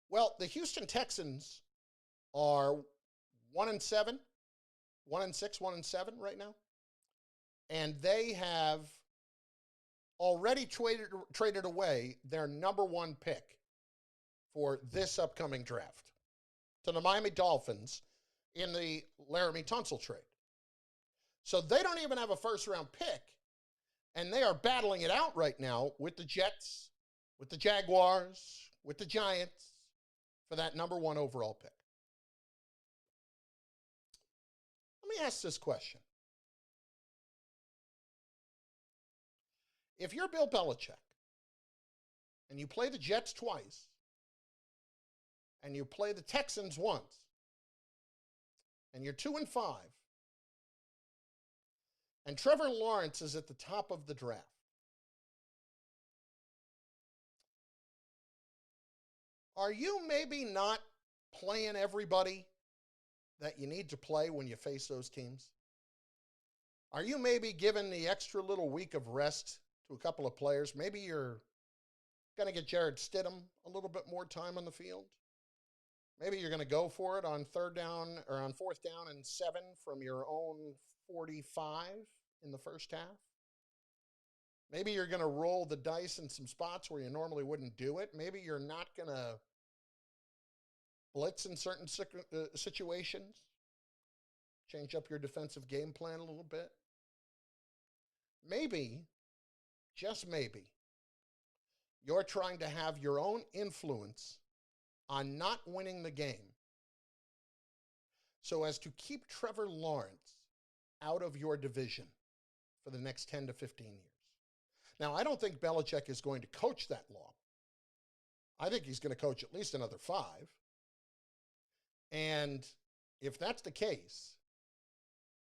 Speaker 1: Well, the Houston Texans are 1-7, 1-6, 1-7 right now. And they have already traded away their number one pick for this upcoming draft to the Miami Dolphins in the Laramie Tunsil trade. So they don't even have a first-round pick, and they are battling it out right now with the Jets, with the Jaguars, with the Giants for that number one overall pick. Let me ask this question. If you're Bill Belichick and you play the Jets twice and you play the Texans once and you're 2-5 and Trevor Lawrence is at the top of the draft, are you maybe not playing everybody that you need to play when you face those teams? Are you maybe giving the extra little week of rest to a couple of players? Maybe you're going to get Jared Stidham a little bit more time on the field. Maybe you're going to go for it on 4th down and 7 from your own 45 in the first half. Maybe you're going to roll the dice in some spots where you normally wouldn't do it. Maybe you're not going to blitz in certain situations. Change up your defensive game plan a little bit. Maybe, just maybe, you're trying to have your own influence on not winning the game so as to keep Trevor Lawrence out of your division for the next 10 to 15 years. Now, I don't think Belichick is going to coach that long. I think he's going to coach at least another 5. And if that's the case,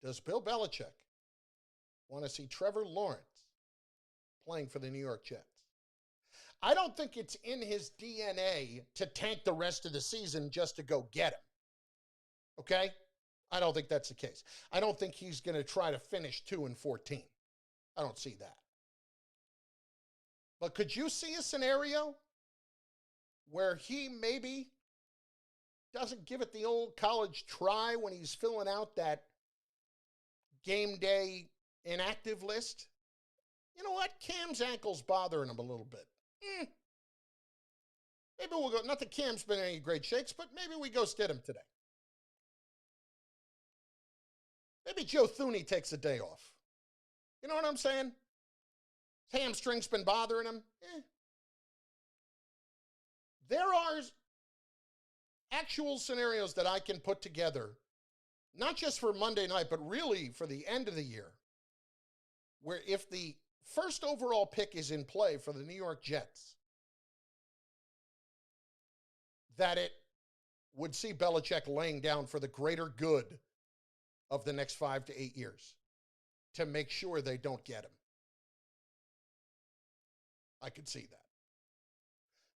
Speaker 1: does Bill Belichick want to see Trevor Lawrence playing for the New York Jets? I don't think it's in his DNA to tank the rest of the season just to go get him. Okay? I don't think that's the case. I don't think he's going to try to finish 2-14. I don't see that. But could you see a scenario where he maybe doesn't give it the old college try when he's filling out that game day inactive list? You know what? Cam's ankle's bothering him a little bit. Maybe we'll go, not that Cam's been in any great shakes, but maybe we go Stidham today. Maybe Joe Thuney takes a day off. You know what I'm saying? His hamstring's been bothering him. There are actual scenarios that I can put together, not just for Monday night, but really for the end of the year, where if the first overall pick is in play for the New York Jets, that it would see Belichick laying down for the greater good of the next 5 to 8 years to make sure they don't get him. I could see that.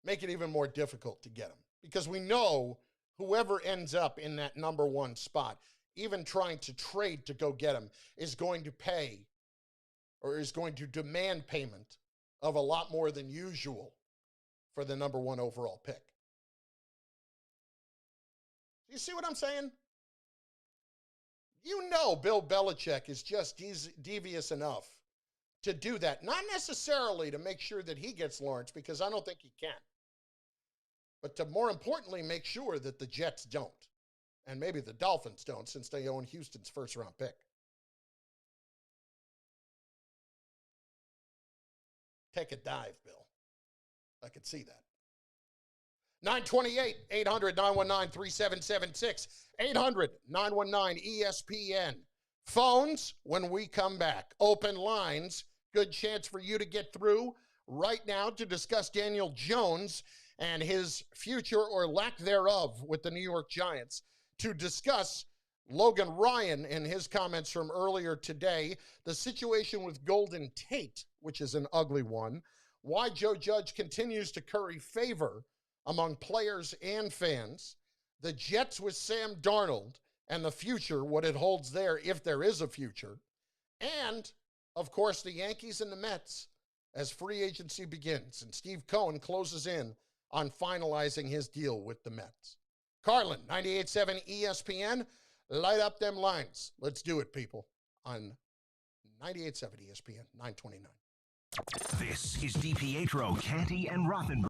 Speaker 1: Make it even more difficult to get him because we know whoever ends up in that number one spot, even trying to trade to go get him, is going to pay or is going to demand payment of a lot more than usual for the number one overall pick. You see what I'm saying? You know Bill Belichick is just devious enough to do that. Not necessarily to make sure that he gets Lawrence, because I don't think he can. But to more importantly, make sure that the Jets don't. And maybe the Dolphins don't, since they own Houston's first-round pick. Take a dive, Bill. I could see that. 928, 800-919-3776, 800-919-ESPN. Phones when we come back. Open lines. Good chance for you to get through right now to discuss Daniel Jones and his future or lack thereof with the New York Giants, to discuss Logan Ryan, in his comments from earlier today, the situation with Golden Tate, which is an ugly one, why Joe Judge continues to curry favor among players and fans, the Jets with Sam Darnold and the future, what it holds there if there is a future, and, of course, the Yankees and the Mets as free agency begins, and Steve Cohen closes in on finalizing his deal with the Mets. Carlin, 98.7 ESPN, light up them lines. Let's do it, people, on 98.7 ESPN, 929.
Speaker 13: This is DiPietro, Canty, and Rothenberg.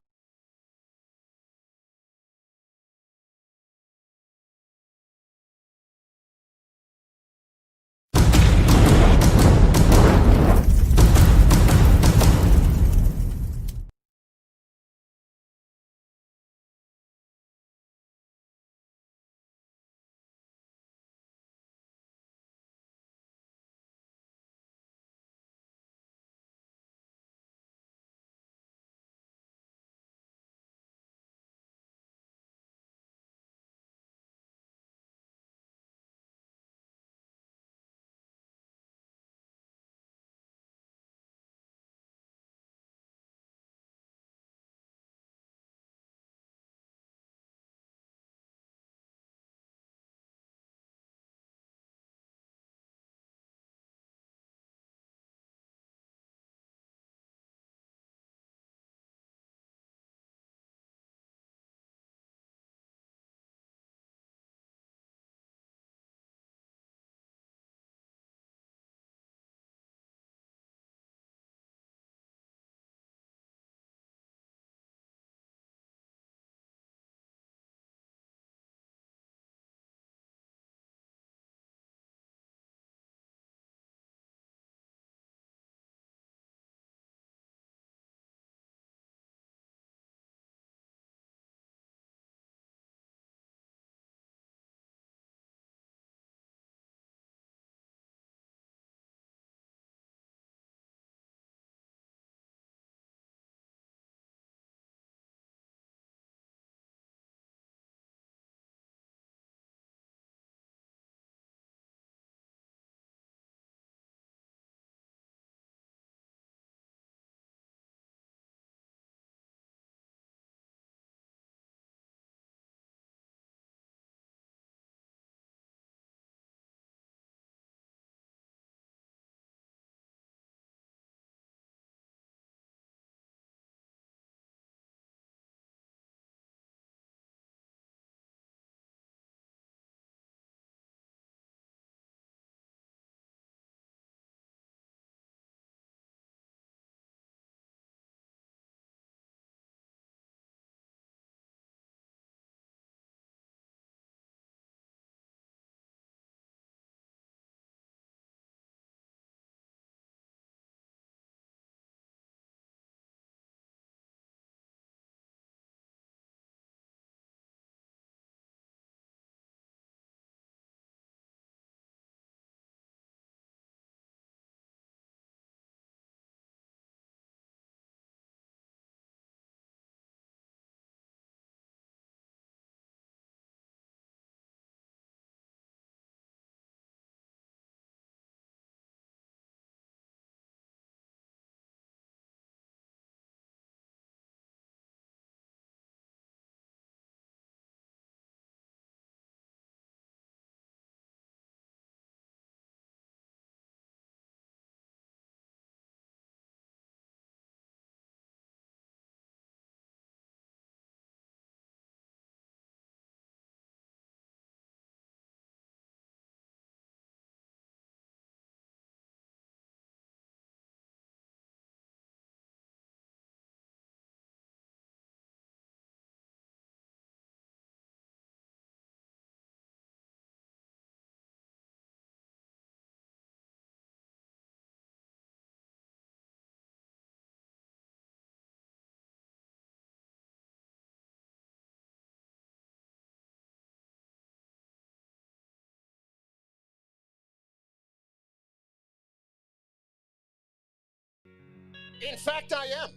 Speaker 1: In fact, I am.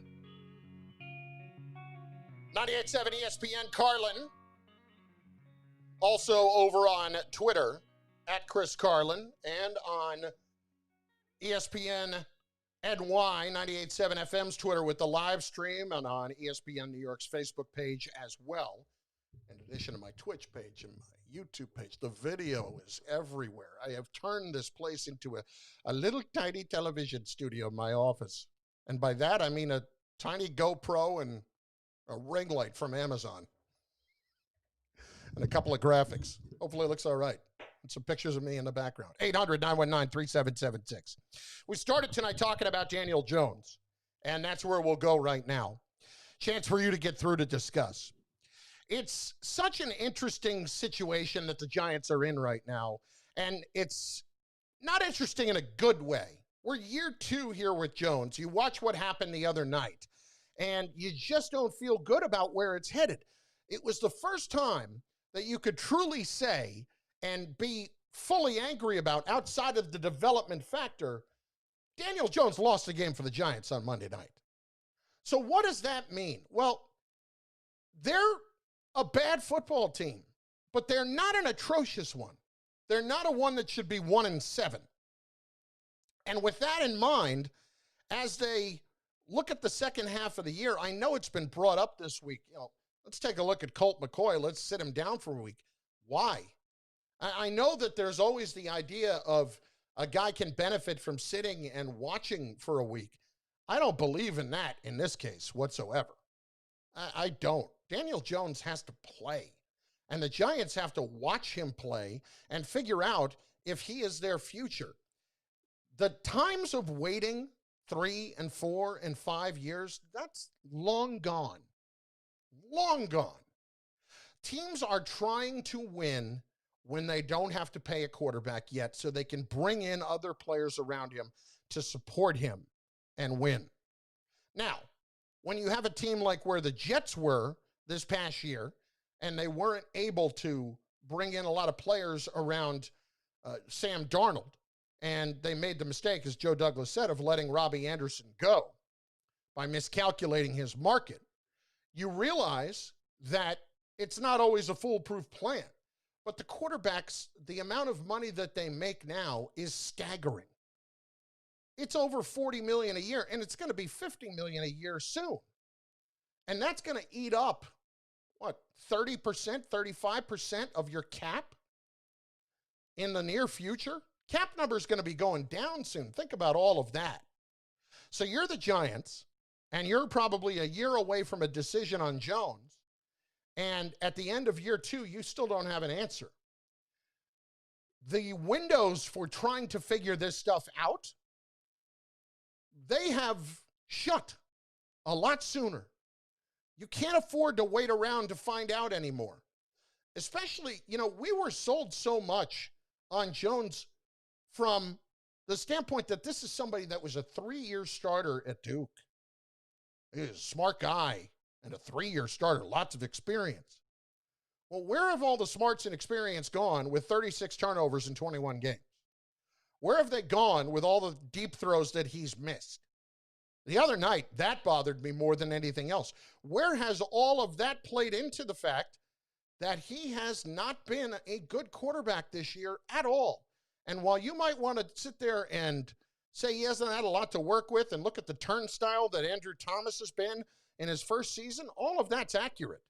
Speaker 1: 98.7 ESPN Carlin. Also over on Twitter at Chris Carlin and on ESPN NY 98.7 FM's Twitter with the live stream and on ESPN New York's Facebook page as well. In addition to my Twitch page and my YouTube page, the video is everywhere. I have turned this place into a little tiny television studio in my office. And by that, I mean a tiny GoPro and a ring light from Amazon. And a couple of graphics. Hopefully it looks all right. And some pictures of me in the background. 800-919-3776. We started tonight talking about Daniel Jones, and that's where we'll go right now. Chance for you to get through to discuss. It's such an interesting situation that the Giants are in right now, and it's not interesting in a good way. We're year 2 here with Jones. You watch what happened the other night, and you just don't feel good about where it's headed. It was the first time that you could truly say and be fully angry about, outside of the development factor, Daniel Jones lost the game for the Giants on Monday night. So what does that mean? Well, they're a bad football team, but they're not an atrocious one. They're not a one that should be 1-7. And with that in mind, as they look at the second half of the year, I know it's been brought up this week. Let's take a look at Colt McCoy. Let's sit him down for a week. Why? I know that there's always the idea of a guy can benefit from sitting and watching for a week. I don't believe in that in this case whatsoever. I don't. Daniel Jones has to play, and the Giants have to watch him play and figure out if he is their future. The times of waiting 3 and 4 and 5 years, that's long gone. Long gone. Teams are trying to win when they don't have to pay a quarterback yet, so they can bring in other players around him to support him and win. Now, when you have a team like where the Jets were this past year, and they weren't able to bring in a lot of players around Sam Darnold, and they made the mistake, as Joe Douglas said, of letting Robbie Anderson go by miscalculating his market, you realize that it's not always a foolproof plan. But the quarterbacks, the amount of money that they make now is staggering. It's over $40 million a year, and it's going to be $50 million a year soon. And that's going to eat up, 30%, 35% of your cap in the near future? Cap number is going to be going down soon. Think about all of that. So you're the Giants, and you're probably a year away from a decision on Jones. And at the end of year 2, you still don't have an answer. The windows for trying to figure this stuff out, they have shut a lot sooner. You can't afford to wait around to find out anymore. Especially, we were sold so much on Jones from the standpoint that this is somebody that was a 3-year starter at Duke. He's a smart guy and a 3-year starter, lots of experience. Well, where have all the smarts and experience gone with 36 turnovers in 21 games? Where have they gone with all the deep throws that he's missed? The other night, that bothered me more than anything else. Where has all of that played into the fact that he has not been a good quarterback this year at all? And while you might want to sit there and say he hasn't had a lot to work with and look at the turnstile that Andrew Thomas has been in his first season, all of that's accurate.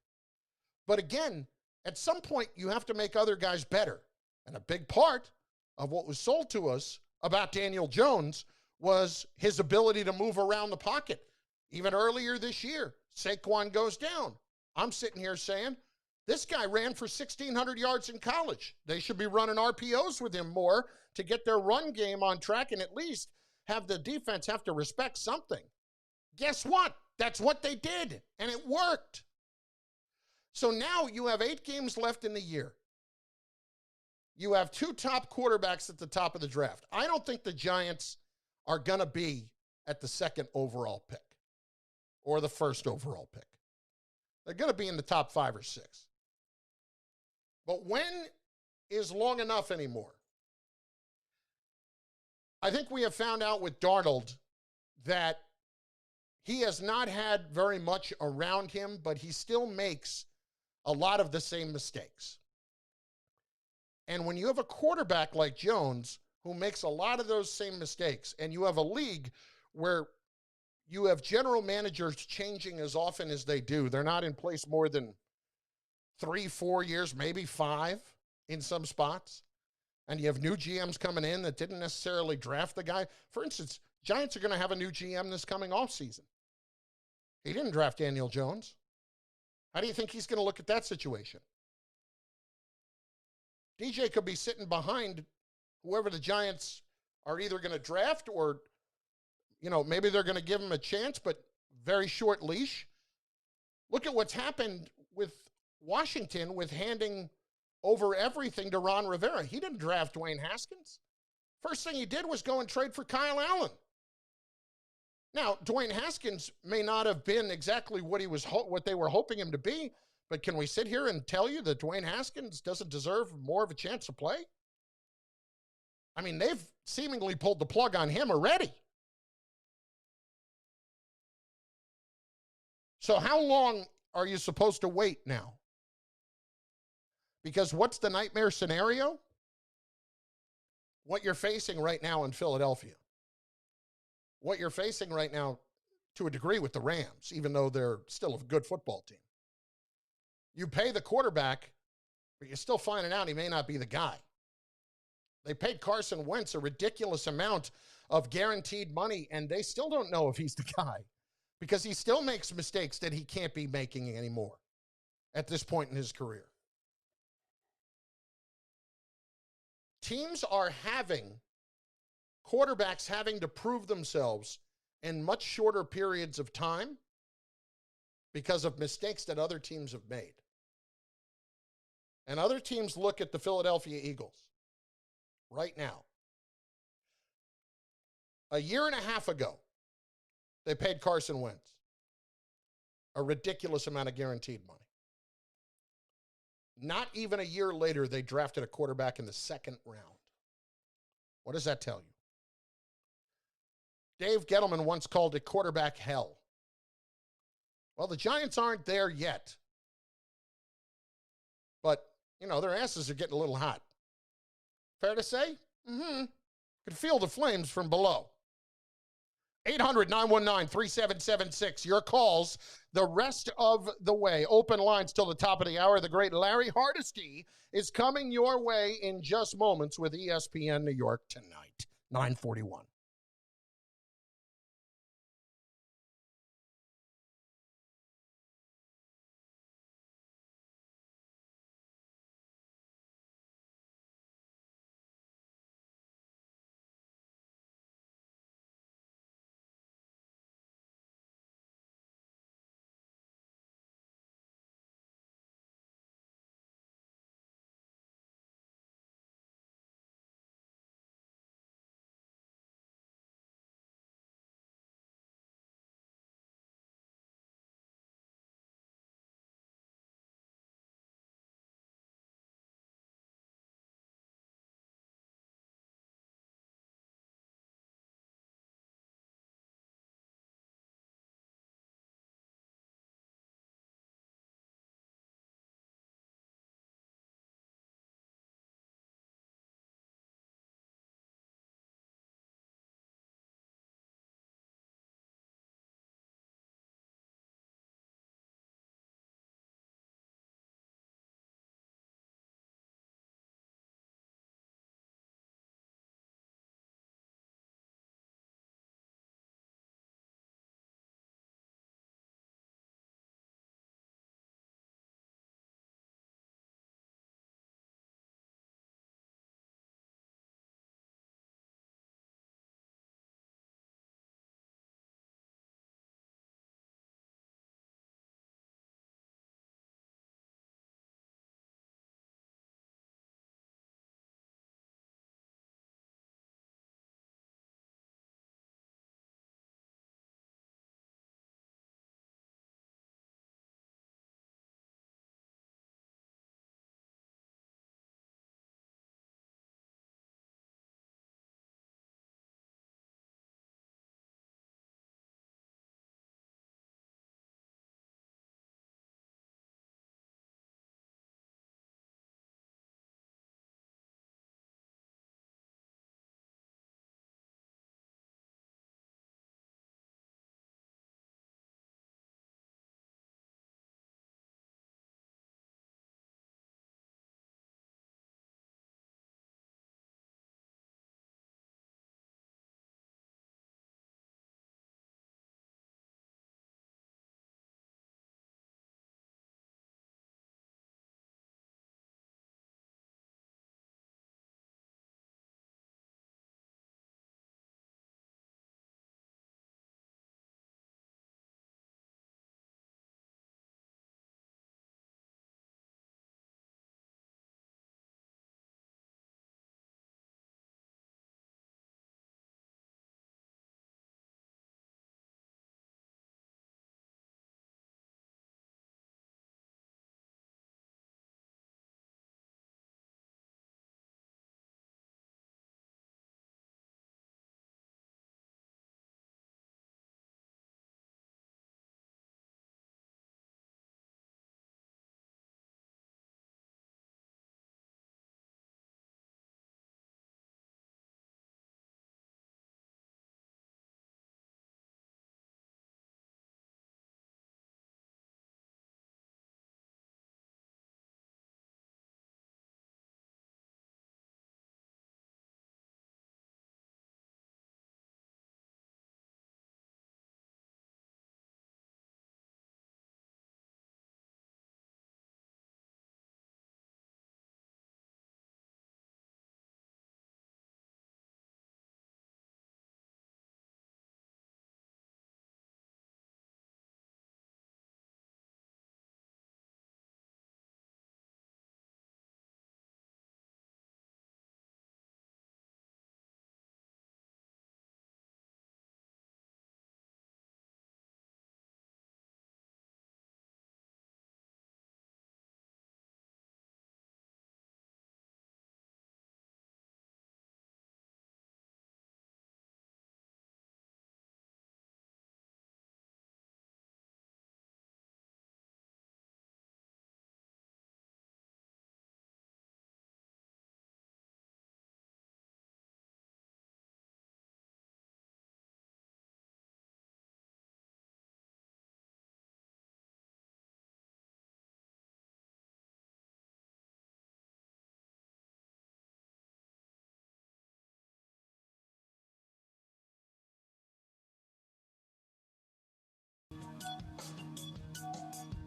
Speaker 1: But again, at some point, you have to make other guys better. And a big part of what was sold to us about Daniel Jones was his ability to move around the pocket. Even earlier this year, Saquon goes down. I'm sitting here saying, this guy ran for 1,600 yards in college. They should be running RPOs with him more to get their run game on track and at least have the defense have to respect something. Guess what? That's what they did, and it worked. So now you have 8 games left in the year. You have 2 top quarterbacks at the top of the draft. I don't think the Giants are going to be at the 2nd overall pick or the 1st overall pick. They're going to be in the top 5 or 6. But when is long enough anymore? I think we have found out with Darnold that he has not had very much around him, but he still makes a lot of the same mistakes. And when you have a quarterback like Jones, who makes a lot of those same mistakes, and you have a league where you have general managers changing as often as they do, they're not in place more than 3-4 years, maybe 5 in some spots, and you have new GMs coming in that didn't necessarily draft the guy. For instance, Giants are going to have a new GM this coming offseason. He didn't draft Daniel Jones. How do you think he's going to look at that situation? DJ could be sitting behind whoever the Giants are either going to draft or, maybe they're going to give him a chance, but very short leash. Look at what's happened with Washington with handing over everything to Ron Rivera. He didn't draft Dwayne Haskins. First thing he did was go and trade for Kyle Allen. Now, Dwayne Haskins may not have been exactly what they were hoping him to be, but can we sit here and tell you that Dwayne Haskins doesn't deserve more of a chance to play? I mean, they've seemingly pulled the plug on him already. So how long are you supposed to wait now? Because what's the nightmare scenario? What you're facing right now in Philadelphia. What you're facing right now, to a degree, with the Rams, even though they're still a good football team. You pay the quarterback, but you're still finding out he may not be the guy. They paid Carson Wentz a ridiculous amount of guaranteed money, and they still don't know if he's the guy because he still makes mistakes that he can't be making anymore at this point in his career. Teams are quarterbacks having to prove themselves in much shorter periods of time because of mistakes that other teams have made. And other teams look at the Philadelphia Eagles right now. A year and a half ago, they paid Carson Wentz a ridiculous amount of guaranteed money. Not even a year later, they drafted a quarterback in the second round. What does that tell you? Dave Gettleman once called it quarterback hell. Well, the Giants aren't there yet. But, their asses are getting a little hot. Fair to say? Mm-hmm. Could feel the flames from below. 800-919-3776. Your calls the rest of the way. Open lines till the top of the hour. The great Larry Hardesty is coming your way in just moments with ESPN New York tonight. 941.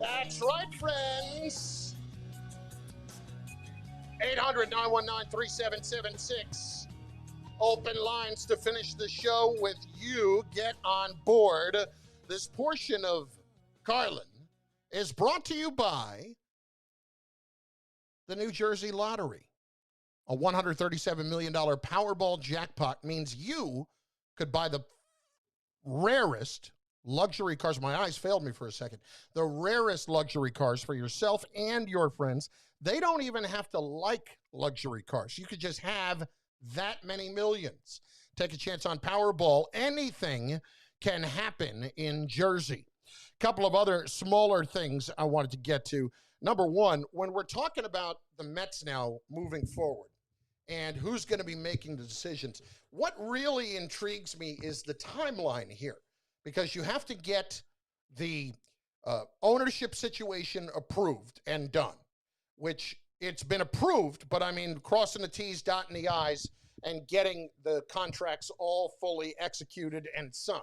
Speaker 1: That's right, friends. 800-919-3776. Open lines to finish the show with you. Get on board. This portion of Carlin is brought to you by the New Jersey Lottery. A $137 million Powerball jackpot means you could buy the rarest luxury cars. My eyes failed me for a second. The rarest luxury cars for yourself and your friends. They don't even have to like luxury cars. You could just have that many millions. Take a chance on Powerball. Anything can happen in Jersey. A couple of other smaller things I wanted to get to. Number one, when we're talking about the Mets now moving forward and who's going to be making the decisions, what really intrigues me is the timeline here, because you have to get the ownership situation approved and done, which it's been approved, but I mean, crossing the T's, dotting the I's, and getting the contracts all fully executed and signed.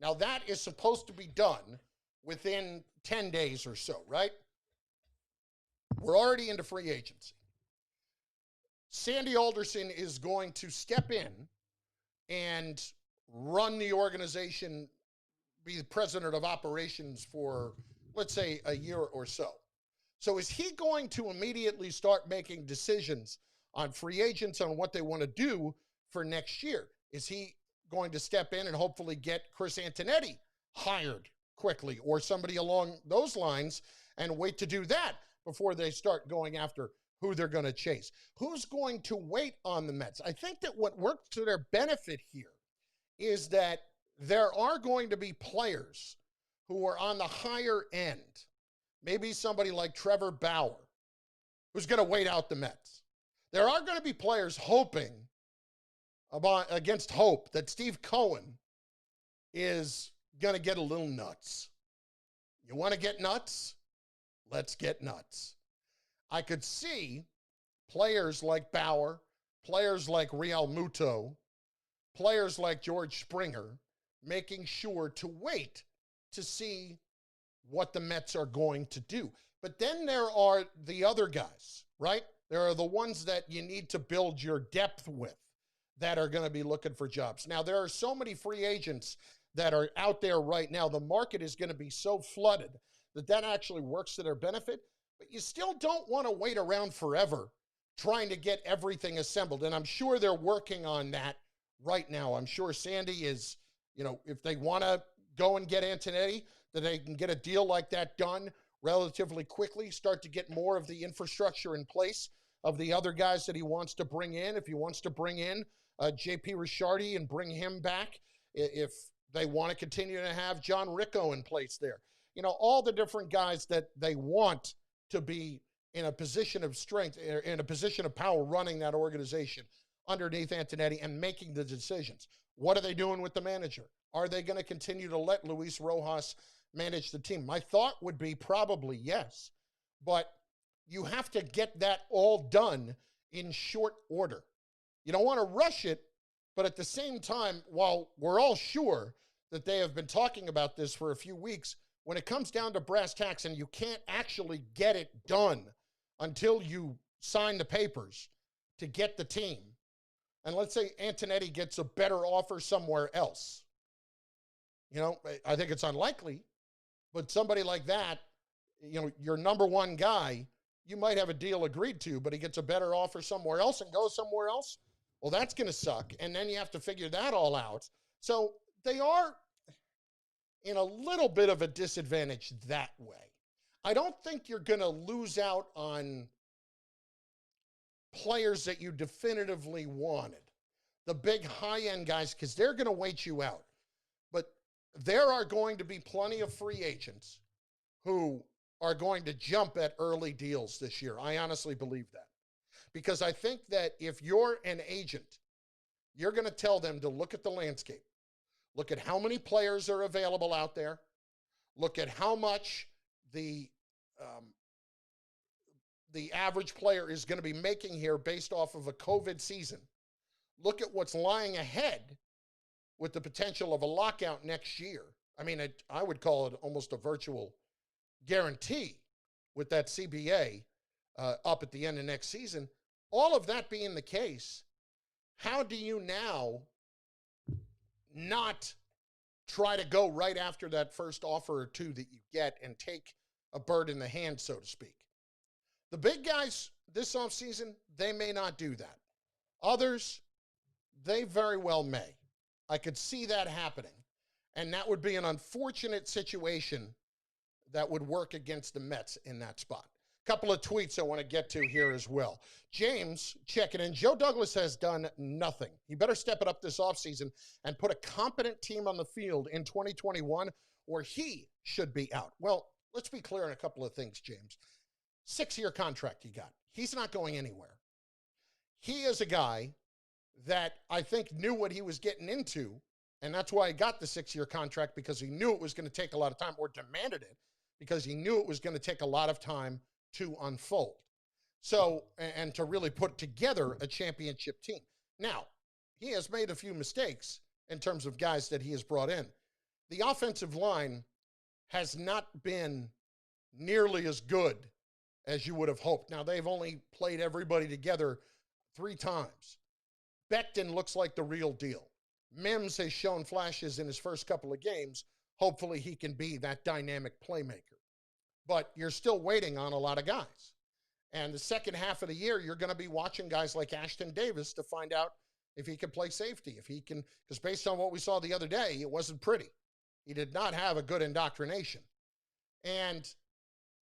Speaker 1: Now, that is supposed to be done within 10 days or so, right? We're already into free agency. Sandy Alderson is going to step in and run the organization, be the president of operations for, let's say, a year or so. So is he going to immediately start making decisions on free agents, on what they want to do for next year? Is he going to step in and hopefully get Chris Antonetti hired quickly or somebody along those lines and wait to do that before they start going after who they're going to chase? Who's going to wait on the Mets? I think that what works to their benefit here is that there are going to be players who are on the higher end. Maybe somebody like Trevor Bauer, who's going to wait out the Mets. There are going to be players hoping against hope that Steve Cohen is going to get a little nuts. You want to get nuts? Let's get nuts. I could see players like Bauer, players like Real Muto, players like George Springer making sure to wait to see what the Mets are going to do. But then there are the other guys, right? There are the ones that you need to build your depth with that are going to be looking for jobs. Now, there are so many free agents that are out there right now. The market is going to be so flooded that actually works to their benefit. But you still don't want to wait around forever trying to get everything assembled. And I'm sure they're working on that right now. I'm sure Sandy is, if they want to go and get Antonetti, that they can get a deal like that done relatively quickly, start to get more of the infrastructure in place of the other guys that he wants to bring in. If he wants to bring in J.P. Ricciardi and bring him back, if they want to continue to have John Ricco in place there. All the different guys that they want to be in a position of strength, in a position of power, running that organization underneath Antonetti and making the decisions. What are they doing with the manager? Are they going to continue to let Luis Rojas manage the team? My thought would be probably yes, but you have to get that all done in short order. You don't want to rush it, but at the same time, while we're all sure that they have been talking about this for a few weeks, when it comes down to brass tacks and you can't actually get it done until you sign the papers to get the team, and let's say Antonetti gets a better offer somewhere else, I think it's unlikely, but somebody like that, your number one guy, you might have a deal agreed to, but he gets a better offer somewhere else and goes somewhere else. Well, that's going to suck. And then you have to figure that all out. So they are in a little bit of a disadvantage that way. I don't think you're going to lose out on players that you definitively wanted, the big high-end guys, because they're going to wait you out. But there are going to be plenty of free agents who are going to jump at early deals this year. I honestly believe that. Because I think that if you're an agent, you're going to tell them to look at the landscape. Look at how many players are available out there. Look at how much the average player is going to be making here based off of a COVID season. Look at what's lying ahead with the potential of a lockout next year. I mean, I would call it almost a virtual guarantee with that CBA up at the end of next season. All of that being the case, how do you now not try to go right after that first offer or two that you get and take a bird in the hand, so to speak? The big guys this offseason, they may not do that. Others, they very well may. I could see that happening. And that would be an unfortunate situation that would work against the Mets in that spot. Couple of tweets I want to get to here as well. James checking in. Joe Douglas has done nothing. He better step it up this offseason and put a competent team on the field in 2021, or he should be out. Well, let's be clear on a couple of things, James. 6-year contract he got. He's not going anywhere. He is a guy that I think knew what he was getting into, and that's why he got the 6-year contract, because he knew it was going to take a lot of time, or demanded it because he knew it was going to take a lot of time to unfold. So, and to really put together a championship team. Now, he has made a few mistakes in terms of guys that he has brought in. The offensive line has not been nearly as good as you would have hoped. Now, they've only played everybody together 3 times. Becton looks like the real deal. Mims has shown flashes in his first couple of games. Hopefully he can be that dynamic playmaker. But you're still waiting on a lot of guys. And the second half of the year, you're going to be watching guys like Ashton Davis to find out if he can play safety, if he can, because based on what we saw the other day, it wasn't pretty. He did not have a good indoctrination. And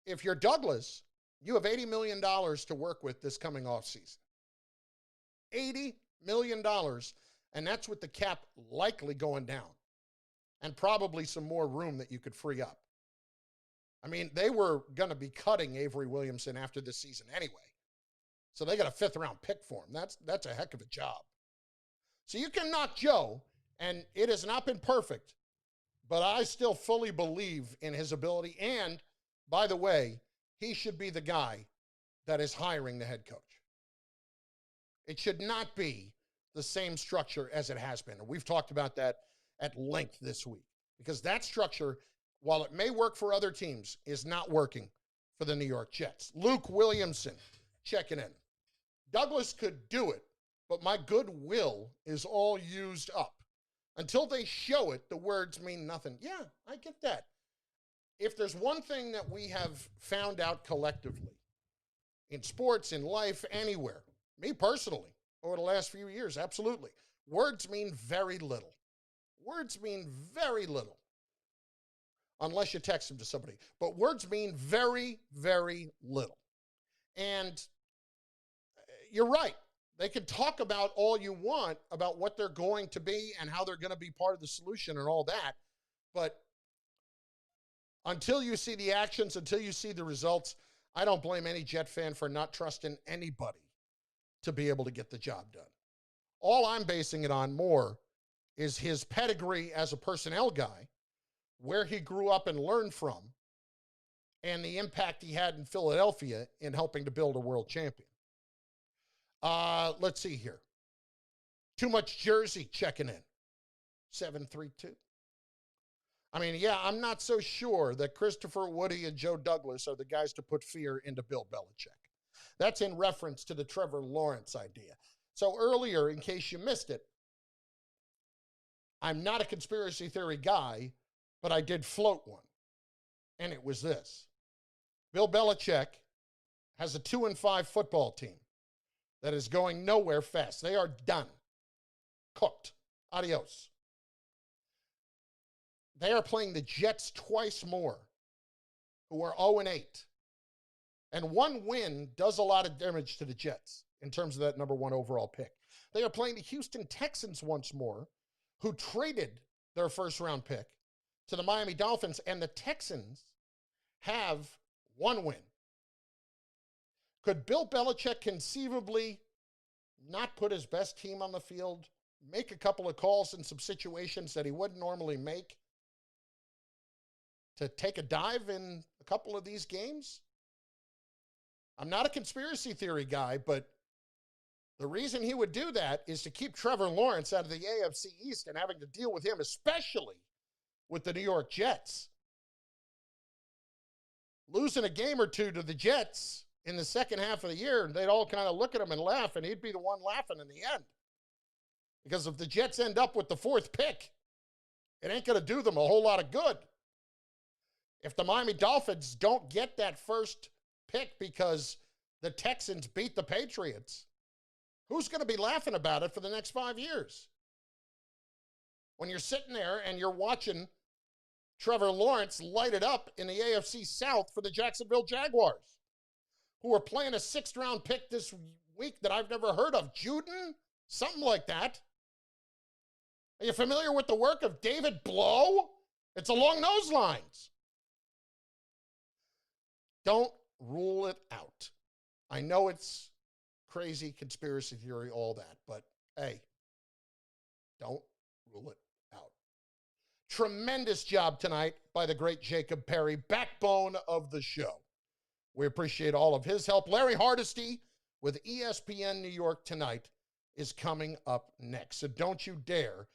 Speaker 1: if you're Douglas, you have $80 million to work with this coming offseason. $80 million, and that's with the cap likely going down, and probably some more room that you could free up. I mean, they were going to be cutting Avery Williamson after this season anyway. So they got a 5th-round pick for him. That's a heck of a job. So you can knock Joe, and it has not been perfect, but I still fully believe in his ability. And, by the way, he should be the guy that is hiring the head coach. It should not be the same structure as it has been. And we've talked about that at length this week, because that structure, while it may work for other teams, is not working for the New York Jets. Luke Williamson checking in. Douglas could do it, but my goodwill is all used up. Until they show it, the words mean nothing. Yeah, I get that. If there's one thing that we have found out collectively in sports, in life, anywhere, me personally, over the last few years, absolutely, words mean very little. Words mean very little. Unless you text them to somebody. But words mean very, very little. And you're right. They can talk about all you want about what they're going to be and how they're going to be part of the solution and all that. But until you see the actions, until you see the results, I don't blame any Jet fan for not trusting anybody to be able to get the job done. All I'm basing it on more is his pedigree as a personnel guy, where he grew up and learned from, and the impact he had in Philadelphia in helping to build a world champion. Let's see here. Too Much Jersey checking in. 732. I mean, yeah, I'm not so sure that Christopher Woody and Joe Douglas are the guys to put fear into Bill Belichick. That's in reference to the Trevor Lawrence idea. So earlier, in case you missed it, I'm not a conspiracy theory guy, but I did float one. And it was this. Bill Belichick has a 2-5 football team that is going nowhere fast. They are done. Cooked. Adios. They are playing the Jets twice more, who are 0-8. And one win does a lot of damage to the Jets in terms of that number 1 overall pick. They are playing the Houston Texans once more, who traded their first-round pick to the Miami Dolphins, and the Texans have 1 win. Could Bill Belichick conceivably not put his best team on the field, make a couple of calls in some situations that he wouldn't normally make, to take a dive in a couple of these games? I'm not a conspiracy theory guy, but the reason he would do that is to keep Trevor Lawrence out of the AFC East and having to deal with him, especially with the New York Jets. losing a game or two to the Jets in the second half of the year, they'd all kind of look at him and laugh, and he'd be the one laughing in the end. Because if the Jets end up with the 4th pick, it ain't going to do them a whole lot of good. If the Miami Dolphins don't get that first pick because the Texans beat the Patriots, who's going to be laughing about it for the next 5 years? When you're sitting there and you're watching Trevor Lawrence light it up in the AFC South for the Jacksonville Jaguars, who are playing a 6th-round pick this week that I've never heard of. Juden? Something like that. Are you familiar with the work of David Blow? It's along those lines. Don't rule it out. I know it's crazy conspiracy theory, all that, but hey, don't rule it out. Tremendous job tonight by the great Jacob Perry, backbone of the show. We appreciate all of his help. Larry Hardesty with ESPN New York Tonight is coming up next, so don't you dare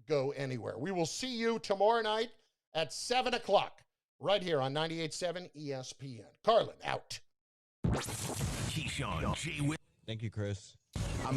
Speaker 1: go anywhere. We will see you tomorrow night at 7 o'clock right here on 98.7 ESPN. Carlin, out.
Speaker 3: Thank you, Chris. I'm not